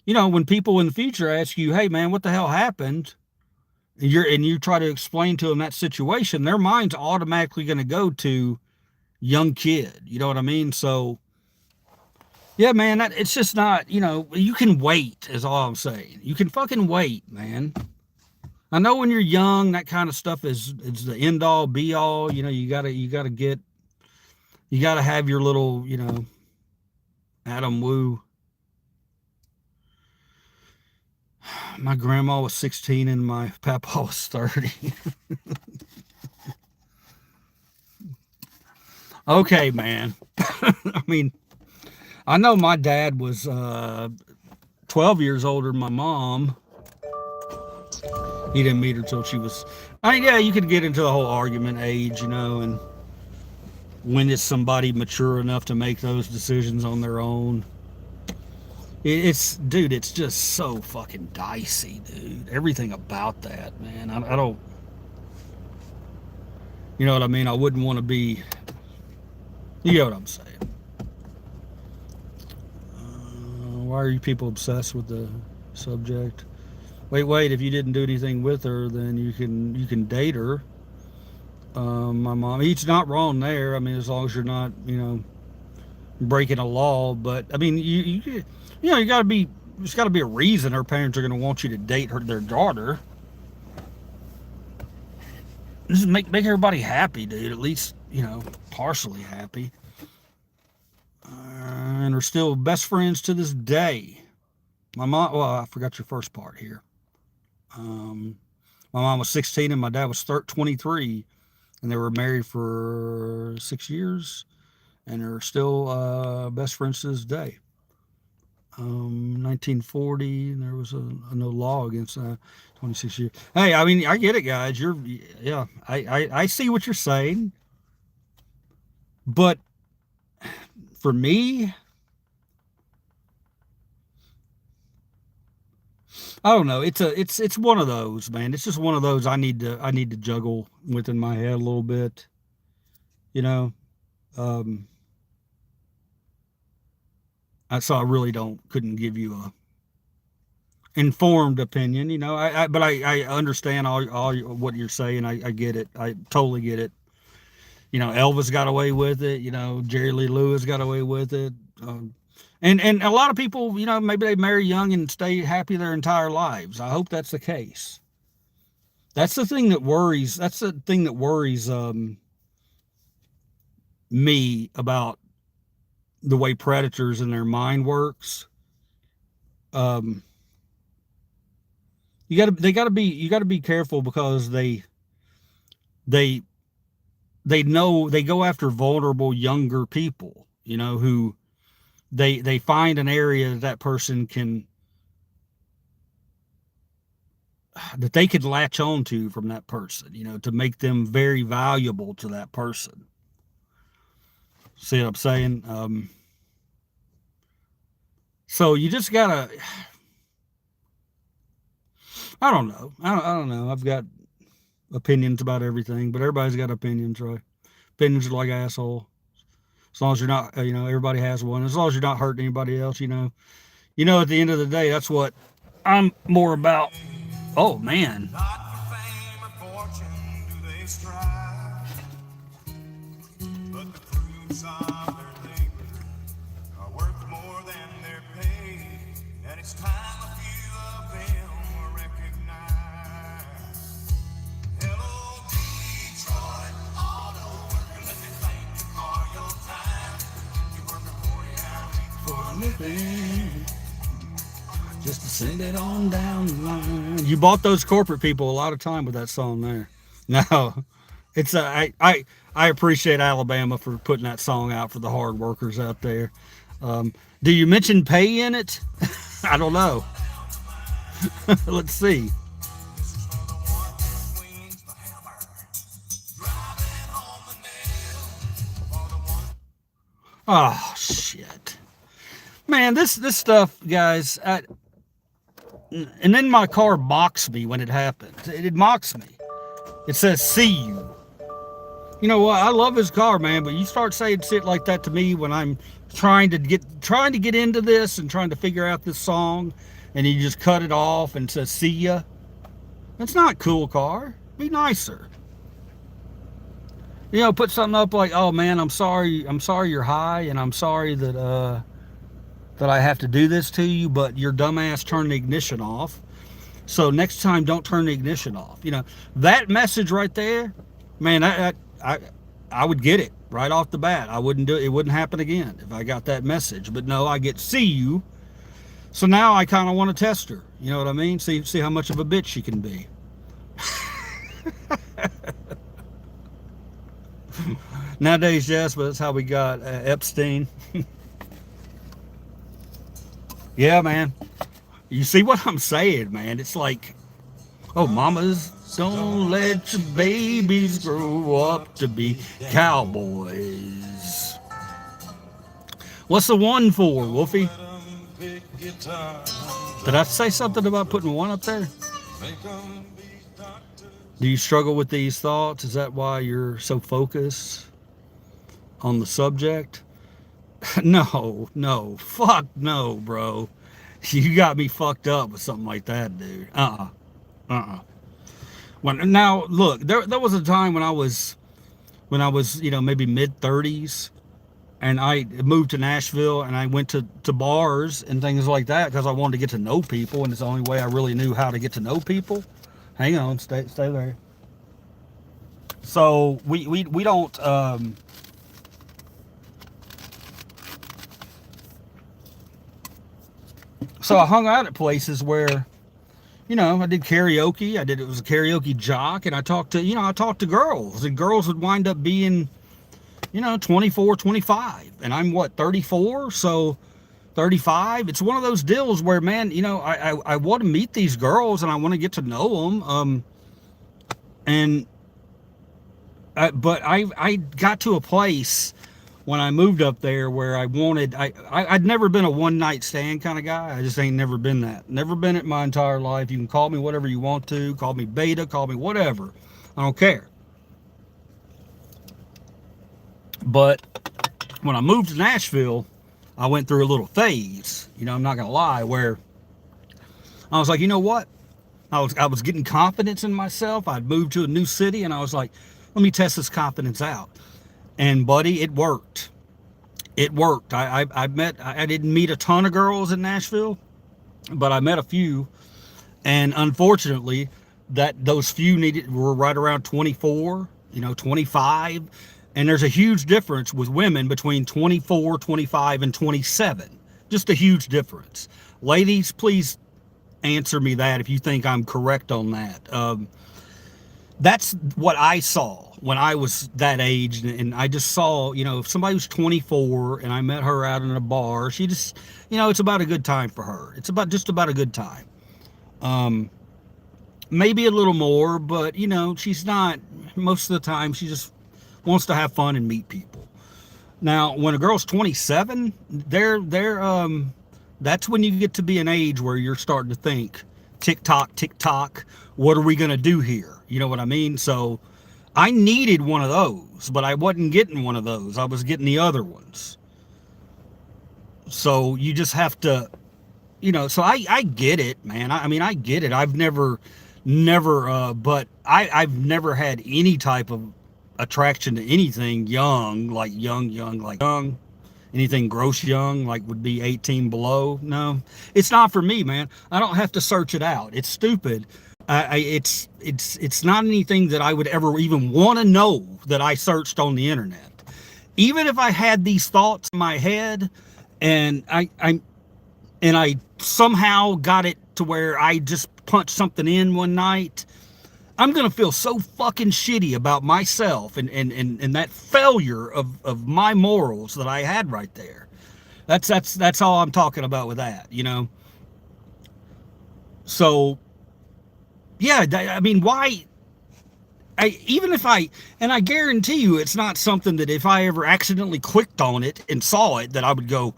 when people in the future ask you, hey man, what the hell happened? And you try to explain to them that situation, their mind's automatically going to go to young kid. You know what I mean? So yeah, man, it's just not, you can wait is all I'm saying. You can fucking wait, man. I know when you're young, that kind of stuff is the end all be all, you gotta have your little, Adam Woo. My grandma was 16 and my papa was 30. Okay, man. I mean, I know my dad was 12 years older than my mom. He didn't meet her till she was. I mean, yeah, you could get into the whole argument age, you know, and when is somebody mature enough to make those decisions on their own? Dude, it's just so fucking dicey, dude. Everything about that, man. I don't, you know what I mean? I wouldn't want to be, you know what I'm saying. Why are you people obsessed with the subject? Wait, if you didn't do anything with her, then you can date her. My mom, he's not wrong there. I mean, as long as you're not, you know, breaking a law. But I mean, you know, you gotta be. There's got to be a reason her parents are going to want you to date their daughter. Just make everybody happy, dude. At least, you know, partially happy. And are still best friends to this day. My mom. Well, I forgot your first part here. My mom was 16 and my dad was 23, and they were married for 6 years, and they're still best friends to this day. 1940, and there was no law against 26 years. Hey, I mean, I get it, guys. Yeah, I see what you're saying, but for me, I don't know. It's one of those, man. It's just one of those I need to juggle with in my head a little bit, you know. So I really couldn't give you a informed opinion, you know. But I understand all what you're saying. I get it. I totally get it. You know, Elvis got away with it. You know, Jerry Lee Lewis got away with it. And a lot of people, you know, maybe they marry young and stay happy their entire lives. I hope that's the case. That's the thing that worries. That's the thing that worries me about the way predators and their mind works. You got to be careful, because they know they go after vulnerable younger people, you know, who they find an area that person that they could latch on to from that person, you know, to make them very valuable to that person. See what I'm saying? So you just gotta, I don't know. I don't know. I've got opinions about everything, but everybody's got opinions, right? Opinions are like asshole. As long as you're not, you know, everybody has one. As long as you're not hurting anybody else, you know. You know, at the end of the day, that's what I'm more about. Oh, man. Not for fame or fortune do they strive, but the fruits of their labor are worth more than their pay, and it's time a few of them were recognized. Hello, Detroit, auto worker, let me thank you for your time. You work a 40-hour week for a living, Just to send it on down the line. You bought those corporate people a lot of time with that song there. No, it's I appreciate Alabama for putting that song out for the hard workers out there. Do you mention pay in it? I don't know. Let's see. swings the hammer, driving home the nail for the one. Oh shit, man! This stuff, guys. And then my car mocks me when it happens. It mocks me. It says "see you." You know what? I love his car, man. But you start saying shit like that to me when I'm trying to get into this and trying to figure out this song, and you just cut it off and says "see ya." That's not cool, car. Be nicer. You know, put something up like, "Oh man, I'm sorry you're high, and I'm sorry that I have to do this to you, but your dumbass turned the ignition off. So next time, don't turn the ignition off." You know, that message right there, man, I would get it right off the bat. I wouldn't do it. It wouldn't happen again if I got that message. But no, I get "see you." So now I kind of want to test her. You know what I mean? See how much of a bitch she can be. Nowadays, yes, but that's how we got Epstein. Yeah, man. You see what I'm saying, man? It's like, oh, mamas, don't let your babies grow up to be cowboys. What's the one for, Wolfie? Did I say something about putting one up there? Do you struggle with these thoughts? Is that why you're so focused on the subject? No, fuck no, bro. You got me fucked up with something like that, dude. Now, look, there was a time when I was, maybe mid-30s, and I moved to Nashville, and I went to bars and things like that because I wanted to get to know people, and it's the only way I really knew how to get to know people. Hang on, stay there. So we don't so I hung out at places where, I did karaoke. It was a karaoke jock, and I talked to girls, and girls would wind up being, 24, 25, and I'm what, 34, so 35. It's one of those deals where, man, I want to meet these girls and I want to get to know them, but I got to a place when I moved up there where I'd never been a one night stand kind of guy. I just ain't never been that. Never been it my entire life. You can call me whatever you want to. Call me beta. Call me whatever. I don't care. But when I moved to Nashville, I went through a little phase. I'm not gonna lie, where I was like, you know what? I was getting confidence in myself. I'd moved to a new city, and I was like, let me test this confidence out. And buddy, it worked. It worked. I didn't meet a ton of girls in Nashville, but I met a few. And unfortunately, those few were right around 24, 25. And there's a huge difference with women between 24, 25, and 27. Just a huge difference. Ladies, please answer me that if you think I'm correct on that. That's what I saw when I was that age, and I just saw, if somebody was 24 and I met her out in a bar, she just, it's about a good time for her. It's just about a good time. Maybe a little more, but she's not, most of the time she just wants to have fun and meet people. Now, when a girl's 27, that's when you get to be an age where you're starting to think, tick tock, what are we going to do here? You know what I mean? So I needed one of those, but I wasn't getting one of those. I was getting the other ones. So you just have to, so I get it, man. I get it. I've never, but I've never had any type of attraction to anything young, like young. Anything gross young, like would be 18 below. No, it's not for me, man. I don't have to search it out. It's stupid. It's not anything that I would ever even want to know that I searched on the internet. Even if I had these thoughts in my head, and I somehow got it to where I just punched something in one night, I'm gonna feel so fucking shitty about myself and that failure of my morals that I had right there. That's all I'm talking about with that, So, yeah, why? Even if I guarantee you it's not something that if I ever accidentally clicked on it and saw it that I would go,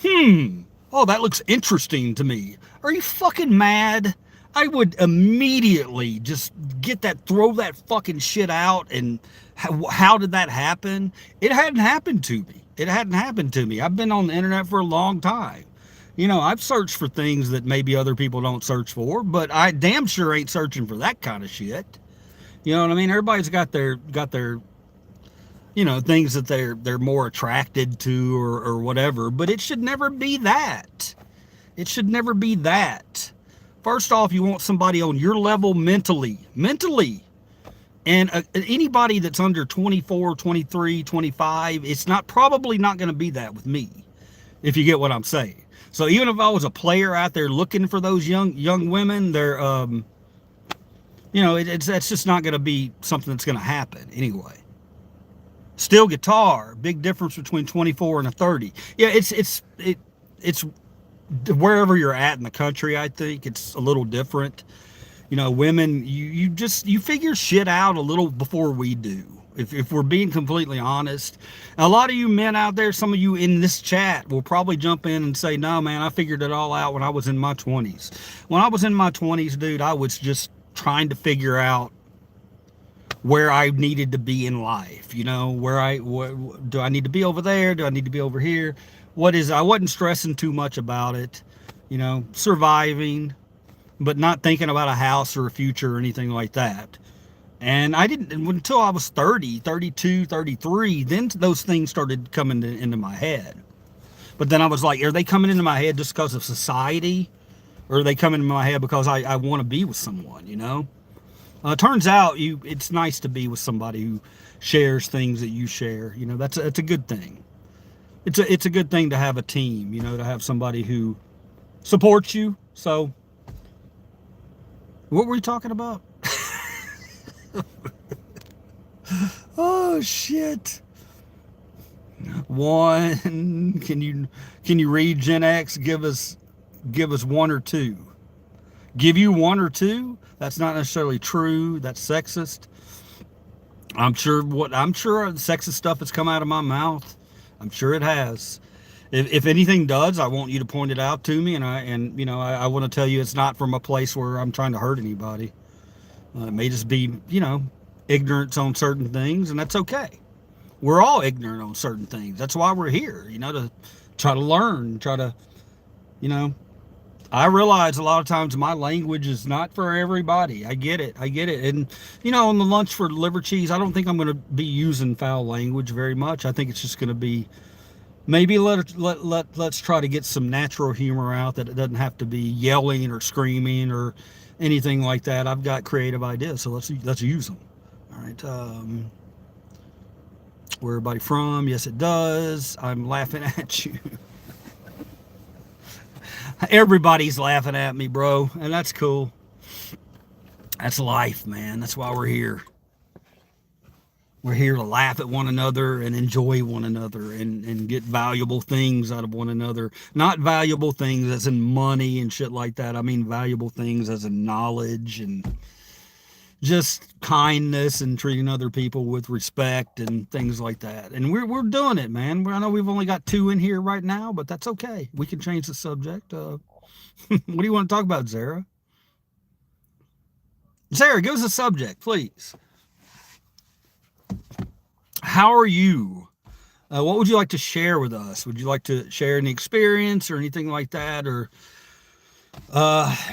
oh, that looks interesting to me. Are you fucking mad? I would immediately just throw that fucking shit out. And how did that happen? It hadn't happened to me. I've been on the internet for a long time. I've searched for things that maybe other people don't search for, but I damn sure ain't searching for that kind of shit. You know what I mean? Everybody's got their things that they're more attracted to or whatever, but it should never be that. It should never be that. First off, you want somebody on your level mentally. And anybody that's under 24, 23, 25, it's probably not going to be that with me, if you get what I'm saying. So even if I was a player out there looking for those young women, they're that's just not going to be something that's going to happen anyway. Steel guitar, big difference between 24 and a 30. Yeah, it's wherever you're at in the country. I think it's a little different. Women, you figure shit out a little before we do. If we're being completely honest, a lot of you men out there, some of you in this chat will probably jump in and say, no, man, I figured it all out when I was in my 20s. When I was in my 20s, dude, I was just trying to figure out where I needed to be in life. Do I need to be over there? Do I need to be over here? I wasn't stressing too much about it, surviving, but not thinking about a house or a future or anything like that. And I didn't, until I was 30, 32, 33, then those things started coming into my head. But then I was like, are they coming into my head just because of society? Or are they coming into my head because I want to be with someone, Turns out it's nice to be with somebody who shares things that you share. That's a good thing. It's a good thing to have a team, to have somebody who supports you. So, what were we talking about? Oh shit. One, can you read Gen X? Give us one or two. Give you one or two? That's not necessarily true. That's sexist. I'm sure sexist stuff has come out of my mouth. I'm sure it has. If anything does, I want you to point it out to me, and I want to tell you it's not from a place where I'm trying to hurt anybody. It may just be, ignorance on certain things, and that's okay. We're all ignorant on certain things. That's why we're here, to try to learn, I realize a lot of times my language is not for everybody. I get it. And, on the Lunch for Liver Cheese, I don't think I'm going to be using foul language very much. I think it's just going to be, maybe let's try to get some natural humor out, that it doesn't have to be yelling or screaming or anything like that. I've got creative ideas, so let's use them. All right. Where everybody from? Yes, it does. I'm laughing at you. Everybody's laughing at me, bro, and that's cool. That's life, man. That's why we're here. We're here to laugh at one another and enjoy one another and get valuable things out of one another. Not valuable things as in money and shit like that. I mean valuable things as in knowledge and just kindness and treating other people with respect and things like that. And we're doing it, man. I know we've only got 2 in here right now, but that's okay. We can change the subject. What do you want to talk about, Zara? Zara, give us a subject, please. How are you? What would you like to share with us? Would you like to share any experience or anything like that, or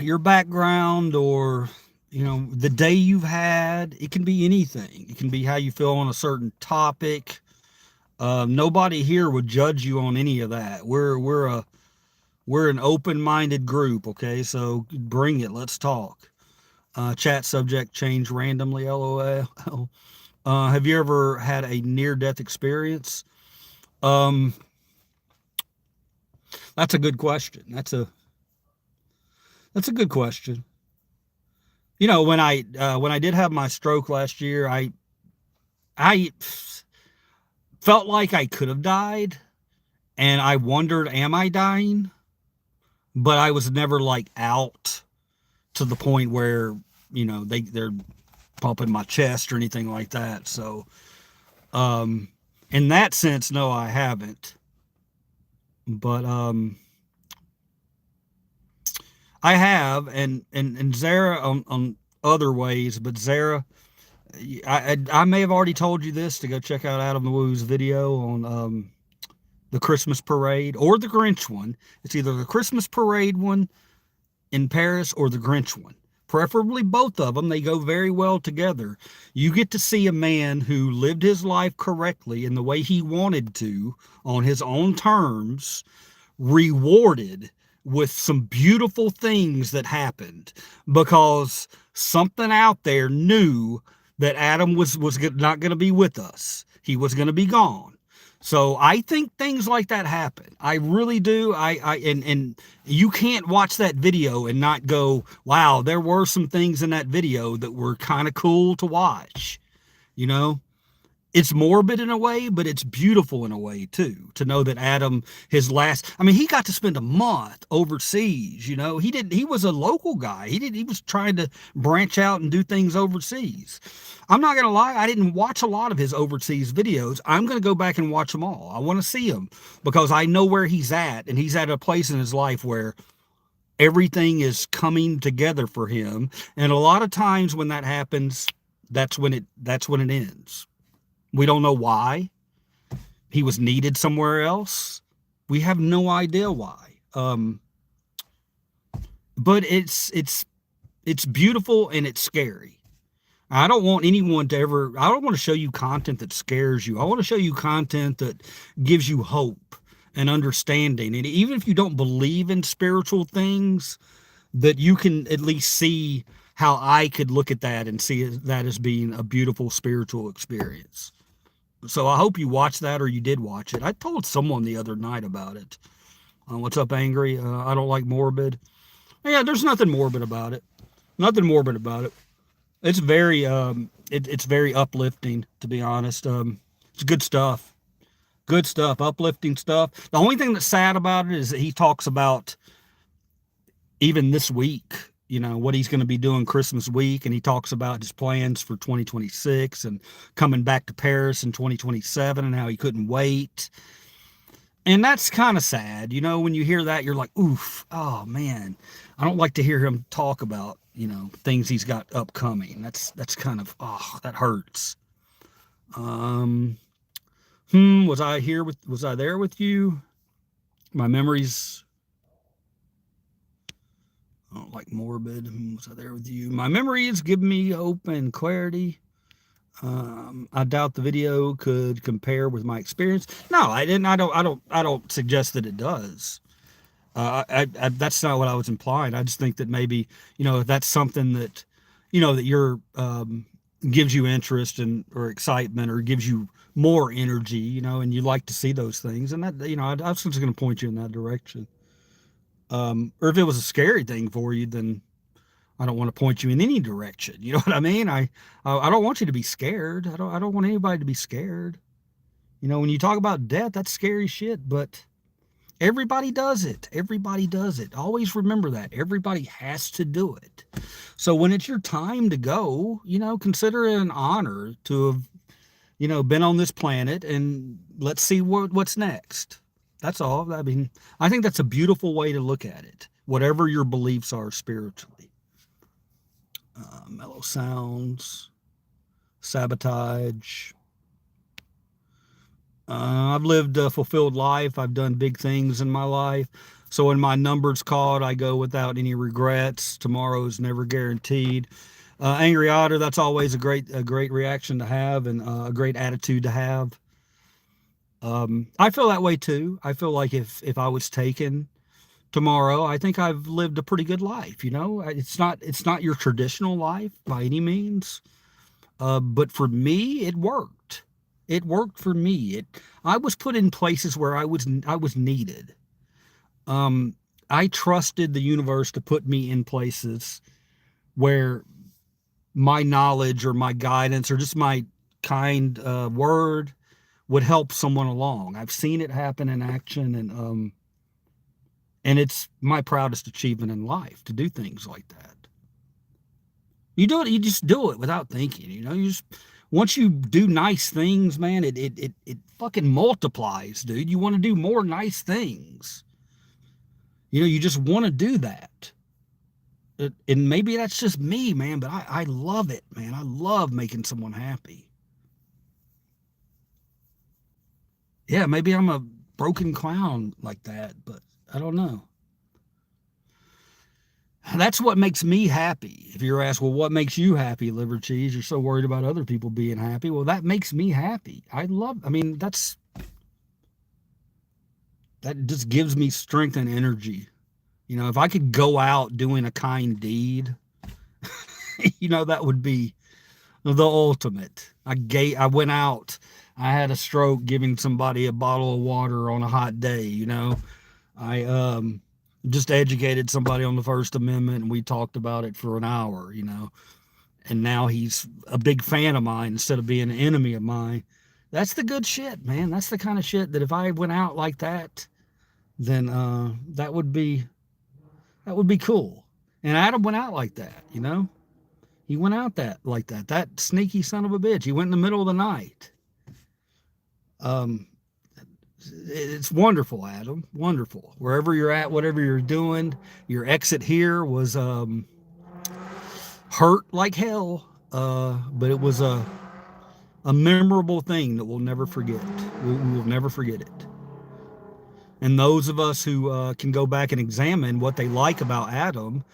your background, or the day you've had? It can be anything. It can be how you feel on a certain topic. Nobody here would judge you on any of that. We're an open-minded group, okay? So bring it. Let's talk. Chat subject change randomly, LOL. Have you ever had a near-death experience? That's a good question. That's a good question. When I did have my stroke last year, I felt like I could have died, and I wondered, am I dying? But I was never like out to the point where, they're pumping my chest or anything like that. So, in that sense, no, I haven't. But, I have, and Zara on other ways, but Zara, I may have already told you this, to go check out Adam the Woo's video on the Christmas parade or the Grinch one. It's either the Christmas parade one in Paris or the Grinch one. Preferably both of them. They go very well together. You get to see a man who lived his life correctly in the way he wanted to, on his own terms, rewarded with some beautiful things that happened, because something out there knew that Adam was not going to be with us. He was going to be gone. So I think things like that happen. I really do. And you can't watch that video and not go, wow, there were some things in that video that were kind of cool to watch. You know, it's morbid in a way, but it's beautiful in a way too, to know that Adam, I mean, he got to spend a month overseas. You know, he was a local guy. He was trying to branch out and do things overseas. I'm not going to lie. I didn't watch a lot of his overseas videos. I'm going to go back and watch them all. I want to see him because I know where he's at, and he's at a place in his life where everything is coming together for him. And a lot of times when that happens, that's when it ends. We don't know why. He was needed somewhere else. We have no idea why. But it's beautiful and it's scary. I don't want anyone to I don't want to show you content that scares you. I want to show you content that gives you hope and understanding. And even if you don't believe in spiritual things, that you can at least see how I could look at that and see that as being a beautiful spiritual experience. So I hope you watched that, or you did watch it. I told someone the other night about it. What's up, Angry? I don't like morbid. Yeah, there's nothing morbid about it. Nothing morbid about it. It's very it's very uplifting, to be honest. It's good stuff. Good stuff, uplifting stuff. The only thing that's sad about it is that he talks about even this week, you know, what he's going to be doing Christmas week. And he talks about his plans for 2026 and coming back to Paris in 2027 and how he couldn't wait. And that's kind of sad. You know, when you hear that, you're like, oof, oh man, I don't like to hear him talk about, you know, things he's got upcoming. That's kind of, oh, that hurts. Was I there with you? My memories, I don't like morbid. Was I there with you? My memories give me hope and clarity. I doubt the video could compare with my experience. No, I didn't. I don't suggest that it does. That's not what I was implying. I just think that maybe, you know, if that's something that, you know, that you're, gives you interest and, or excitement, or gives you more energy, you know, and you like to see those things. And that, you know, I was just going to point you in that direction. Or if it was a scary thing for you, then I don't want to point you in any direction. You know what I mean? I don't want you to be scared. I don't want anybody to be scared. You know, when you talk about death, that's scary shit, but everybody does it. Everybody does it. Always remember that. Everybody has to do it. So when it's your time to go, you know, consider it an honor to have, you know, been on this planet, and let's see what's next. That's all. I mean, I think that's a beautiful way to look at it, whatever your beliefs are spiritually. Mellow sounds, sabotage. I've lived a fulfilled life. I've done big things in my life. So when my number's called, I go without any regrets. Tomorrow's never guaranteed. Angry Otter, that's always a great reaction to have, and a great attitude to have. I feel that way too. I feel like if I was taken tomorrow, I think I've lived a pretty good life. You know, it's not your traditional life by any means. But for me, it worked. It worked for me. I was put in places where I was needed. I trusted the universe to put me in places where my knowledge or my guidance or just my kind word would help someone along. I've seen it happen in action, and it's my proudest achievement in life to do things like that. You do it, you just do it without thinking, you know, once you do nice things, man, it fucking multiplies, dude. You want to do more nice things. You know, you just want to do that. And maybe that's just me, man, but I love it, man. I love making someone happy. Yeah, maybe I'm a broken clown like that, but I don't know. That's what makes me happy. If you're asked, well, what makes you happy, Liver Cheese? You're so worried about other people being happy. Well, that makes me happy. That just gives me strength and energy. You know, if I could go out doing a kind deed, you know, that would be the ultimate. I went out, I had a stroke giving somebody a bottle of water on a hot day, you know. I just educated somebody on the First Amendment, and we talked about it for an hour, you know. And now he's a big fan of mine instead of being an enemy of mine. That's the good shit, man. That's the kind of shit that if I went out like that, then that would be cool. And Adam went out like that, you know. He went out like that. That sneaky son of a bitch. He went in the middle of the night. It's wonderful, Adam. Wonderful. Wherever you're at, whatever you're doing, your exit here was hurt like hell. But it was a memorable thing that we'll never forget. We will never forget it. And those of us who can go back and examine what they like about Adam,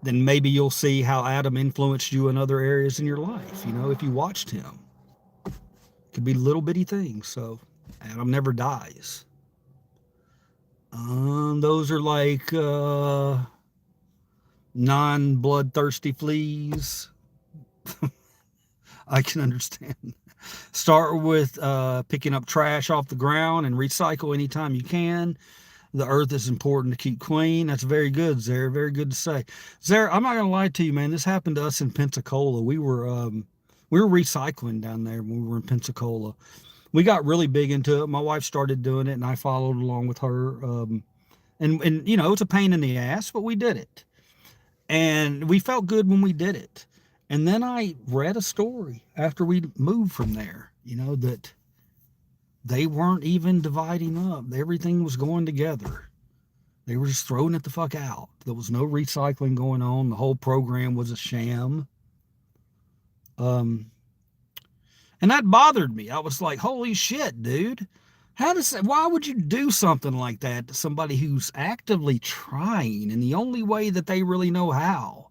then maybe you'll see how Adam influenced you in other areas in your life. You know, if you watched him, it could be little bitty things. So Adam never dies. Those are like non-bloodthirsty fleas. I can understand. Start with picking up trash off the ground and recycle anytime you can. The earth is important to keep clean. That's very good, Zara. Very good to say. Zara, I'm not going to lie to you, man. This happened to us in Pensacola. We were recycling down there when we were in Pensacola. We got really big into it. My wife started doing it, and I followed along with her. And you know, it's a pain in the ass, but we did it. And we felt good when we did it. And then I read a story after we moved from there, you know, that they weren't even dividing up. Everything was going together. They were just throwing it the fuck out. There was no recycling going on. The whole program was a sham. And that bothered me. I was like, holy shit, dude. Why would you do something like that to somebody who's actively trying in the only way that they really know how?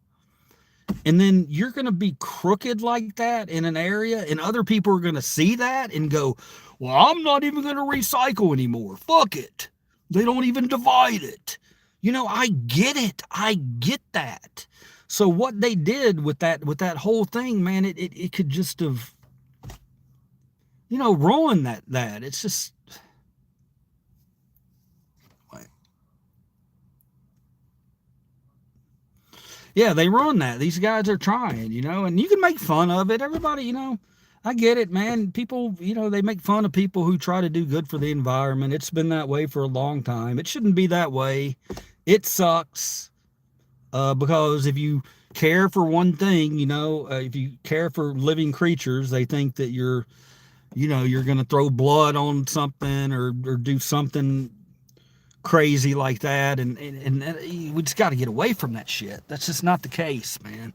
And then you're going to be crooked like that in an area, and other people are going to see that and go, well, I'm not even going to recycle anymore. Fuck it. They don't even divide it. You know, I get it. I get that. So what they did with that whole thing, man, it could just have, you know, ruined that. It's just, yeah, they run that. These guys are trying, you know, and you can make fun of it. Everybody, you know, I get it, man. People, you know, they make fun of people who try to do good for the environment. It's been that way for a long time. It shouldn't be that way. It sucks because if you care for one thing, you know, if you care for living creatures, they think that you're going to throw blood on something or do something crazy like that, and we just got to get away from that shit. That's just not the case, man.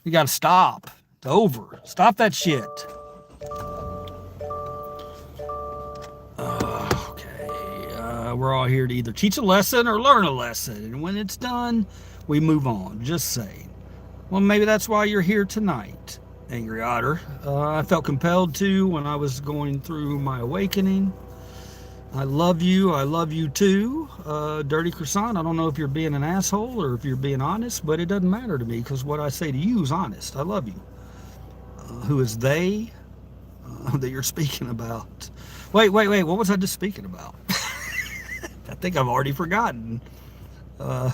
You got to stop. It's over. Stop that shit. Okay. We're all here to either teach a lesson or learn a lesson, and when it's done, we move on. Just saying. Well, maybe that's why you're here tonight, Angry Otter. I felt compelled to when I was going through my awakening. I love you. I love you too. Dirty Croissant, I don't know if you're being an asshole or if you're being honest, but it doesn't matter to me because what I say to you is honest. I love you. Who is they that you're speaking about? Wait. What was I just speaking about? I think I've already forgotten. Hold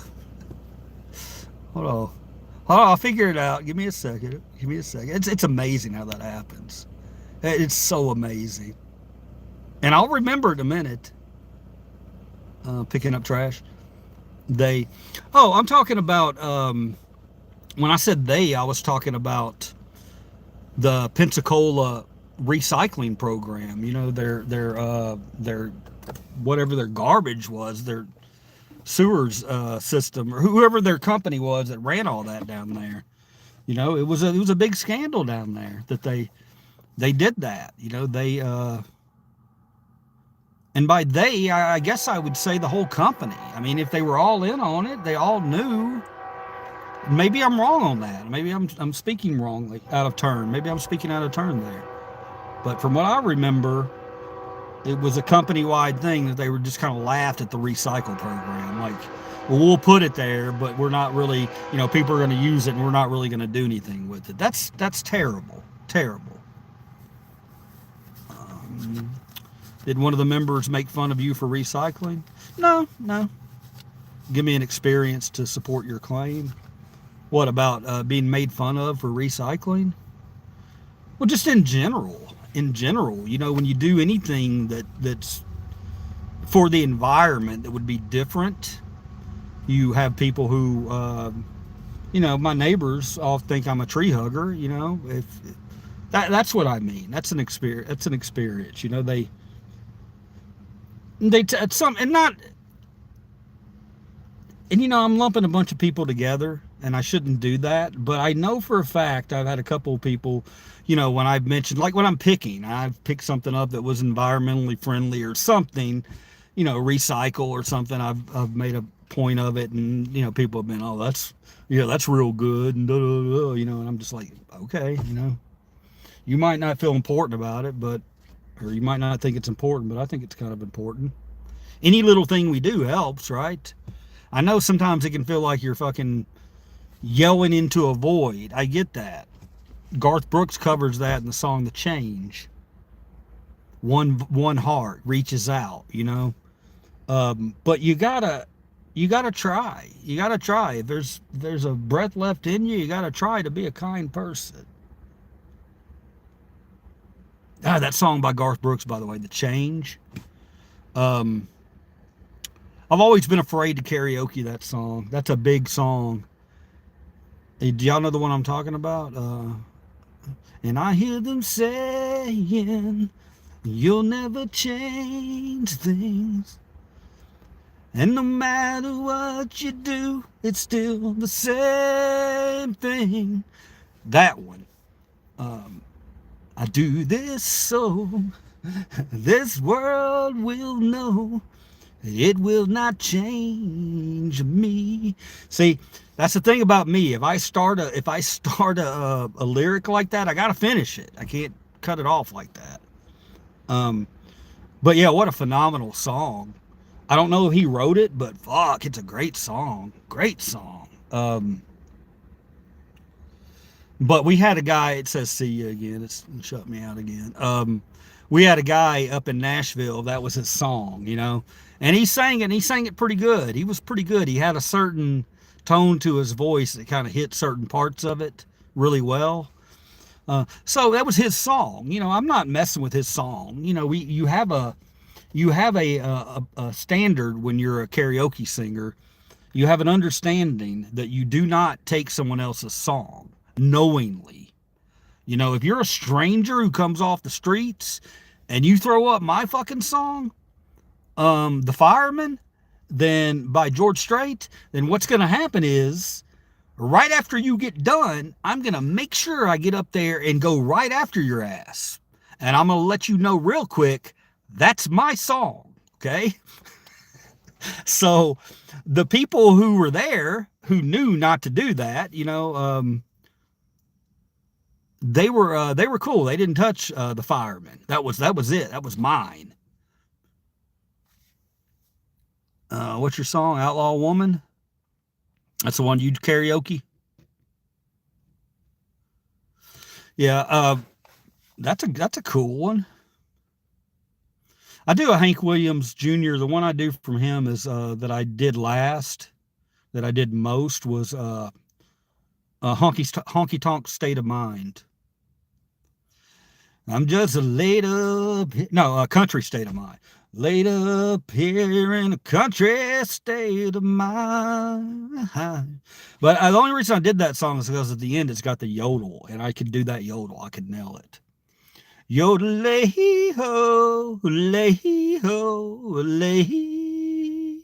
on. I'll figure it out. Give me a second. It's amazing how that happens. It's so amazing. And I'll remember in a minute. Picking up trash. I'm talking about, when I said they, I was talking about the Pensacola recycling program. You know, their whatever their garbage was, their sewers system, or whoever their company was that ran all that down there. You know, it was a big scandal down there that they did that. You know, they and by they, I guess I would say the whole company. I mean, if they were all in on it, they all knew. Maybe I'm wrong on that. Maybe I'm speaking wrongly, out of turn. Maybe I'm speaking out of turn there. But from what I remember, it was a company-wide thing that they were just kind of laughed at the recycle program. Like, well, we'll put it there, but we're not really, you know, people are going to use it and we're not really going to do anything with it. That's terrible. Terrible. Did one of the members make fun of you for recycling? No. Give me an experience to support your claim. What about being made fun of for recycling? Well, just in general, when you do anything that's for the environment that would be different, you have people who, my neighbors all think I'm a tree hugger. If that's what I mean. That's an experience. I'm lumping a bunch of people together, and I shouldn't do that. But I know for a fact I've had a couple of people, when I've mentioned, like when I'm picking, I've picked something up that was environmentally friendly or something, recycle or something. I've made a point of it, and people have been, oh, that's real good, and and I'm just like, okay, you might not feel important about it, or you might not think it's important, but I think it's kind of important. Any little thing we do helps, right? I know sometimes it can feel like you're fucking yelling into a void. I get that. Garth Brooks covers that in the song The Change. One heart reaches out, but you gotta try. You gotta try. If there's a breath left in you, you gotta try to be a kind person. That song by Garth Brooks, by the way, The Change. I've always been afraid to karaoke that song. That's a big song. Hey, do y'all know the one I'm talking about? And I hear them saying, you'll never change things. And no matter what you do, it's still the same thing. That one. I do this so this world will know it will not change me. See, that's the thing about me. If I start a lyric like that, I gotta finish it. I can't cut it off like that. But yeah, what a phenomenal song. I don't know if he wrote it, but fuck, it's a great song. Great song. But we had a guy, it says see you again. It's shut me out again. We had a guy up in Nashville, that was his song, and he sang it pretty good. He was pretty good. He had a certain tone to his voice that kind of hit certain parts of it really well. So that was his song. I'm not messing with his song. You have a standard when you're a karaoke singer. You have an understanding that you do not take someone else's song knowingly. If you're a stranger who comes off the streets and you throw up my fucking song, The Fireman, then by George Strait, then what's going to happen is right after you get done, I'm going to make sure I get up there and go right after your ass. And I'm going to let you know real quick, that's my song. Okay. So the people who were there who knew not to do that, they were cool. They didn't touch The Fireman. That was it. That was mine. What's your song? Outlaw Woman? That's the one you karaoke? Yeah, that's a cool one. I do a Hank Williams Jr. The one I do from him is that I did most was Honky Tonk State of Mind. I'm just a country state of mind. Laid up here in a country state of mind. But the only reason I did that song is because at the end it's got the yodel, and I could do that yodel. I could nail it. Yodel-lay-ho, lay-ho, lay.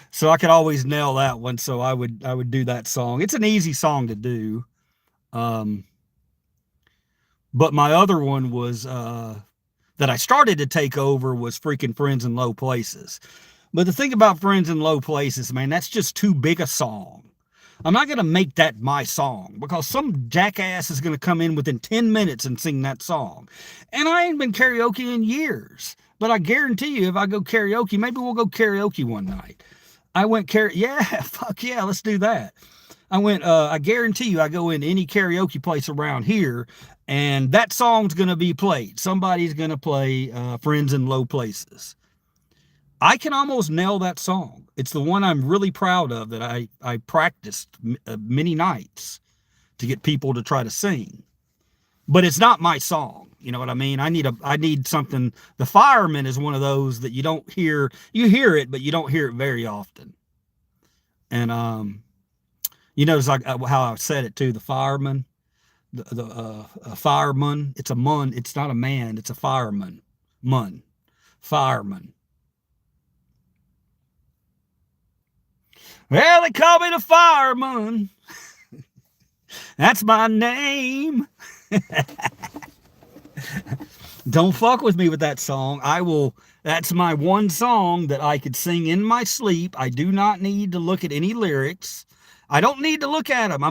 So I could always nail that one. So I would do that song. It's an easy song to do. But my other one was that I started to take over was freaking Friends in Low Places. But the thing about Friends in Low Places, man, that's just too big a song. I'm not going to make that my song because some jackass is going to come in within 10 minutes and sing that song. And I ain't been karaoke in years. But I guarantee you, if I go karaoke, maybe we'll go karaoke one night. Yeah, fuck yeah, let's do that. I guarantee you, I go in any karaoke place around here, and that song's going to be played. Somebody's going to play Friends in Low Places. I can almost nail that song. It's the one I'm really proud of that I practiced many nights to get people to try to sing. But it's not my song. You know what I mean? I need something. The Fireman is one of those that you don't hear. You hear it, but you don't hear it very often. And you notice like how I said it too. The fireman, a fireman. It's a mun. It's not a man. It's a fireman. Fireman. Well, they call me the Fireman. That's my name. Don't fuck with me with that song. That's my one song that I could sing in my sleep. I do not need to look at any lyrics. I don't need to look at them.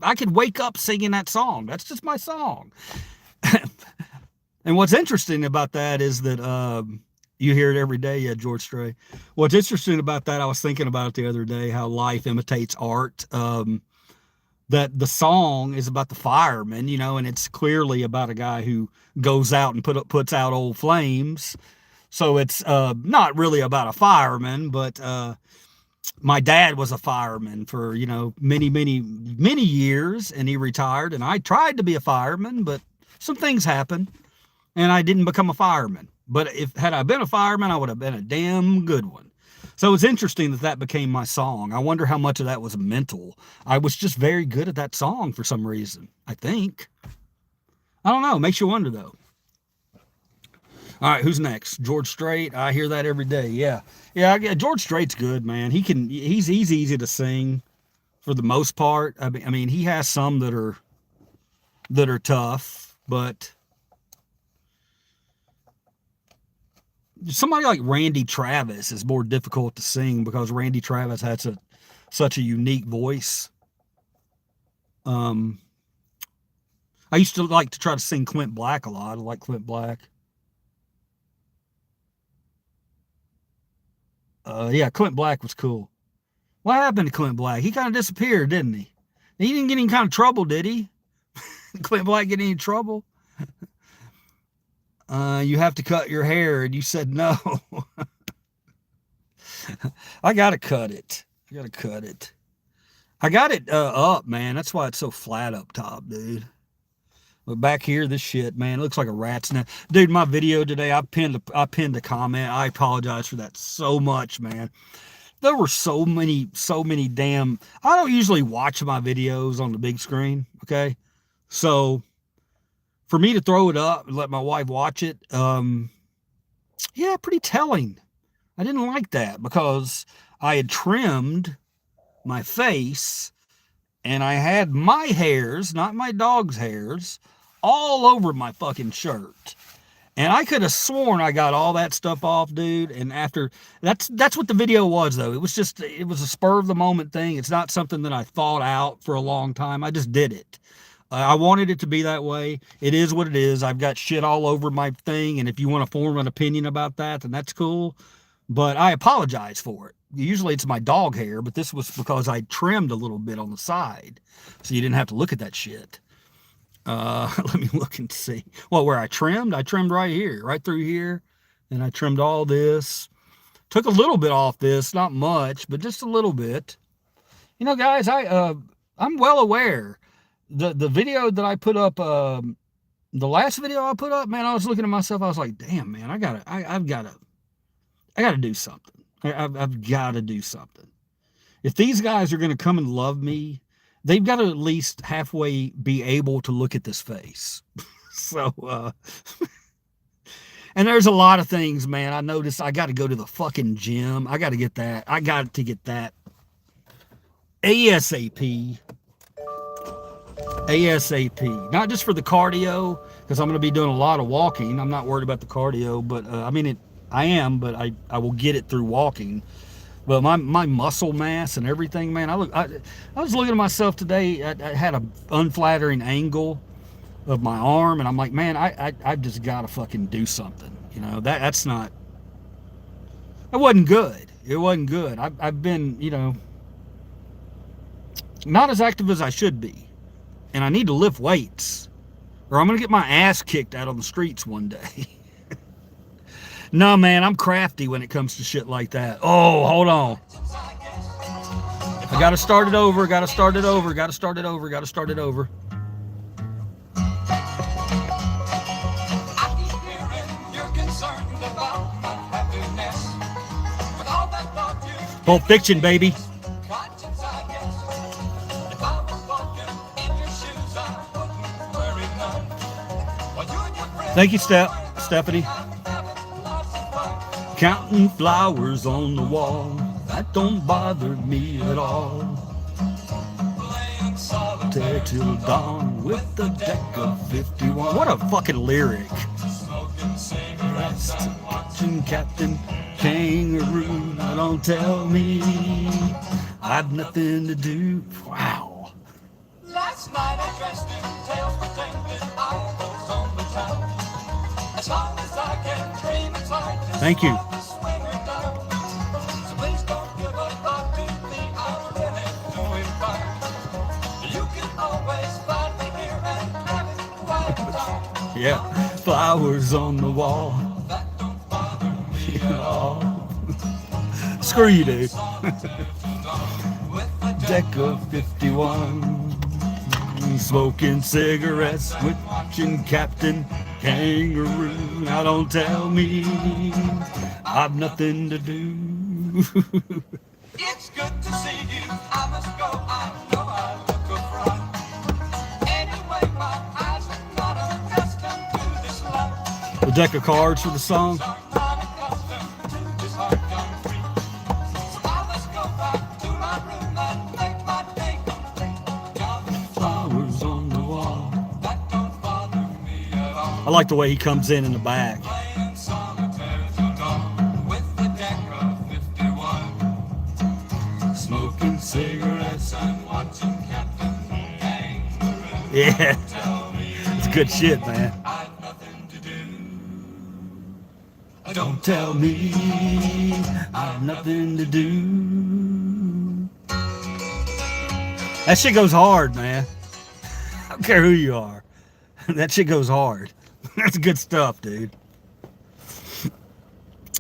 I could wake up singing that song. That's just my song. And what's interesting about that is that, you hear it every day. Yeah, George Strait. What's interesting about that, I was thinking about it the other day, how life imitates art. That the song is about the fireman, and it's clearly about a guy who goes out and puts out old flames. So it's not really about a fireman, but my dad was a fireman for, many, many, many years, and he retired, and I tried to be a fireman, but some things happened, and I didn't become a fireman. But had I been a fireman, I would have been a damn good one. So it's interesting that became my song. I wonder how much of that was mental. I was just very good at that song for some reason, I think. I don't know. Makes you wonder, though. All right, who's next? George Strait. I hear that every day. Yeah. George Strait's good, man. He's easy to sing for the most part. I mean, he has some that are tough, but somebody like Randy Travis is more difficult to sing because Randy Travis has such a unique voice. I used to like to try to sing Clint Black a lot. I like Clint Black. Yeah, Clint Black was cool. What happened to Clint Black? He kind of disappeared, didn't he? He didn't get any kind of trouble, did he? Clint Black get any trouble? You have to cut your hair, and you said no. I gotta cut it. I got it up, man. That's why it's so flat up top, dude. But back here, this shit, man, it looks like a rat's nest. Dude, my video today, I pinned a comment. I apologize for that so much, man. There were so many damn. I don't usually watch my videos on the big screen, okay? So for me to throw it up and let my wife watch it, yeah, pretty telling. I didn't like that because I had trimmed my face and I had my hairs, not my dog's hairs, all over my fucking shirt. And I could have sworn I got all that stuff off, dude. And after that's what the video was, though. It was a spur of the moment thing. It's not something that I thought out for a long time. I just did it. I wanted it to be that way. It is what it is. I've got shit all over my thing. And if you want to form an opinion about that, then that's cool. But I apologize for it. Usually it's my dog hair, but this was because I trimmed a little bit on the side. So you didn't have to look at that shit. Let me look and see. Well, where I trimmed right here, right through here. And I trimmed all this. Took a little bit off this, not much, but just a little bit. You know, guys, I'm well aware. The video that I put up, the last video I put up, man, I was looking at myself. I was like, damn, man, I've got to do something. I've got to do something. If these guys are going to come and love me, they've got to at least halfway be able to look at this face. So, and there's a lot of things, man. I noticed I got to go to the fucking gym. I got to get that. I got to get that ASAP. Not just for the cardio, because I'm going to be doing a lot of walking. I'm not worried about the cardio, but I am, but I will get it through walking. But my muscle mass and everything, man, I was looking at myself today. I had an unflattering angle of my arm, and I'm like, man, I just got to fucking do something. You know, that's not, it wasn't good. It wasn't good. I've been, you know, Not as active as I should be. And I need to lift weights, or I'm going to get my ass kicked out on the streets one day. No, man, I'm crafty when it comes to shit like that. Oh, hold on. I got to start it over, got to start it over, got to start it over, got to start it over. I keep hearing you're concerned about my happiness. With all that thought you Pulp Fiction, baby. conscience, I guess. If I was walking in your shoes, I wouldn't worry none. While you and your friends Thank you, Stephanie. having lots of fun. Counting flowers on the wall, that don't bother me at all. Playing solitaire There till dawn with the deck of 51. What a fucking lyric. smoking cigarettes and Watching Captain Kangaroo. Now don't tell me I've nothing to do. Wow. last night I dressed in tails, pretended I was on the town. As long as I can dream, it's hard to Thank you. stop the swinger down. So please don't give a thought to me, I'm really doing fine. You can always find me here and have it quiet time. Yeah. Flowers on the wall. That don't bother me at all. Screw you, dude. With the Deck of 51. Smoking cigarettes with watching Captain Kangaroo. Now don't tell me I've nothing to do. It's good to see you. I must go. I know I look a fraud. Anyway, my eyes are not accustomed to this life. The deck of cards for the song. Are not accustomed to this hard concrete. So I must go back to my room and make my day complete. Young Flowers on the wall. that don't bother me at all. I like the way he comes in the back. Playing solitaire till dawn with the deck of 51. Smoking cigarettes. And watching Captain Kangaroo. Yeah. Tell me It's good shit, man. I've nothing to do. Don't tell me I've nothing to do. That shit goes hard, man. I don't care who you are. That shit goes hard. That's good stuff, dude.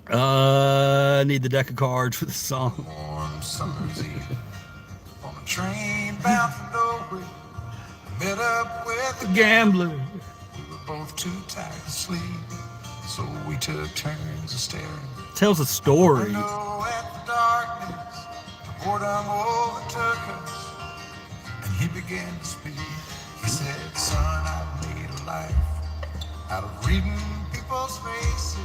I need the deck of cards for the song. Warm summer's eve on a train bound for nowhere. Met up with a Gambler. We were both too tired to sleep, so we took turns of staring. Tells a story. No, at the darkness, the boredom overtook us, and he began to speak. He said, "Son, I've made a life out of reading people's faces,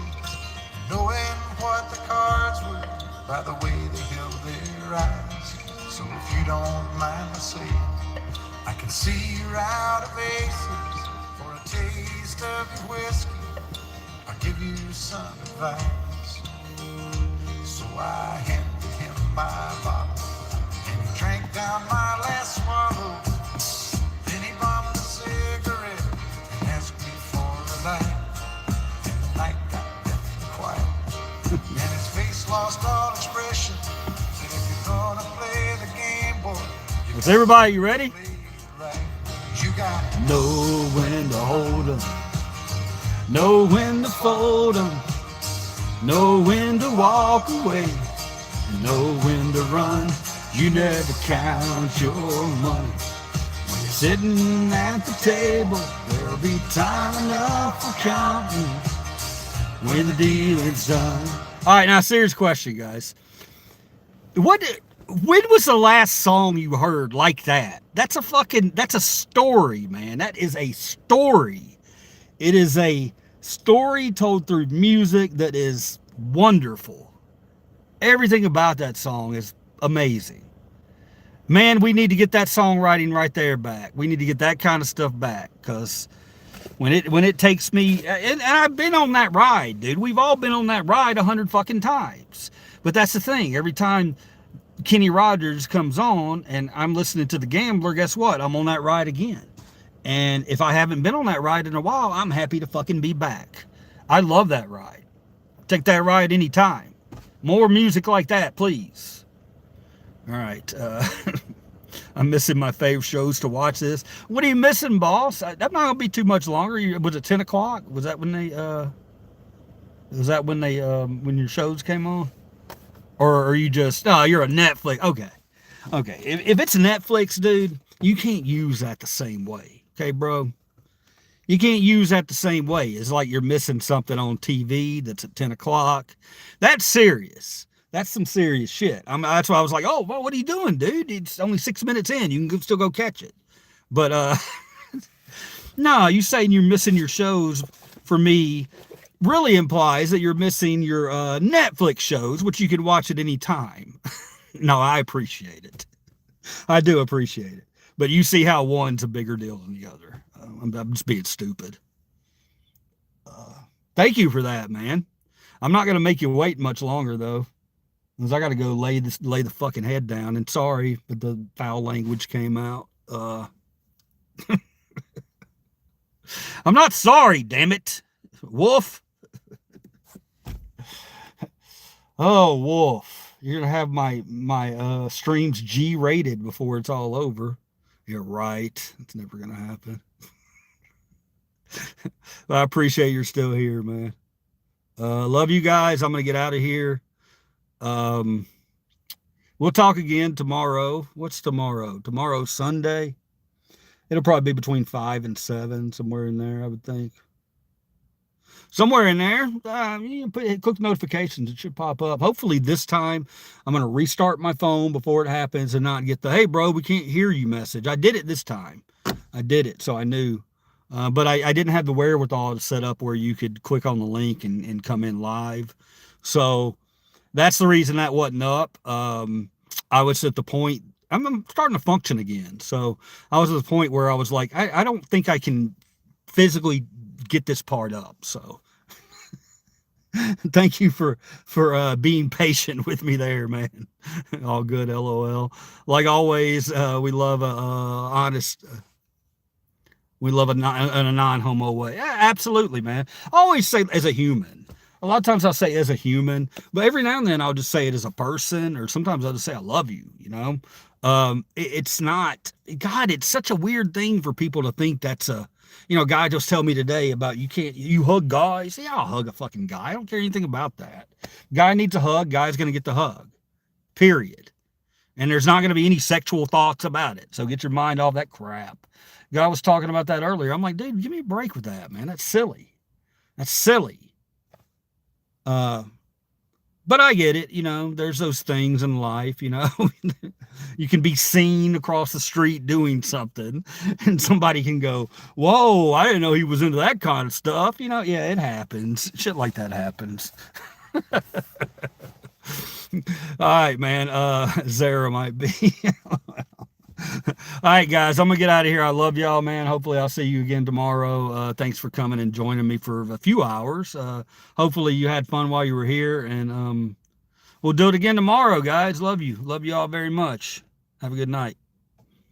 knowing what the cards were by the way they held their eyes. So if you don't mind my saying, I can see you're out of aces. For a taste of your whiskey, I'll give you some advice." So I handed him my bottle, and he drank down my last swallow. Then he bombed a cigarette and asked me for a light. And the night got deathly quiet, and his face lost all expression. Said, "If you're gonna play the game, boy, you Is everybody ready? play it right. You got Know when to hold 'em. Know when to fold 'em. Know when to walk away. Know when to run. You never count your money. When you're sitting at the table, there'll be time enough for counting when the dealing's done. All right, now serious question, guys. When was the last song you heard like that? That's a story, man. That is a story. It is a story told through music that is wonderful. Everything about that song is amazing. Man, we need to get that songwriting right there back. We need to get that kind of stuff back, because when it takes me, and I've been on that ride, dude. We've all been on that ride 100 fucking times. But that's the thing. Every time Kenny Rogers comes on and I'm listening to The Gambler, guess what? I'm on that ride again. And if I haven't been on that ride in a while, I'm happy to fucking be back. I love that ride. Take that ride anytime. More music like that, please. All right. I'm missing my favorite shows to watch this. What are you missing, boss? That's not gonna be too much longer. Was it 10 o'clock? Was that when when your shows came on? Or are you just, oh, you're a Netflix? Okay. If it's Netflix, dude, you can't use that the same way. Okay, bro? You can't use that the same way. It's like you're missing something on TV that's at 10 o'clock. That's serious. That's some serious shit. That's why I was like, oh, well, what are you doing, dude? It's only 6 minutes in. You can still go catch it. But, no, you saying you're missing your shows, for me, really implies that you're missing your Netflix shows, which you can watch at any time. No, I appreciate it. I do appreciate it. But you see how one's a bigger deal than the other. I'm just being stupid. Thank you for that, man. I'm not going to make you wait much longer, though, because I got to go lay the fucking head down. And sorry, but the foul language came out. I'm not sorry, damn it. Wolf. Oh, Wolf. You're going to have my streams G-rated before it's all over. You're right. It's never going to happen. I appreciate you're still here, man. Love you guys. I'm going to get out of here. We'll talk again tomorrow. What's tomorrow? Tomorrow's Sunday. It'll probably be between 5 and 7, somewhere in there, I would think. Somewhere in there. Click notifications. It should pop up. Hopefully this time I'm going to restart my phone before it happens and not get the, hey, bro, we can't hear you message. I did it this time. I did it, so I knew. But I didn't have the wherewithal to set up where you could click on the link and come in live. So that's the reason that wasn't up. I was at the point, I'm starting to function again. So I was at the point where I was like, I don't think I can physically get this part up. So thank you for being patient with me there, man. All good, LOL. Like always, we love honest. We love a non-homo way. Yeah, absolutely, man. I always say as a human. A lot of times I'll say as a human, but every now and then I'll just say it as a person, or sometimes I'll just say I love you, you know? It's not, God, it's such a weird thing for people to think that's a, guy just tell me today about you hug guys. Yeah, I'll hug a fucking guy. I don't care anything about that. Guy needs a hug, guy's going to get the hug. Period. And there's not going to be any sexual thoughts about it. So get your mind off that crap. Guy was talking about that earlier. I'm like, dude, give me a break with that, man. That's silly. That's silly. But I get it. There's those things in life, you can be seen across the street doing something and somebody can go, whoa, I didn't know he was into that kind of stuff. Yeah, it happens. Shit like that happens. All right, man. Zara might be. All right, guys, I'm gonna get out of here. I love y'all, man. Hopefully I'll see you again tomorrow. Thanks for coming and joining me for a few hours. Hopefully you had fun while you were here, and we'll do it again tomorrow, guys. Love you all very much. Have a good night.